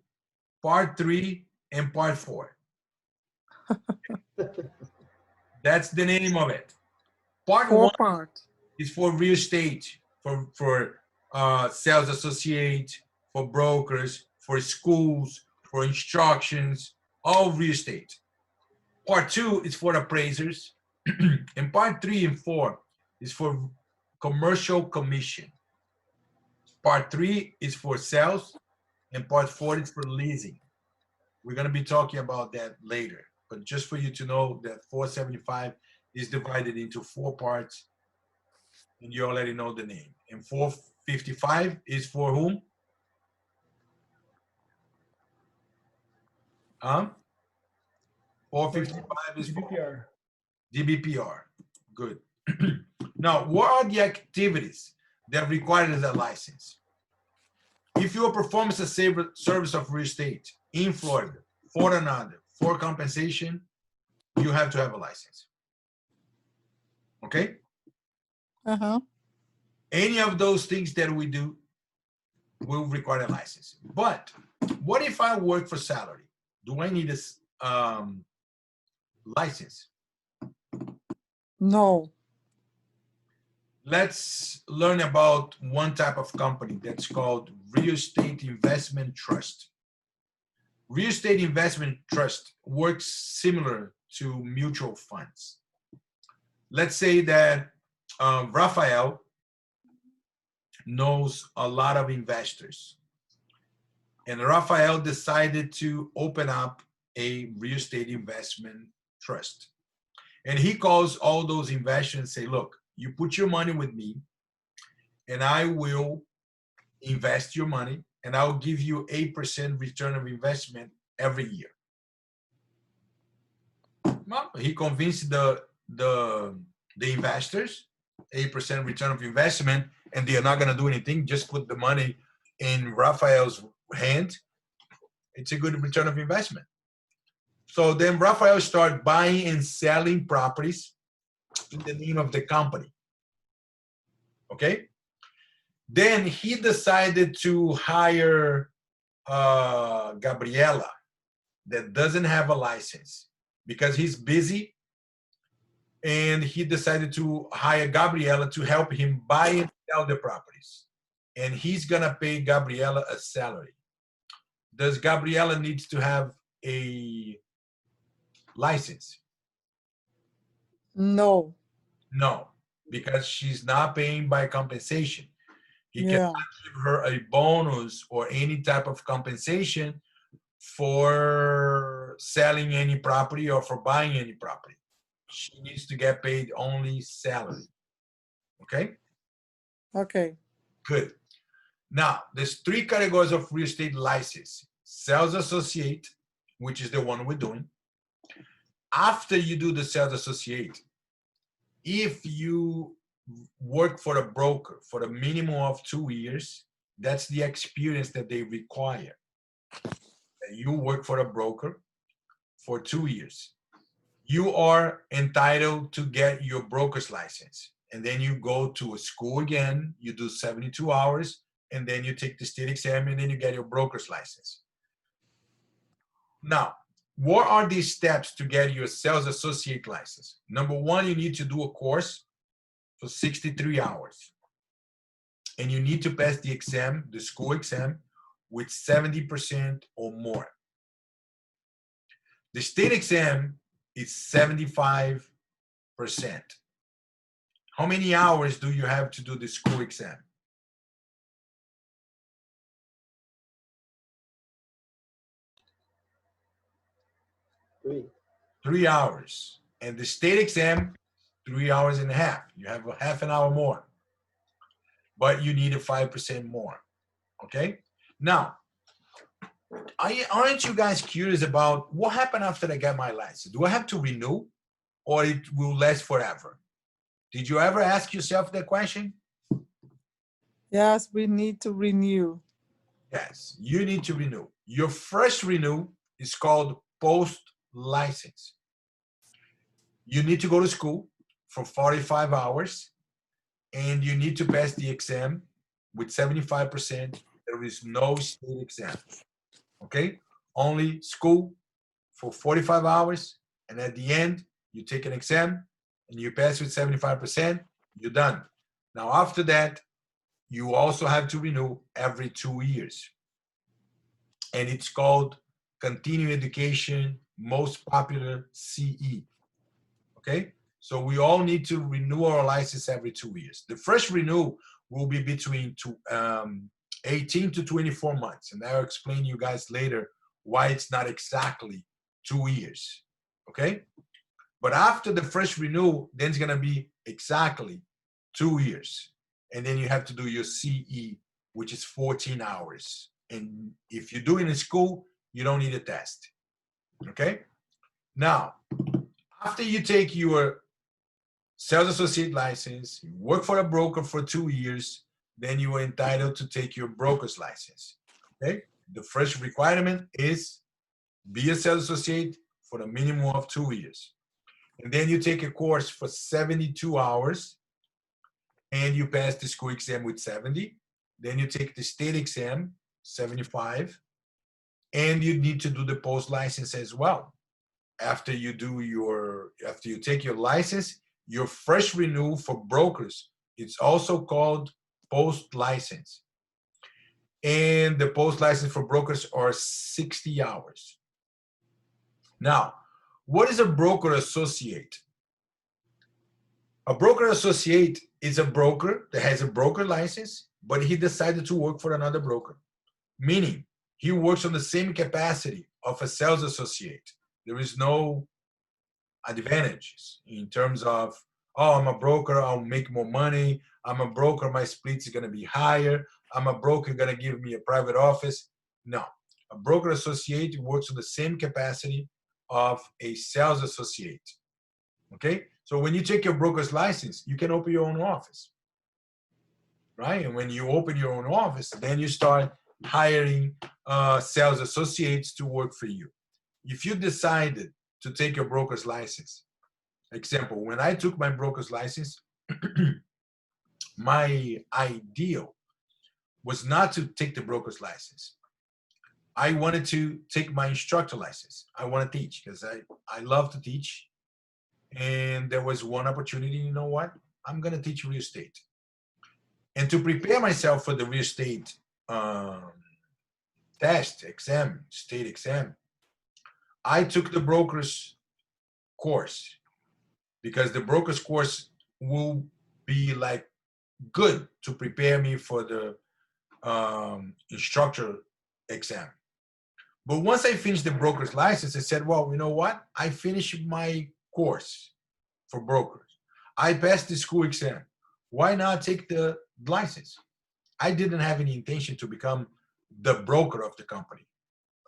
[SPEAKER 1] part 3, and part 4. That's the name of it. Part
[SPEAKER 5] 4
[SPEAKER 1] 1
[SPEAKER 5] parts.
[SPEAKER 1] is for real estate, for sales associate, for brokers, for schools, for instructions, all real estate. Part 2 is for appraisers, and part 3 and 4 is for commercial commission. Part 3 is for sales, and part 4 is for leasing. We're going to be talking about that later, but just for you to know that 475 is divided into 4 parts, and you already know the name. And 455 is for whom? 455 is for
[SPEAKER 2] DBPR.
[SPEAKER 1] DBPR. Good. Now, what are the activities that require a license? If you perform a service of real estate in Florida for another, for compensation, you have to have a license. Okay? Any of those things that we do will require a license. But what if I work for salary? Do I need a license?
[SPEAKER 5] No.
[SPEAKER 1] Let's learn about one type of company that's called Real Estate Investment Trust. Real Estate Investment Trust works similar to mutual funds. Let's say that Rafael knows a lot of investors, and Rafael decided to open up a real estate investment trust. And he calls all those investors and say, look, you put your money with me and I will invest your money and I'll give you 8% return of investment every year. Well, he convinced the investors, 8% return of investment, and they're not gonna do anything, just put the money in Rafael's hand. It's a good return of investment. So then Rafael started buying and selling properties in the name of the company. Okay? Then he decided to hire Gabriela that doesn't have a license because he's busy, and he decided to hire Gabriela to help him buy and sell the properties. And he's gonna pay Gabriela a salary. Does Gabriela need to have a license?
[SPEAKER 5] No.
[SPEAKER 1] No, because she's not paying by compensation. He
[SPEAKER 5] Yeah.
[SPEAKER 1] cannot give her a bonus or any type of compensation for selling any property or for buying any property. She needs to get paid only salary. Okay?
[SPEAKER 5] Okay.
[SPEAKER 1] Good. Now, there's 3 categories of real estate license. Sales associate, which is the one we're doing. After you do the sales associate, if you work for a broker for a minimum of 2 years, that's the experience that they require. That you work for a broker for 2 years. You are entitled to get your broker's license. And then you go to a school again, you do 72 hours, and then you take the state exam, and then you get your broker's license. Now, what are these steps to get your sales associate license? Number 1, you need to do a course for 63 hours. And you need to pass the exam, the school exam, with 70% or more. The state exam is 75%. How many hours do you have to do the school exam?
[SPEAKER 4] 3.
[SPEAKER 1] 3 hours. And the state exam, 3 hours and a half. You have a half an hour more. But you need a 5% more. Okay? Now, aren't you guys curious about what happened after I get my license? Do I have to renew, or it will last forever? Did you ever ask yourself that question?
[SPEAKER 5] Yes, we need to renew.
[SPEAKER 1] Yes, you need to renew. Your first renew is called post-license. You need to go to school for 45 hours, and you need to pass the exam with 75%. There is no state exam. Okay? Only school for 45 hours, and at the end, you take an exam, and you pass with 75%, you're done. Now, after that, you also have to renew every 2 years. And it's called Continuing Education Most Popular CE. Okay? So we all need to renew our license every 2 years. The first renew will be between 18 to 24 months. And I'll explain you guys later why it's not exactly 2 years. Okay? But after the first renew, then it's going to be exactly 2 years. And then you have to do your CE, which is 14 hours. And if you do it in school, you don't need a test. Okay? Now, after you take your sales associate license, you work for a broker for 2 years, then you are entitled to take your broker's license. Okay? The first requirement is be a sales associate for a minimum of 2 years. And then you take a course for 72 hours, and you pass the school exam with 70. Then you take the state exam, 75, and you need to do the post license as well. After you take your license, your first renew for brokers, it's also called post license. And the post license for brokers are 60 hours. Now, what is a broker associate? A broker associate is a broker that has a broker license, but he decided to work for another broker, meaning he works on the same capacity of a sales associate. There is no advantages in terms of, oh, I'm a broker, I'll make more money. I'm a broker, my split is going to be higher. I'm a broker, going to give me a private office. No, a broker associate works on the same capacity of a sales associate. Okay, so when you take your broker's license, you can open your own office, right? And when you open your own office, then you start hiring sales associates to work for you. If you decided to take your broker's license, example, when I took my broker's license, my ideal was not to take the broker's license. I wanted to take my instructor license. I want to teach because I love to teach. And there was one opportunity, you know what? I'm going to teach real estate. And to prepare myself for the real estate test, exam, state exam, I took the broker's course because the broker's course will be like good to prepare me for the instructor exam. But once I finished the broker's license, I said, well, you know what? I finished my course for brokers. I passed the school exam. Why not take the license? I didn't have any intention to become the broker of the company.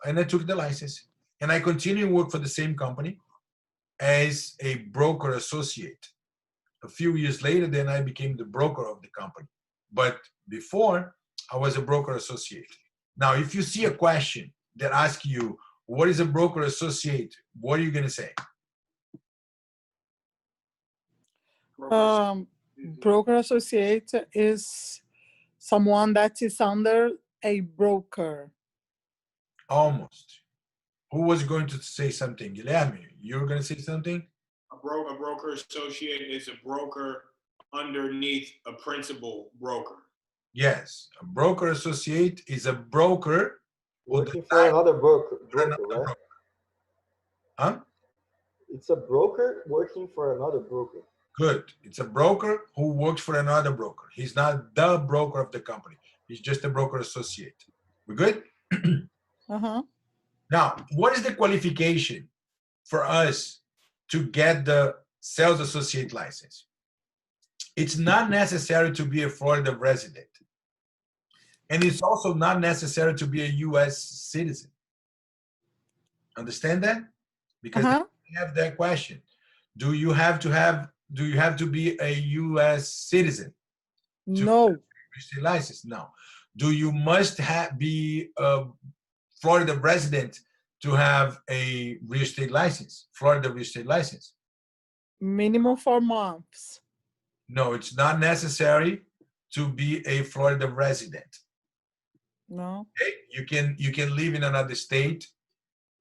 [SPEAKER 1] And I took the license. And I continued to work for the same company as a broker associate. A few years later, then I became the broker of the company. But before, I was a broker associate. Now, if you see a question that asks you, what is a broker associate? What are you going to say?
[SPEAKER 5] Broker associate is someone that is under a broker.
[SPEAKER 1] Almost. Who was going to say something? Guilherme, you were going to say something?
[SPEAKER 3] A broker associate is a broker underneath a principal broker.
[SPEAKER 1] Yes. A broker associate is a broker
[SPEAKER 4] working for another broker, right?
[SPEAKER 1] broker. Huh?
[SPEAKER 4] It's a broker working for another broker.
[SPEAKER 1] Good. It's a broker who works for another broker. He's not the broker of the company. He's just a broker associate. We good?
[SPEAKER 5] Uh-huh.
[SPEAKER 1] Now, what is the qualification for us to get the sales associate license? It's not necessary to be a Florida resident. And it's also not necessary to be a US citizen. Understand that? Because they have that question. Do you have to be a US citizen?
[SPEAKER 5] No.
[SPEAKER 1] License? No. Do you must be a Florida resident to have a real estate license, Florida real estate license?
[SPEAKER 5] Minimum 4 months.
[SPEAKER 1] No, it's not necessary to be a Florida resident.
[SPEAKER 5] No.
[SPEAKER 1] Okay? You can live in another state.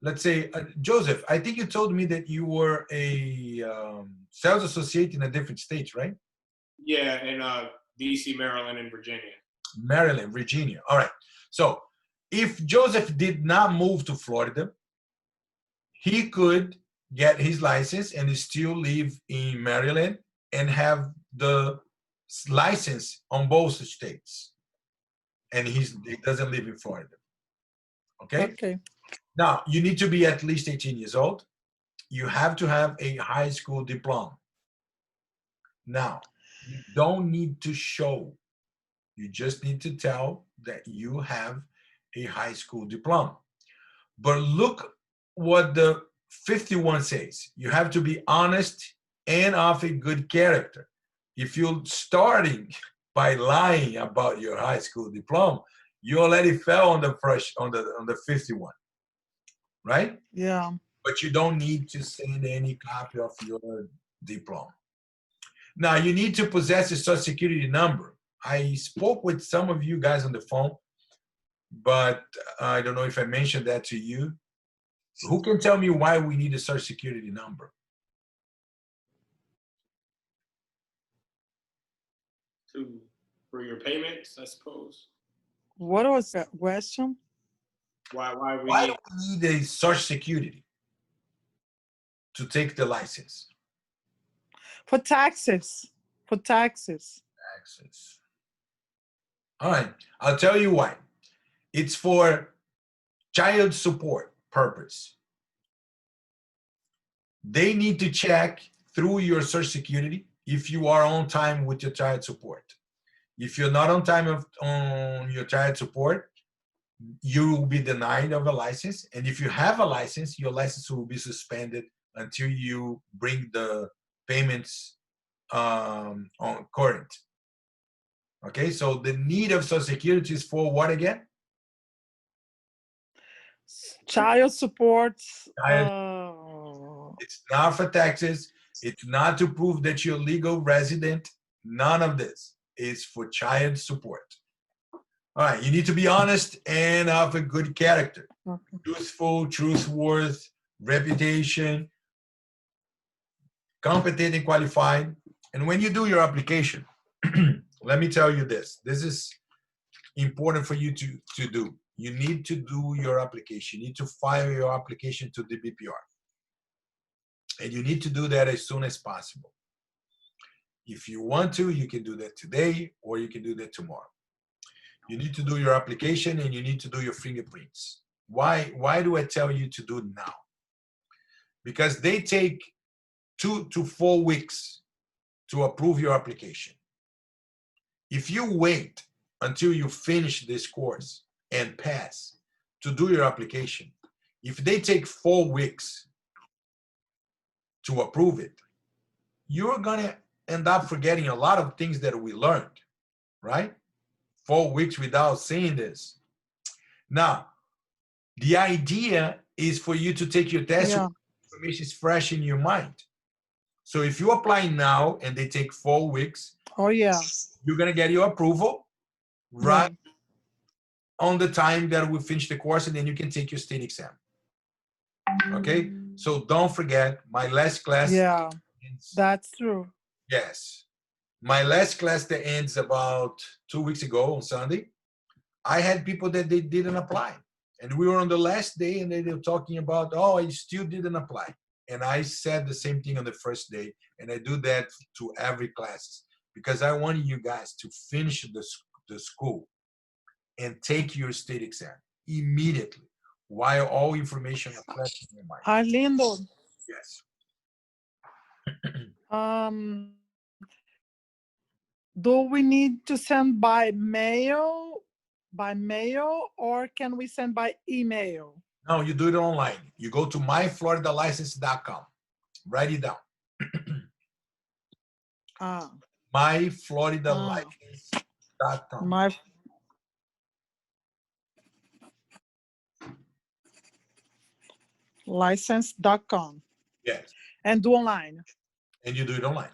[SPEAKER 1] Let's say, Joseph, I think you told me that you were a sales associate in a different state, right?
[SPEAKER 3] Yeah, in DC, Maryland, and Virginia.
[SPEAKER 1] Maryland, Virginia. All right. So if Joseph did not move to Florida, he could get his license and still live in Maryland and have the license on both states. And he doesn't live in Florida. Okay?
[SPEAKER 5] Okay.
[SPEAKER 1] Now, you need to be at least 18 years old. You have to have a high school diploma. Now, you don't need to show. You just need to tell that you have a high school diploma. But look what the 51 says. You have to be honest and of a good character. If you're starting by lying about your high school diploma, you already fell on the first on the 51, right?
[SPEAKER 5] Yeah.
[SPEAKER 1] But you don't need to send any copy of your diploma. Now you need to possess a social security number. I spoke with some of you guys on the phone, but I don't know if I mentioned that to you. Who can tell me why we need a social security number?
[SPEAKER 3] For your payments, I suppose.
[SPEAKER 5] What was that question?
[SPEAKER 3] Why
[SPEAKER 1] do we need a social security to take the license?
[SPEAKER 5] For taxes. For taxes.
[SPEAKER 1] Taxes. All right, I'll tell you why. It's for child support purpose. They need to check through your Social Security if you are on time with your child support. If you're not on time on your child support, you will be denied of a license. And if you have a license, your license will be suspended until you bring the payments on current. Okay, so the need of Social Security is for what again?
[SPEAKER 5] Child support.
[SPEAKER 1] It's not for taxes. It's not to prove that you're legal resident. None of this is for child support. All right, you need to be honest and of a good character.
[SPEAKER 5] Okay.
[SPEAKER 1] Truthful, truthworthy, reputation, competent and qualified. And when you do your application, let me tell you this. This is important for you to do. You need to do your application. You need to file your application to the BPR. And you need to do that as soon as possible. If you want to, you can do that today or you can do that tomorrow. You need to do your application and you need to do your fingerprints. Why do I tell you to do it now? Because they take 2 to 4 weeks to approve your application. If you wait until you finish this course and pass to do your application, if they take 4 weeks to approve it, you're gonna end up forgetting a lot of things that we learned, right? 4 weeks without seeing this. Now, the idea is for you to take your test
[SPEAKER 5] Yeah.
[SPEAKER 1] when information is fresh in your mind. So if you apply now and they take 4 weeks,
[SPEAKER 5] Oh, yeah.
[SPEAKER 1] you're gonna get your approval right
[SPEAKER 5] Yeah.
[SPEAKER 1] on the time that we finish the course, and then you can take your state exam. Okay, so don't forget my last class.
[SPEAKER 5] Yeah,
[SPEAKER 1] ends,
[SPEAKER 5] that's true.
[SPEAKER 1] yes, my last class that ends about 2 weeks ago on Sunday. I had people that they didn't apply, and we were on the last day, and they were talking about, oh, I still didn't apply. And I said the same thing on the first day, and I do that to every class because I want you guys to finish the school and take your state exam immediately while all information is fresh in your mind.
[SPEAKER 5] Arlindo,
[SPEAKER 1] Yes.
[SPEAKER 5] do we need to send by mail, or can we send by email?
[SPEAKER 1] No, you do it online. You go to myfloridalicense.com. Write it down.
[SPEAKER 5] Ah,
[SPEAKER 1] myfloridalicense.com.
[SPEAKER 5] my license.com.
[SPEAKER 1] Yes.
[SPEAKER 5] And do online.
[SPEAKER 1] And you do it online.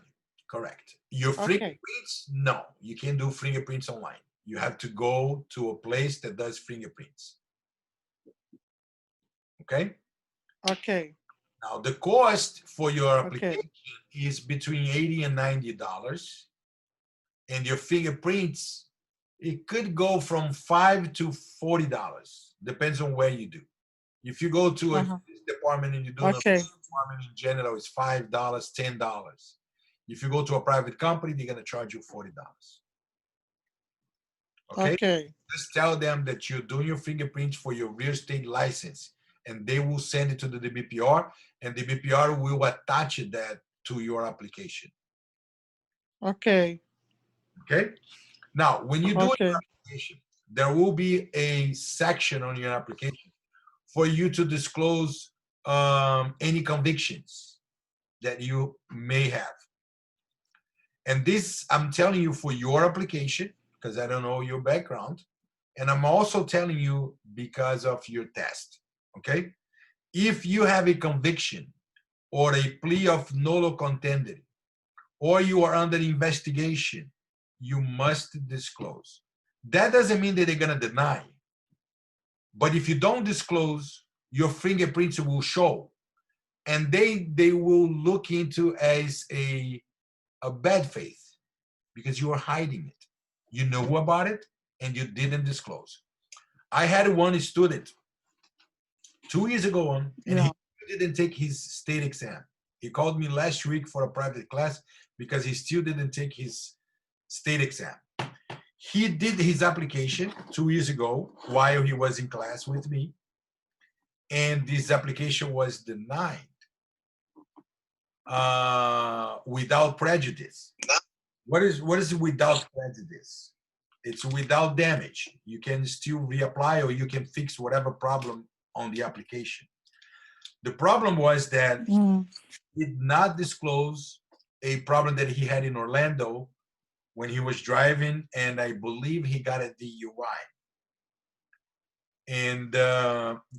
[SPEAKER 1] Correct. Your
[SPEAKER 5] Okay.
[SPEAKER 1] fingerprints? No, you can't do fingerprints online. You have to go to a place that does fingerprints. Okay?
[SPEAKER 5] Okay.
[SPEAKER 1] Now, the cost for your
[SPEAKER 5] Okay.
[SPEAKER 1] application is between $80 and $90. And your fingerprints, it could go from $5 to $40. Depends on where you do. If you go to a police department and you do
[SPEAKER 5] Okay.
[SPEAKER 1] a department in general, it's $5, $10. If you go to a private company, they're gonna charge you $40. Okay?
[SPEAKER 5] Okay.
[SPEAKER 1] Just tell them that you're doing your fingerprints for your real estate license, and they will send it to the BPR, and the BPR will attach that to your application.
[SPEAKER 5] Okay.
[SPEAKER 1] Okay? Now, when you do
[SPEAKER 5] Okay.
[SPEAKER 1] your application, there will be a section on your application for you to disclose any convictions that you may have. And this, I'm telling you for your application, because I don't know your background. And I'm also telling you because of your test, okay? If you have a conviction or a plea of nolo contendere, or you are under investigation, you must disclose. That doesn't mean that they're gonna deny. But if you don't disclose, your fingerprints will show. And they will look into as a bad faith because you are hiding it. You knew about it and you didn't disclose. I had one student 2 years ago and
[SPEAKER 5] Yeah.
[SPEAKER 1] he didn't take his state exam. He called me last week for a private class because he still didn't take his state exam. He did his application 2 years ago while he was in class with me, and this application was denied without prejudice. What is without prejudice? It's without damage. You can still reapply, or you can fix whatever problem on the application. The problem was that he did not disclose a problem that he had in Orlando when he was driving, and I believe he got a DUI. And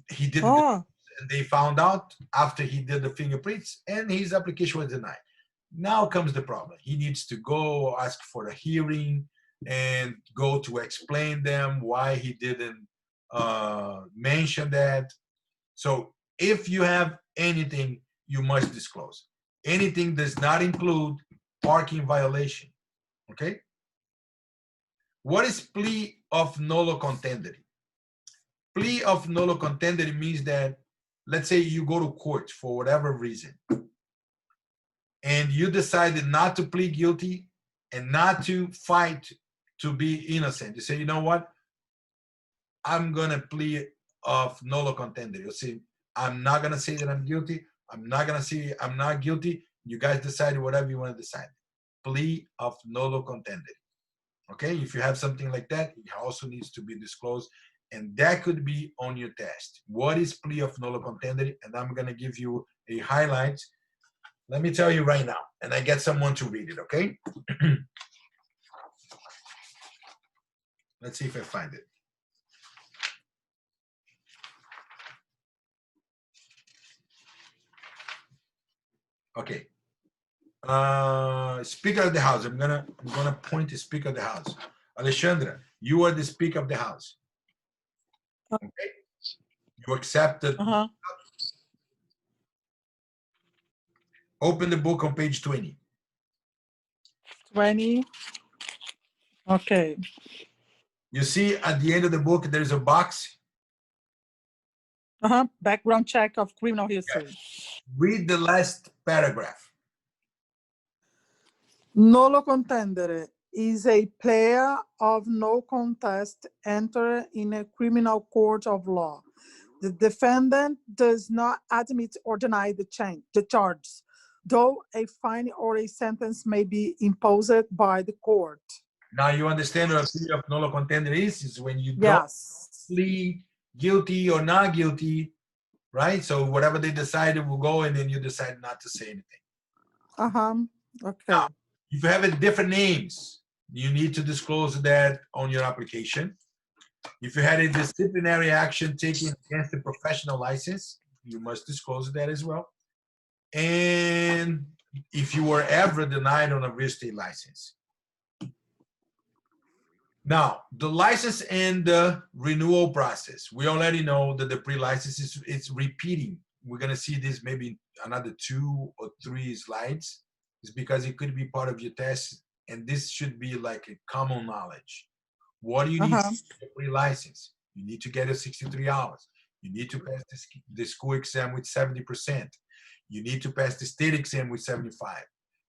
[SPEAKER 1] he didn't.
[SPEAKER 5] Oh.
[SPEAKER 1] They found out after he did the fingerprints, and his application was denied. Now comes the problem. He needs to go ask for a hearing and go to explain them why he didn't mention that. So if you have anything, you must disclose. Anything does not include parking violation. Okay? What is plea of nolo contendere? Plea of nolo contendere means that, let's say you go to court for whatever reason, and you decided not to plead guilty and not to fight to be innocent. You say, you know what? I'm gonna plead of nolo contendere. You'll see, I'm not gonna say that I'm guilty. I'm not gonna say I'm not guilty. You guys decide whatever you want to decide. Plea of nolo contendere. Okay, if you have something like that, it also needs to be disclosed, and that could be on your test. What is plea of nolo contendere? And I'm gonna give you a highlight. Let me tell you right now, and I get someone to read it, okay? Let's see if I find it. Okay. Speaker of the House. I'm gonna point to Speaker of the House. Alexandra, you are the Speaker of the House. Okay. You accepted. Open the book on page 20.
[SPEAKER 5] 20. Okay.
[SPEAKER 1] You see at the end of the book, there's a box.
[SPEAKER 5] Background check of criminal history.
[SPEAKER 1] Read the last paragraph.
[SPEAKER 5] Nolo contendere is a player of no contest entered in a criminal court of law. The defendant does not admit or deny the charge, though a fine or a sentence may be imposed by the court.
[SPEAKER 1] Now you understand what a plea of nolo contendere is when you don't plead guilty or not guilty, right? So whatever they decided will go, and then you decide not to say anything.
[SPEAKER 5] Okay.
[SPEAKER 1] Now, if you have different names, you need to disclose that on your application. If you had a disciplinary action taken against the professional license, you must disclose that as well. And if you were ever denied on a real estate license. Now, the license and the renewal process. We already know that the pre-license is repeating. We're going to see this maybe another 2 or 3 slides. It's because it could be part of your test, and this should be like a common knowledge. What do you need to get a pre-license? You need to get a 63 hours. You need to pass the school exam with 70%. You need to pass the state exam with 75.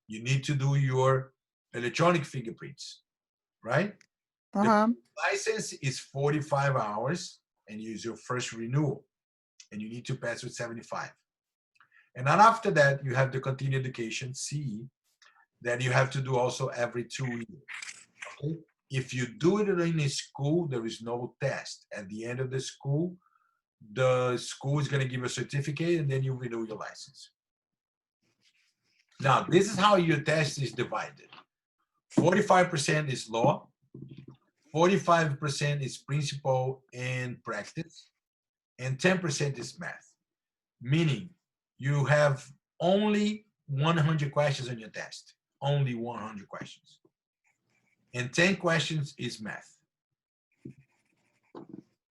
[SPEAKER 1] You need to do your electronic fingerprints, right? The license is 45 hours and use your first renewal, and you need to pass with 75. And then after that, you have the continuing education, CE, that you have to do also every 2 years. Okay? If you do it in a school, there is no test. At the end of the school is going to give a certificate, and then you renew your license. Now, this is how your test is divided. 45% is law, 45% is principle and practice, and 10% is math. Meaning, you have only 100 questions on your test, only 100 questions. And 10 questions is math.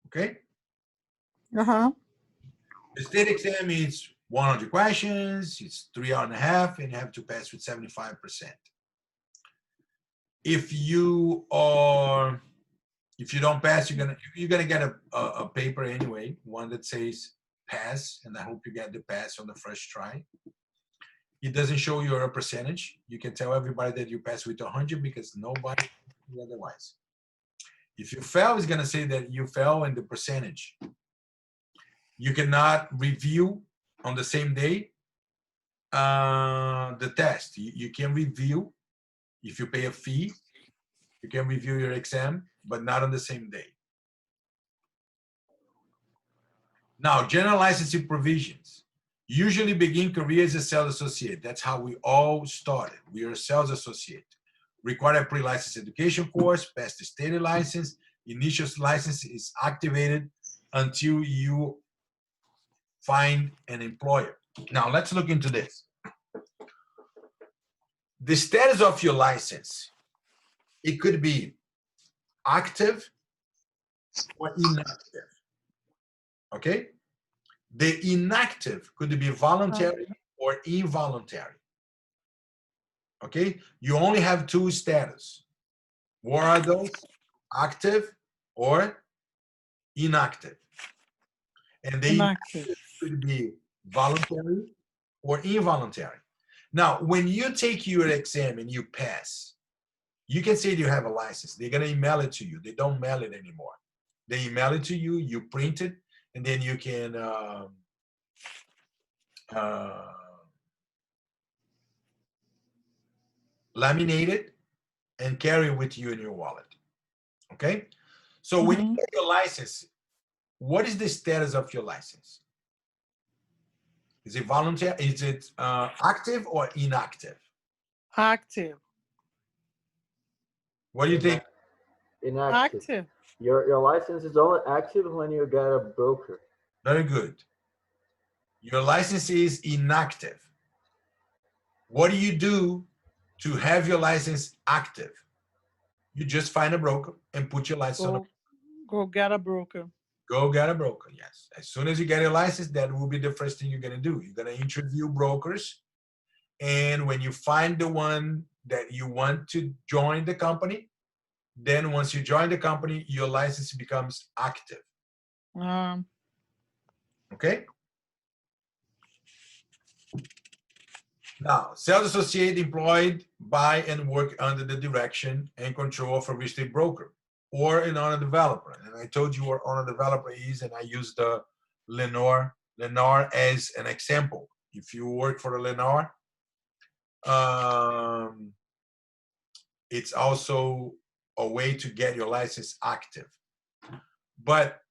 [SPEAKER 1] Okay? The state exam is 100 questions, it's 3 hours and a half, and you have to pass with 75%. If you don't pass, you're gonna get a paper anyway, one that says pass, and I hope you get the pass on the first try. It doesn't show you a percentage. You can tell everybody that you pass with 100 because nobody otherwise. If you fail, it's gonna say that you fell in the percentage. You cannot review on the same day the test. You can review if you pay a fee. You can review your exam, but not on the same day. Now, general licensing provisions. Usually begin career as a sales associate. That's how we all started. We are a sales associate. Require a pre-license education course, pass the state license. Initial license is activated until you find an employer. Now, let's look into this. The status of your license, it could be active or inactive. Okay? The inactive could be voluntary or involuntary. Okay? You only have 2 status. What are those? Active or inactive. And they could be voluntary or involuntary. Now, when you take your exam and you pass, you can say you have a license. They're going to email it to you. They don't mail it anymore. They email it to you, you print it, and then you can laminate it and carry it with you in your wallet. Okay? So when you get your license, what is the status of your license? Is it volunteer? Is it active or inactive?
[SPEAKER 5] Active.
[SPEAKER 1] What do you think?
[SPEAKER 4] Inactive.
[SPEAKER 5] Active.
[SPEAKER 4] Your license is only active when you get a broker.
[SPEAKER 1] Very good. Your license is inactive. What do you do to have your license active? You just find a broker and put your license on.
[SPEAKER 5] Go get a broker.
[SPEAKER 1] Go get a broker, yes. As soon as you get your license, that will be the first thing you're gonna do. You're gonna interview brokers, and when you find the one that you want to join the company, then once you join the company, your license becomes active, okay? Now, sales associate employed by and work under the direction and control of a real estate broker or an owner developer. And I told you what owner developer is, and I used the Lennar as an example. If you work for a Lennar, it's also a way to get your license active. But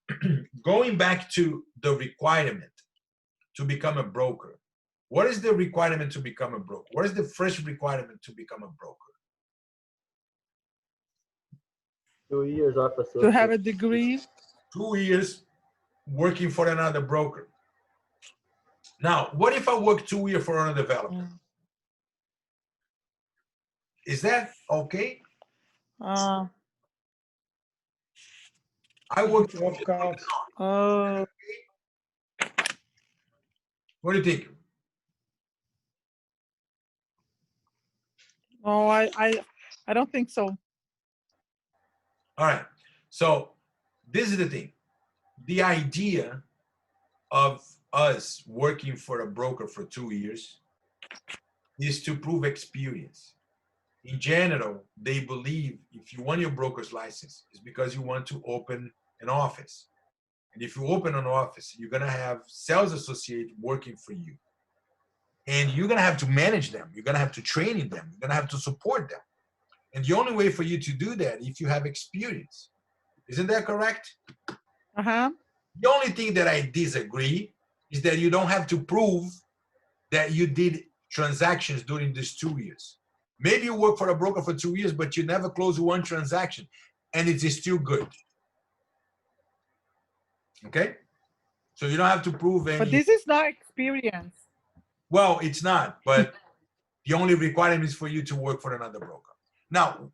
[SPEAKER 1] going back to the requirement to become a broker, what is the requirement to become a broker? What is the first requirement to become a broker?
[SPEAKER 4] 2 years of associate.
[SPEAKER 5] To have a degree.
[SPEAKER 1] 2 years working for another broker. Now, what if I work 2 years for another developer? Is that okay? I work 2 years for Lennar. What do you think?
[SPEAKER 5] Oh, I don't think so.
[SPEAKER 1] All right. So this is the thing. The idea of us working for a broker for 2 years is to prove experience. In general, they believe if you want your broker's license, it's because you want to open an office. And if you open an office, you're going to have sales associates working for you. And you're going to have to manage them. You're going to have to train them. You're going to have to support them. And the only way for you to do that if you have experience. Isn't that correct?
[SPEAKER 5] Uh-huh.
[SPEAKER 1] The only thing that I disagree is that you don't have to prove that you did transactions during these 2 years. Maybe you work for a broker for 2 years, but you never close one transaction, and it is still good. Okay? So you don't have to prove any.
[SPEAKER 5] But this is not experience.
[SPEAKER 1] Well, it's not, but the only requirement is for you to work for another broker. Now,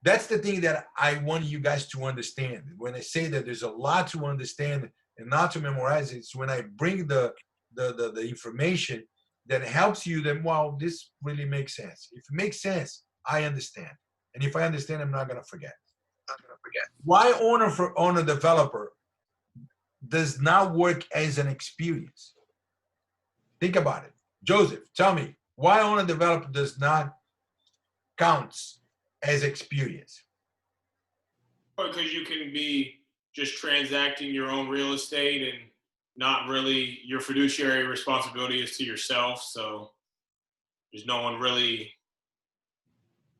[SPEAKER 1] that's the thing that I want you guys to understand. When I say that there's a lot to understand and not to memorize, it's when I bring the information that helps you, then, wow, this really makes sense. If it makes sense, I understand. And if I understand, I'm not gonna forget. Why owner developer does not work as an experience? Think about it. Joseph, tell me, why owner developer does not count as experience?
[SPEAKER 3] Because you can be just transacting your own real estate and not really, your fiduciary responsibility is to yourself. So there's no one really,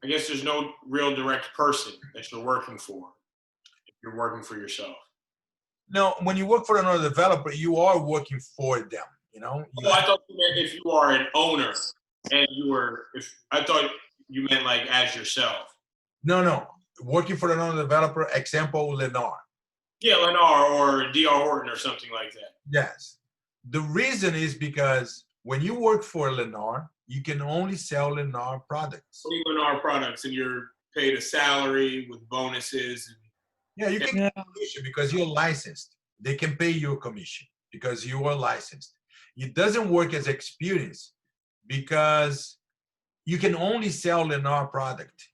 [SPEAKER 3] I guess there's no real direct person that you're working for if you're working for yourself.
[SPEAKER 1] No, when you work for another developer, you are working for them, you know?
[SPEAKER 3] Oh, I thought you meant if you are an owner and you were, I thought you meant like as yourself.
[SPEAKER 1] No. Working for another developer, example, Lennar.
[SPEAKER 3] Yeah, Lennar or D.R. Horton or something like that.
[SPEAKER 1] Yes. The reason is because when you work for Lennar, you can only sell Lennar products.
[SPEAKER 3] Only Lennar products, and you're paid a salary with bonuses.
[SPEAKER 1] Yeah, you can get a commission because you're licensed. They can pay you a commission because you are licensed. It doesn't work as experience because you can only sell Lennar product.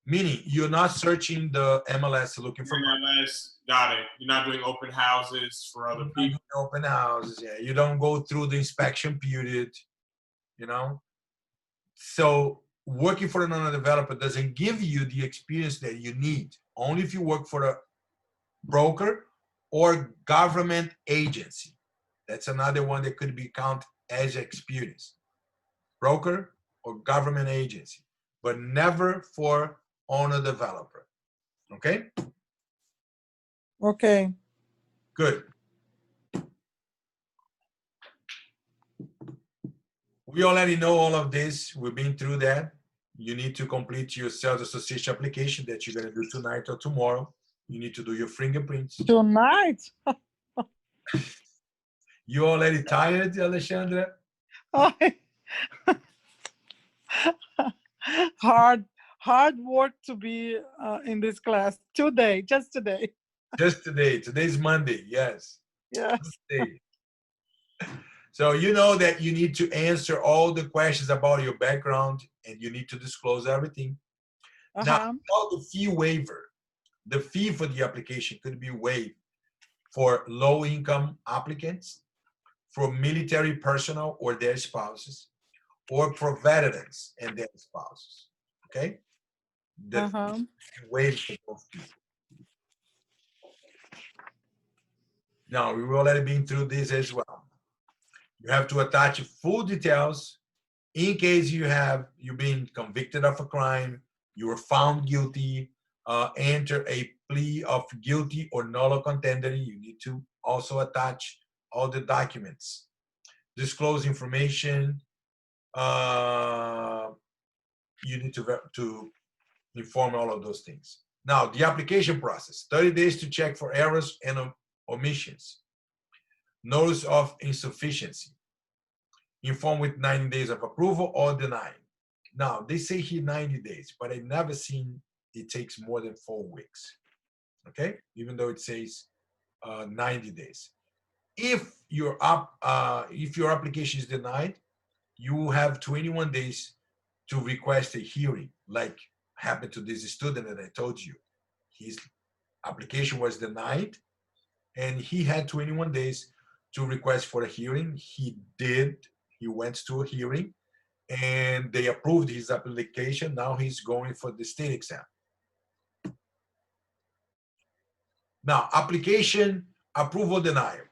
[SPEAKER 1] Meaning you're not searching the MLS looking for
[SPEAKER 3] MLS, got it. You're not doing open houses for other people.
[SPEAKER 1] Open houses, yeah. You don't go through the inspection period, you know. So working for another developer doesn't give you the experience that you need. Only if you work for a broker or government agency. That's another one that could be counted as experience. Broker or government agency, but never for owner developer. Okay?
[SPEAKER 5] Okay.
[SPEAKER 1] Good. We already know all of this. We've been through that. You need to complete your sales association application that you're going to do tonight or tomorrow. You need to do your fingerprints.
[SPEAKER 5] Tonight?
[SPEAKER 1] You already tired, Alexandra?
[SPEAKER 5] Hard work to be in this class today, just today.
[SPEAKER 1] Just today. Today's Monday. Yes.
[SPEAKER 5] Yes.
[SPEAKER 1] Today. So you know that you need to answer all the questions about your background and you need to disclose everything. Now, about the fee waiver, the fee for the application could be waived for low-income applicants, for military personnel or their spouses, or for veterans and their spouses. Okay? The fee is waived for both people. Now, we've already been through this as well. You have to attach full details in case you've been convicted of a crime, you were found guilty, enter a plea of guilty or nolo contendere. You need to also attach all the documents, disclose information. You need to inform all of those things. Now, the application process, 30 days to check for errors and omissions. Notice of insufficiency. Inform with 90 days of approval or deny. Now, they say here 90 days, but I've never seen it takes more than 4 weeks. Okay? Even though it says 90 days. If your application is denied, you will have 21 days to request a hearing, like happened to this student that I told you. His application was denied, and he had 21 days to request for a hearing. He did. He went to a hearing, and they approved his application. Now he's going for the state exam. Now, application approval denial.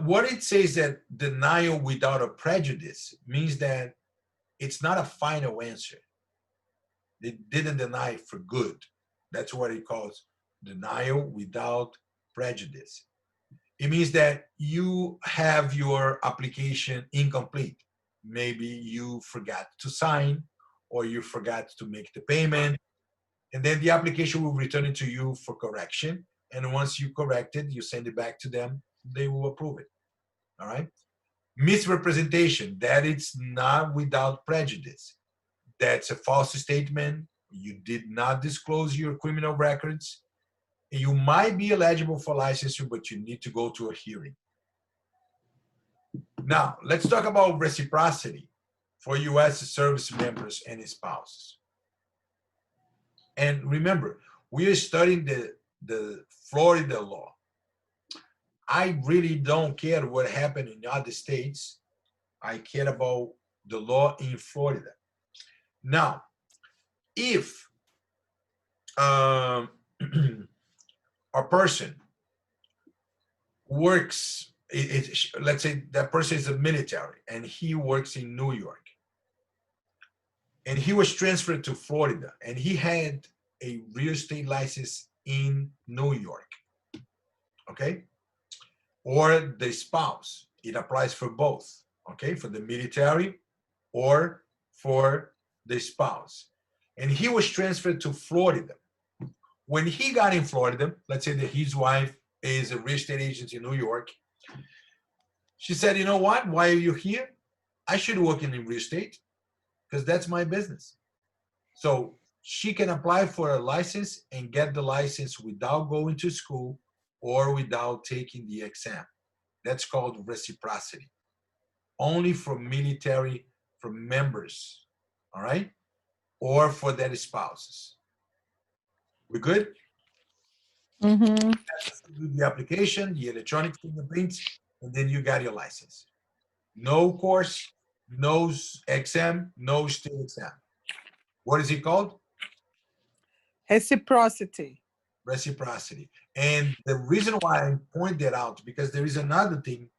[SPEAKER 1] What it says that denial without a prejudice means that it's not a final answer. They didn't deny for good. That's what it calls denial without prejudice. It means that you have your application incomplete. Maybe you forgot to sign or you forgot to make the payment, and then the application will return it to you for correction. And once you correct it, you send it back to them, they will approve it. All right? Misrepresentation, that it's not without prejudice. That's a false statement. You did not disclose your criminal records. You might be eligible for licensure, but you need to go to a hearing. Now, let's talk about reciprocity for U.S. service members and spouses. And remember, we are studying the Florida law. I really don't care what happened in other states. I care about the law in Florida. Now, if a person works, let's say that person is a military and he works in New York, and he was transferred to Florida, and he had a real estate license in New York, okay? Or the spouse, it applies for both, okay? For the military or for the spouse. And he was transferred to Florida. When he got in Florida, let's say that his wife is a real estate agent in New York. She said, you know what? Why are you here? I should work in real estate because that's my business. So she can apply for a license and get the license without going to school or without taking the exam. That's called reciprocity. Only for military, for members, all right? Or for their spouses. We good?
[SPEAKER 5] Mm-hmm.
[SPEAKER 1] Do the application, the electronic fingerprints, and then you got your license. No course, no exam, no state exam. What is it called?
[SPEAKER 5] Reciprocity.
[SPEAKER 1] reciprocity. And the reason why I point that out, because there is another thing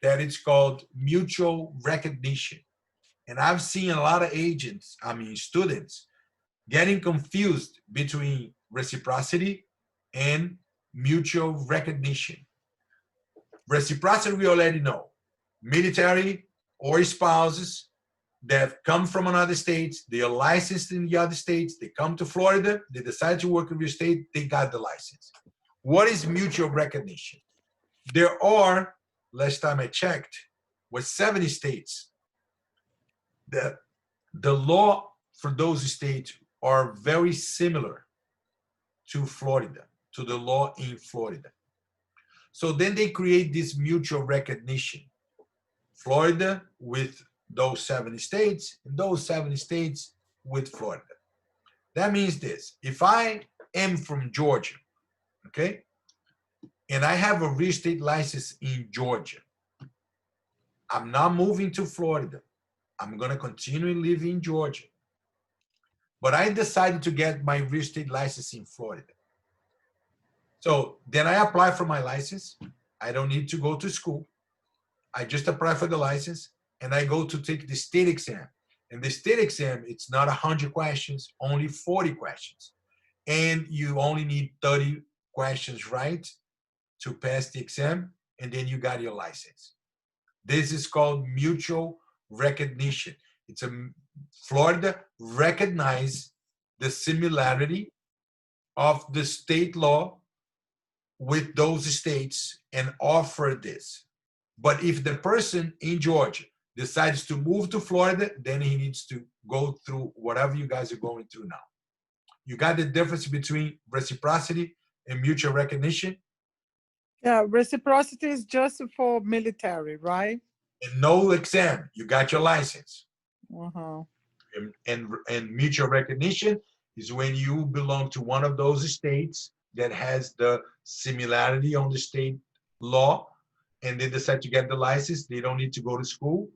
[SPEAKER 1] that it's called mutual recognition. And I've seen a lot of students getting confused between reciprocity and mutual recognition. Reciprocity, we already know. Military or spouses that come from another state, they are licensed in the other states, they come to Florida, they decide to work in your state, they got the license. What is mutual recognition? There are, last time I checked, was 70 states. The law for those states are very similar to Florida, to the law in Florida. So then they create this mutual recognition. Florida with those 70 states, and those 70 states with Florida. That means this: if I am from Georgia, okay, and I have a real estate license in Georgia, I'm not moving to Florida. I'm gonna continue living in Georgia. But I decided to get my real estate license in Florida. So then I apply for my license. I don't need to go to school. I just apply for the license and I go to take the state exam. And the state exam, it's not 100 questions, only 40 questions. And you only need 30 questions right to pass the exam, and then you got your license. This is called mutual recognition. It's Florida recognize the similarity of the state law with those states and offer this. But if the person in Georgia decides to move to Florida, then he needs to go through whatever you guys are going through now. You got the difference between reciprocity and mutual recognition?
[SPEAKER 5] Yeah, reciprocity is just for military, right?
[SPEAKER 1] And no exam, you got your license.
[SPEAKER 5] Uh-huh.
[SPEAKER 1] And mutual recognition is when you belong to one of those states that has the similarity on the state law, and they decide to get the license. They don't need to go to school,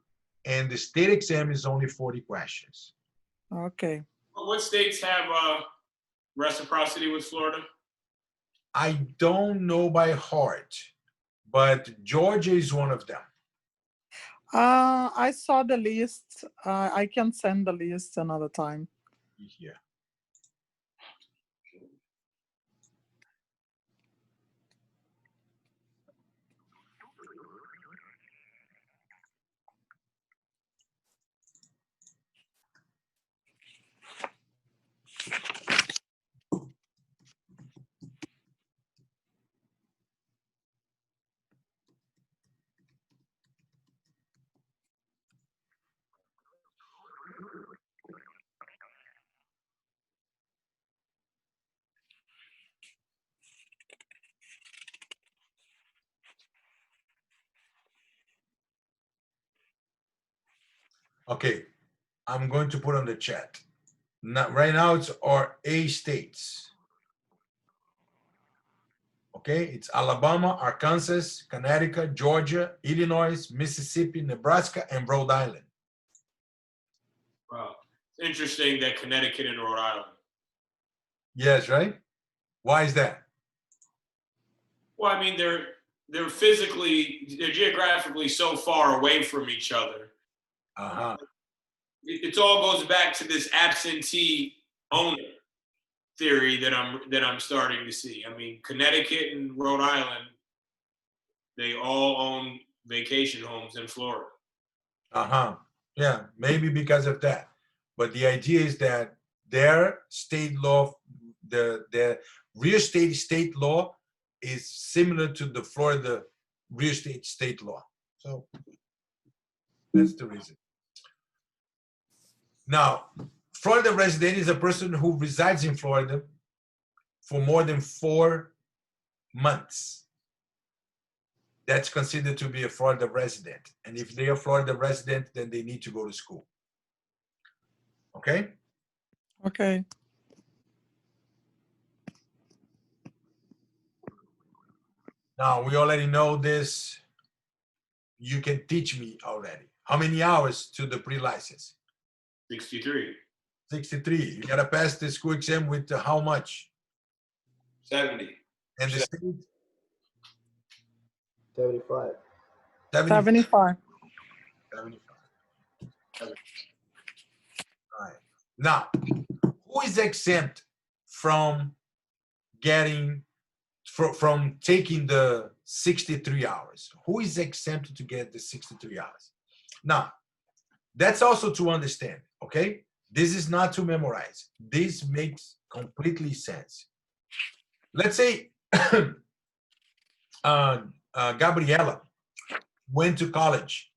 [SPEAKER 1] and the state exam is only 40 questions.
[SPEAKER 5] Okay.
[SPEAKER 8] What states have reciprocity with Florida?
[SPEAKER 1] I don't know by heart, but Georgia is one of them.
[SPEAKER 5] I saw the list. I can send the list another time.
[SPEAKER 1] Yeah. Okay, I'm going to put on the chat. Right now, it's our A states. Okay, it's Alabama, Arkansas, Connecticut, Georgia, Illinois, Mississippi, Nebraska, and Rhode Island.
[SPEAKER 8] Wow, it's interesting that Connecticut and Rhode Island.
[SPEAKER 1] Yes, right? Why is that?
[SPEAKER 8] Well, I mean, they're geographically so far away from each other.
[SPEAKER 1] Uh-huh.
[SPEAKER 8] It all goes back to this absentee owner theory that I'm starting to see. I mean, Connecticut and Rhode Island, they all own vacation homes in Florida.
[SPEAKER 1] Uh-huh. Yeah, maybe because of that. But the idea is that their state law, the real estate state law is similar to the Florida real estate state law. So that's the reason. Now, Florida resident is a person who resides in Florida for more than 4 months. That's considered to be a Florida resident. And if they are Florida resident, then they need to go to school. Okay?
[SPEAKER 5] Okay.
[SPEAKER 1] Now, we already know this. You can teach me already. How many hours to the pre-license?
[SPEAKER 8] 63.
[SPEAKER 1] 63. You got to pass the school exam with how much?
[SPEAKER 8] 70.
[SPEAKER 1] And the state?
[SPEAKER 4] 75.
[SPEAKER 5] 75.
[SPEAKER 1] 75. All right. Now, who is exempt from from taking the 63 hours? Who is exempt to get the 63 hours? Now, that's also to understand, okay? This is not to memorize. This makes completely sense. Let's say Gabriela went to college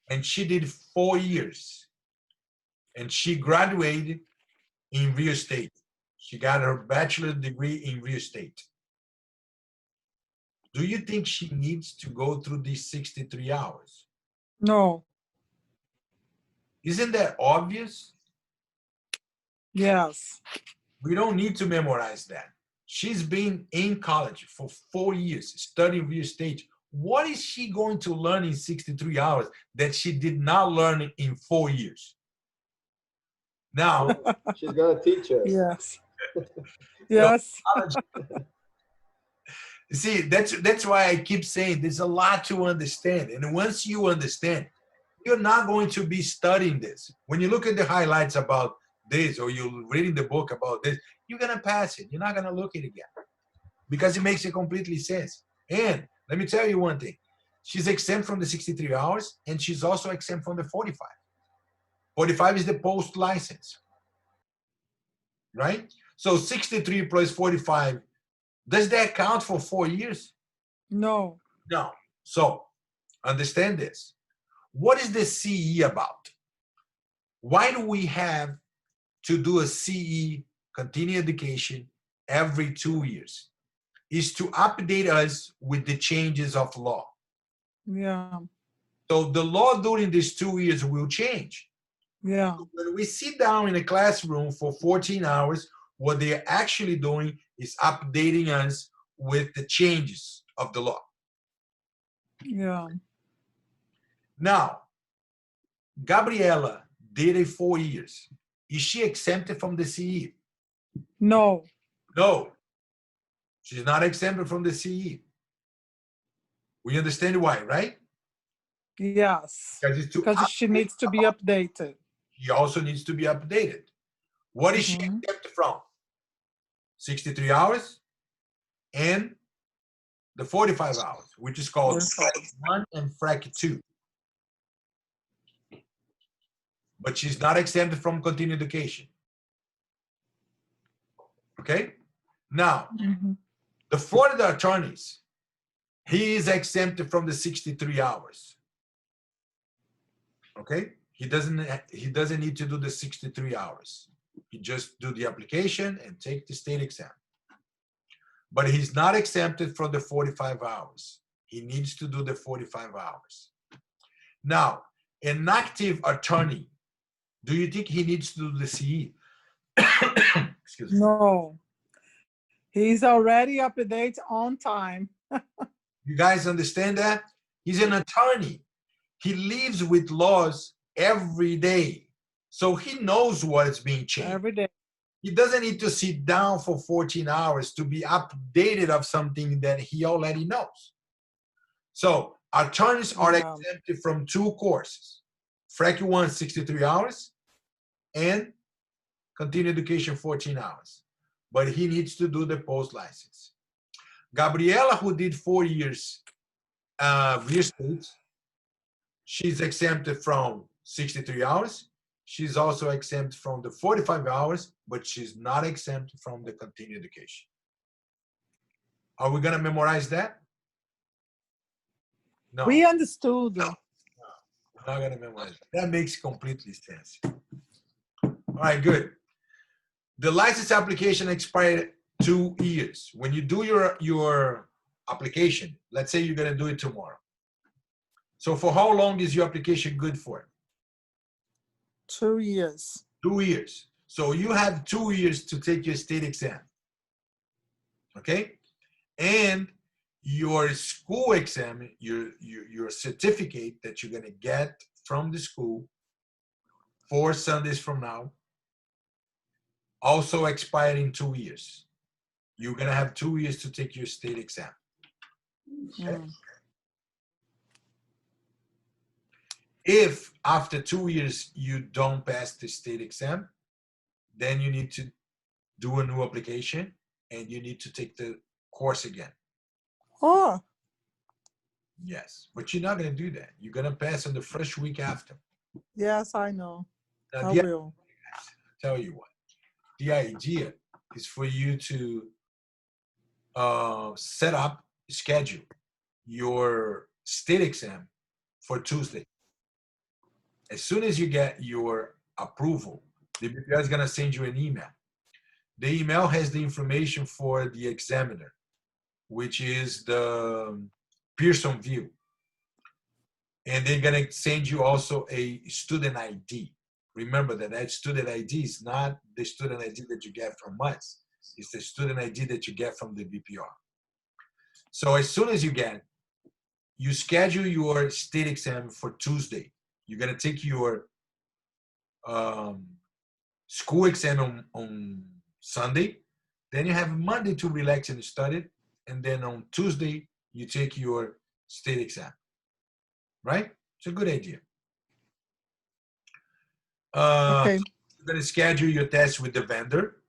[SPEAKER 1] and she did 4 years and she graduated in real estate. She got her bachelor's degree in real estate. Do you think she needs to go through these 63 hours?
[SPEAKER 5] No.
[SPEAKER 1] Isn't that obvious?
[SPEAKER 5] Yes.
[SPEAKER 1] We don't need to memorize that. She's been in college for 4 years studying real estate. What is she going to learn in 63 hours that she did not learn in 4 years? Now,
[SPEAKER 4] She's gonna teach us.
[SPEAKER 5] Yes. Yes.
[SPEAKER 1] see, that's why I keep saying there's a lot to understand. And once you understand, you're not going to be studying this. When you look at the highlights about this or you're reading the book about this, you're going to pass it. You're not going to look at it again because it makes it completely sense. And let me tell you one thing. She's exempt from the 63 hours and she's also exempt from the 45. 45 is the post license, right? So 63 plus 45, does that count for 4 years?
[SPEAKER 5] No.
[SPEAKER 1] No. So understand this. What is the CE about? Why do we have to do a CE, continuing education, every 2 years? Is to update us with the changes of law.
[SPEAKER 5] Yeah.
[SPEAKER 1] So the law during these 2 years will change.
[SPEAKER 5] Yeah.
[SPEAKER 1] When we sit down in a classroom for 14 hours, what they're actually doing is updating us with the changes of the law.
[SPEAKER 5] Yeah.
[SPEAKER 1] Now, Gabriela did a 4 years. Is she exempted from the CE?
[SPEAKER 5] No.
[SPEAKER 1] No. She's not exempted from the CE. We understand why, right?
[SPEAKER 5] Yes. Because she needs to be updated.
[SPEAKER 1] She also needs to be updated. What is she exempt from? 63 hours and the 45 hours, which is called FREC 1 and FREC 2. But she's not exempted from continuing education. Okay? Now, the Florida attorneys, he is exempted from the 63 hours. Okay? He doesn't need to do the 63 hours. He just do the application and take the state exam. But he's not exempted from the 45 hours. He needs to do the 45 hours. Now, an active attorney, do you think he needs to do the CE? Excuse me.
[SPEAKER 5] No. He's already up to date on time.
[SPEAKER 1] You guys understand that? He's an attorney. He lives with laws every day. So he knows what is being changed.
[SPEAKER 5] Every day.
[SPEAKER 1] He doesn't need to sit down for 14 hours to be updated of something that he already knows. So attorneys are exempted from 2 courses. FREC 1, 63 hours, and continuing education, 14 hours. But he needs to do the post-license. Gabriela, who did 4 years real estate, she's exempted from 63 hours. She's also exempt from the 45 hours, but she's not exempt from the continuing education. Are we going to memorize that? No.
[SPEAKER 5] We understood.
[SPEAKER 1] No, we're not going to memorize that. That makes completely sense. All right, good. The license application expired 2 years. When you do your application, let's say you're going to do it tomorrow. So for how long is your application good for?
[SPEAKER 5] 2 years.
[SPEAKER 1] 2 years. So you have 2 years to take your state exam. Okay? And your school exam, your certificate that you're going to get from the school 4 Sundays from now, also expired in 2 years. you're gonna have 2 years to take your state exam. Okay?
[SPEAKER 5] Mm.
[SPEAKER 1] If after 2 years you don't pass the state exam, then you need to do a new application and you need to take the course again.
[SPEAKER 5] Oh,
[SPEAKER 1] Yes, but you're not gonna do that. You're gonna pass on the first week after.
[SPEAKER 5] yes, I know.
[SPEAKER 1] Now,
[SPEAKER 5] I
[SPEAKER 1] the
[SPEAKER 5] will.
[SPEAKER 1] tell you what, the idea is for you to set up, schedule your state exam for Tuesday. As soon as you get your approval, the BPR is gonna send you an email. The email has the information for the examiner, which is the Pearson View. And they're gonna send you also a student ID. Remember that student ID is not the student ID that you get from us. It's the student ID that you get from the BPR. So as soon as you schedule your state exam for Tuesday. You're gonna take your school exam on Sunday. Then you have Monday to relax and study. And then on Tuesday, you take your state exam. Right? It's a good idea.
[SPEAKER 5] Okay.
[SPEAKER 1] You're gonna schedule your test with the vendor.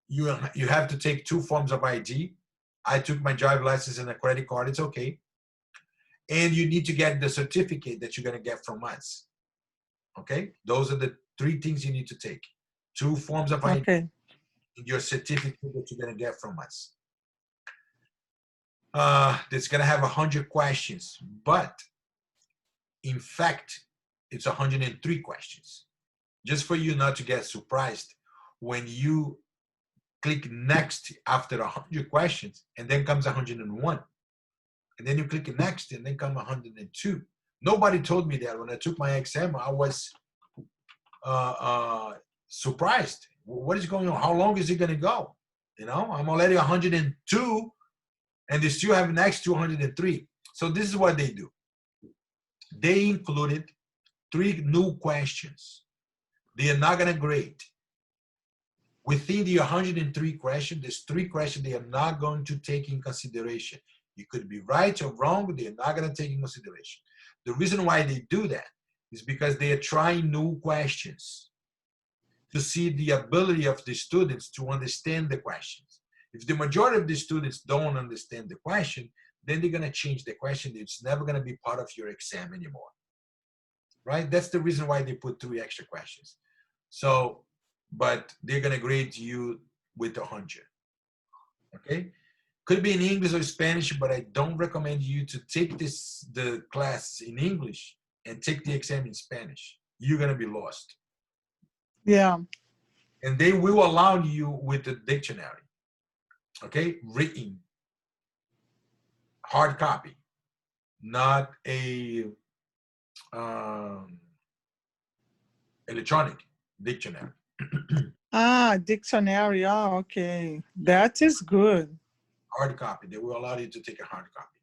[SPEAKER 1] You have to take 2 forms of ID. I took my driver's license and a credit card. It's okay. And you need to get the certificate that you're gonna get from us. Okay? Those are the 3 things you need to take. 2 forms of ID
[SPEAKER 5] Okay.
[SPEAKER 1] and your certificate that you're gonna get from us. That's gonna have 100 questions, but in fact, it's 103 questions. Just for you not to get surprised when you click next after 100 questions, and then comes 101. And then you click next, and then come 102. Nobody told me that when I took my exam. I was surprised. What is going on? How long is it going to go? You know, I'm already 102, and they still have next 203. So this is what they do. They included 3 new questions. They are not going to grade. Within the 103 questions, there's 3 questions they are not going to take in consideration. You could be right or wrong, they are not going to take in consideration. The reason why they do that is because they are trying new questions to see the ability of the students to understand the questions. If the majority of the students don't understand the question, then they're going to change the question. It's never going to be part of your exam anymore. Right? That's the reason why they put 3 extra questions. So, but they're going to grade you with 100. Okay? Could be in English or Spanish, but I don't recommend you to take the class in English and take the exam in Spanish. You're going to be lost.
[SPEAKER 5] Yeah.
[SPEAKER 1] And they will allow you with the dictionary. Okay? Written. Hard copy. Not a electronic dictionary.
[SPEAKER 5] Dictionary. Oh, okay. That is good.
[SPEAKER 1] Hard copy. They will allow you to take a hard copy.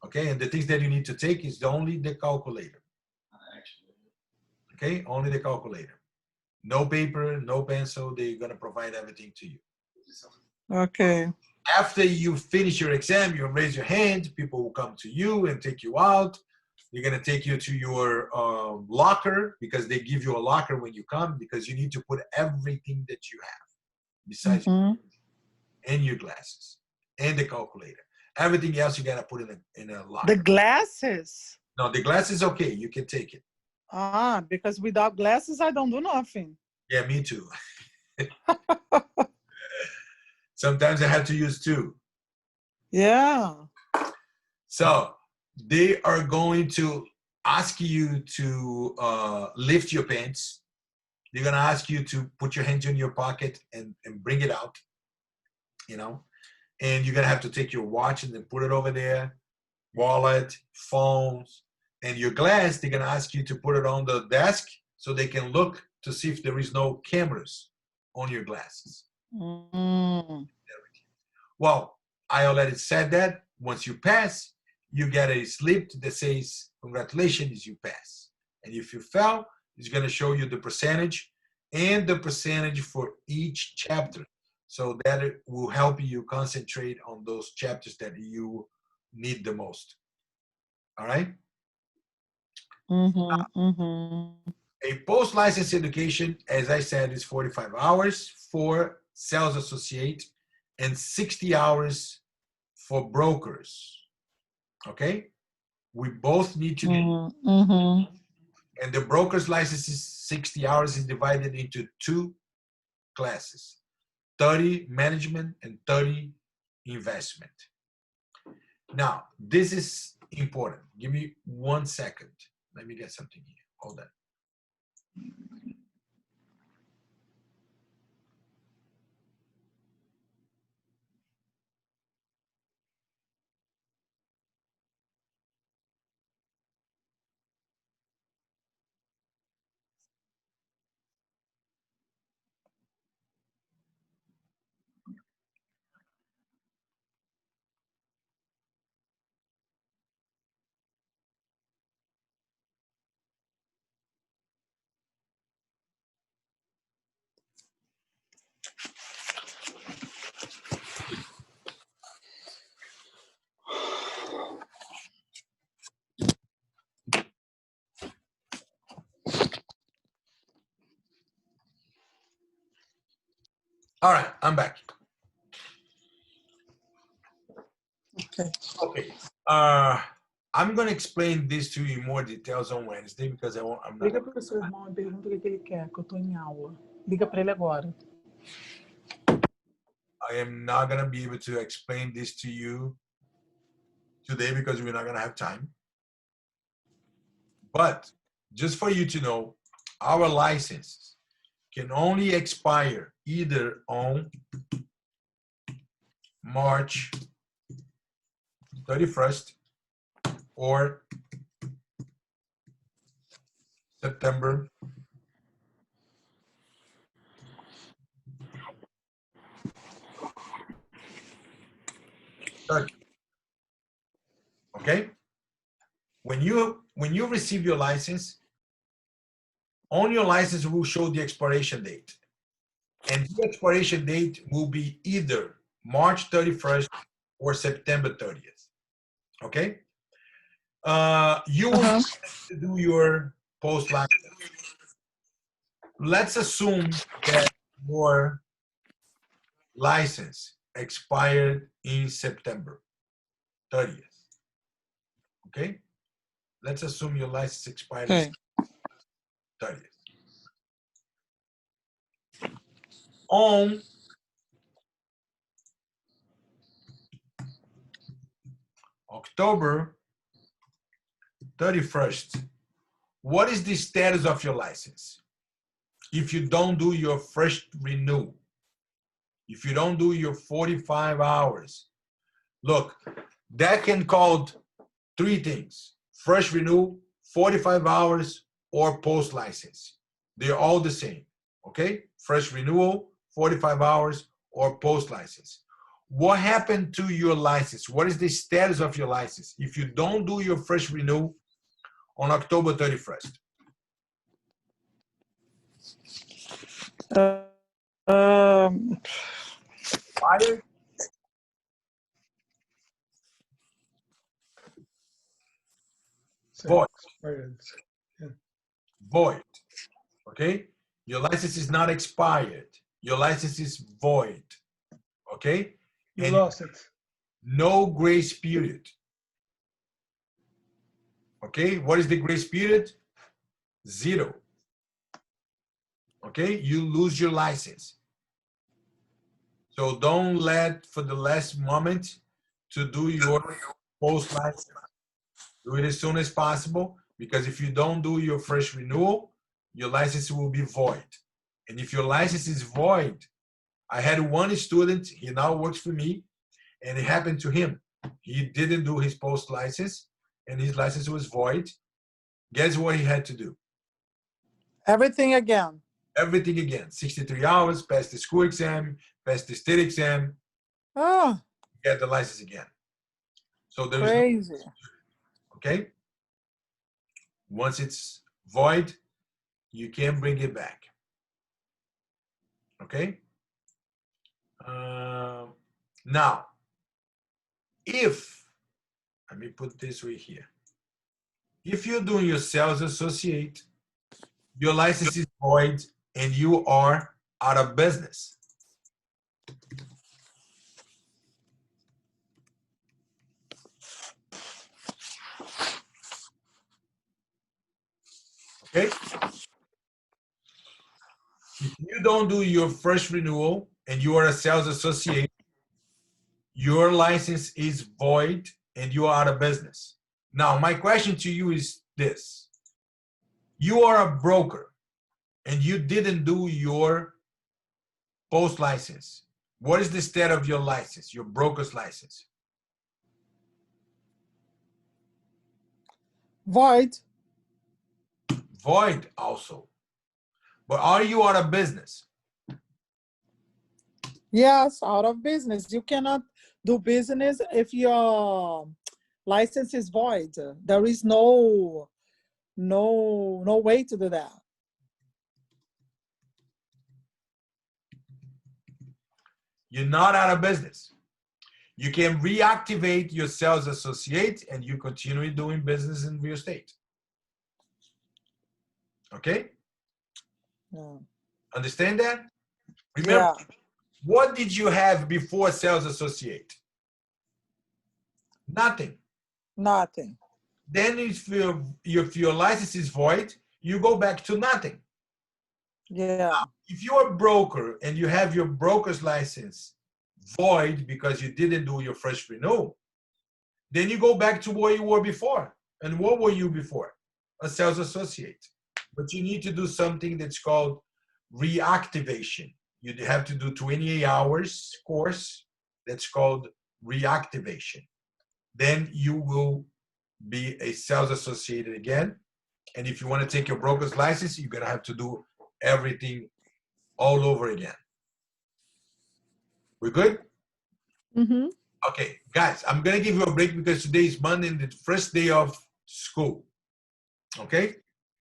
[SPEAKER 1] Okay, and the things that you need to take is only the calculator. Okay, only the calculator. No paper, no pencil. They're gonna provide everything to you.
[SPEAKER 5] Okay.
[SPEAKER 1] After you finish your exam, you raise your hand. People will come to you and take you out. They're gonna take you to your locker, because they give you a locker when you come, because you need to put everything that you have besides and your glasses and the calculator. Everything else you gotta put in a locker.
[SPEAKER 5] The glasses.
[SPEAKER 1] No, the glasses okay. You can take it.
[SPEAKER 5] Because without glasses, I don't do nothing.
[SPEAKER 1] Yeah, me too. Sometimes I have to use 2.
[SPEAKER 5] Yeah.
[SPEAKER 1] So they are going to ask you to lift your pants. They're gonna ask you to put your hands in your pocket and bring it out, you know, and you're gonna have to take your watch and then put it over there, wallet, phones, and your glass. They're gonna ask you to put it on the desk so they can look to see if there is no cameras on your glasses. Well, I already said that. Once you pass, you get a slip that says, congratulations, you pass. And if you fail, it's going to show you the percentage and the percentage for each chapter. so that it will help you concentrate on those chapters that you need the most. All right? A post-license education, as I said, is 45 hours for sales associate and 60 hours for brokers. Okay? We both need to get, and the broker's license is 60 hours is divided into 2 classes, 30 management and 30 investment. Now, this is important. Give me 1 second. Let me get something here. Hold on. All right, I'm back.
[SPEAKER 5] Okay.
[SPEAKER 1] Okay. I'm going to explain this to you in more details on Wednesday because I'm not.
[SPEAKER 5] Liga para o seu irmão e pergunta o que ele quer, que eu estou em aula. Liga para ele agora.
[SPEAKER 1] I am not going to be able to explain this to you today because we're not going to have time. But just for you to know, our license can only expire either on March 31st or September 30th. Okay? When you receive your license, on your license will show the expiration date. And the expiration date will be either March 31st or September 30th. Okay? You will have to do your post-license. Let's assume that your license expired in September 30th. Okay? Let's assume your license expired in 30th. On October 31st, what is the status of your license? If you don't do your first renewal, if you don't do your 45 hours, look, that can cause 3 things: fresh renewal, 45 hours, or post license. They're all the same, okay? Fresh renewal, 45 hours, or post license. What happened to your license? What is the status of your license if you don't do your fresh renewal on October 31st? Expired? Void.
[SPEAKER 2] Yeah.
[SPEAKER 1] Void. Okay? Your license is not expired. Your license is void. Okay?
[SPEAKER 2] You lost it.
[SPEAKER 1] No grace period. Okay? What is the grace period? 0. Okay? You lose your license. So don't let for the last moment to do your post license. Do it as soon as possible, because if you don't do your first renewal, your license will be void. And if your license is void, I had one student, he now works for me, and it happened to him. He didn't do his post license, and his license was void. Guess what he had to do?
[SPEAKER 5] Everything again.
[SPEAKER 1] Everything again. 63 hours, pass the school exam, pass the state exam,
[SPEAKER 5] Oh,
[SPEAKER 1] get the license again. So there's
[SPEAKER 5] crazy.
[SPEAKER 1] okay? Once it's void, you can bring it back. Okay? Now, if, let me put this right here. If you're doing your sales associate, your license is void and you are out of business. Okay? If you don't do your first renewal and you are a sales associate, your license is void and you are out of business. Now, my question to you is this. You are a broker and you didn't do your post license. What is the state of your license, your broker's license?
[SPEAKER 5] Void.
[SPEAKER 1] Void also. But are you out of business?
[SPEAKER 5] Yes, out of business. You cannot do business if your license is void. There is no way to do that.
[SPEAKER 1] You're not out of business. You can reactivate your sales associate and you continue doing business in real estate. Okay?
[SPEAKER 5] Yeah.
[SPEAKER 1] Understand that? Remember,
[SPEAKER 5] Yeah.
[SPEAKER 1] what did you have before sales associate? Nothing.
[SPEAKER 5] Nothing.
[SPEAKER 1] Then if your license is void, you go back to nothing.
[SPEAKER 5] Yeah.
[SPEAKER 1] If you're a broker and you have your broker's license void because you didn't do your first renewal, then you go back to where you were before. And what were you before? A sales associate. But you need to do something that's called reactivation. You have to do 28 hours course that's called reactivation. Then you will be a sales associate again. And if you want to take your broker's license, you're going to have to do everything all over again. We're good?
[SPEAKER 5] Mm-hmm.
[SPEAKER 1] Okay, guys, I'm going to give you a break because today is Monday and the first day of school. Okay?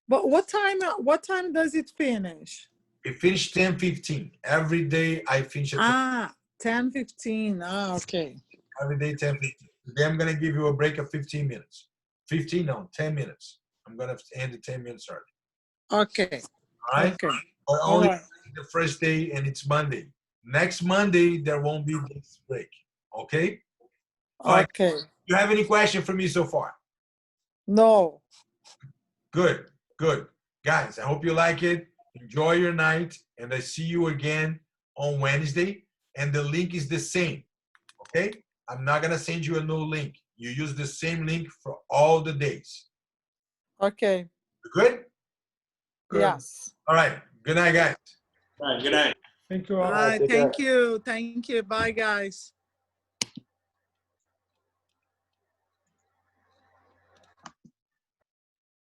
[SPEAKER 5] But what time does it finish?
[SPEAKER 1] It finished 10:15. Every day I finish at
[SPEAKER 5] 10:15. Okay.
[SPEAKER 1] every day 10:15. Today I'm going to give you a break of 15 minutes. 10 minutes. I'm going to end the 10 minutes early.
[SPEAKER 5] Okay.
[SPEAKER 1] All right?
[SPEAKER 5] Okay.
[SPEAKER 1] But
[SPEAKER 5] All
[SPEAKER 1] only
[SPEAKER 5] right.
[SPEAKER 1] the first day and it's Monday. Next Monday, there won't be this break. Okay? All right.
[SPEAKER 5] Okay.
[SPEAKER 1] You have any question for me so far?
[SPEAKER 5] No.
[SPEAKER 1] Good, good. Guys, I hope you like it. Enjoy your night, and I see you again on Wednesday, and the link is the same, okay? I'm not gonna send you a new link. You use the same link for all the days.
[SPEAKER 5] Okay.
[SPEAKER 1] Good? Good.
[SPEAKER 5] Yes.
[SPEAKER 1] All right. Good night, guys.
[SPEAKER 8] All right, good night.
[SPEAKER 2] Thank you all.
[SPEAKER 5] All right.
[SPEAKER 4] take care.
[SPEAKER 5] Thank you. Thank you. Bye, guys.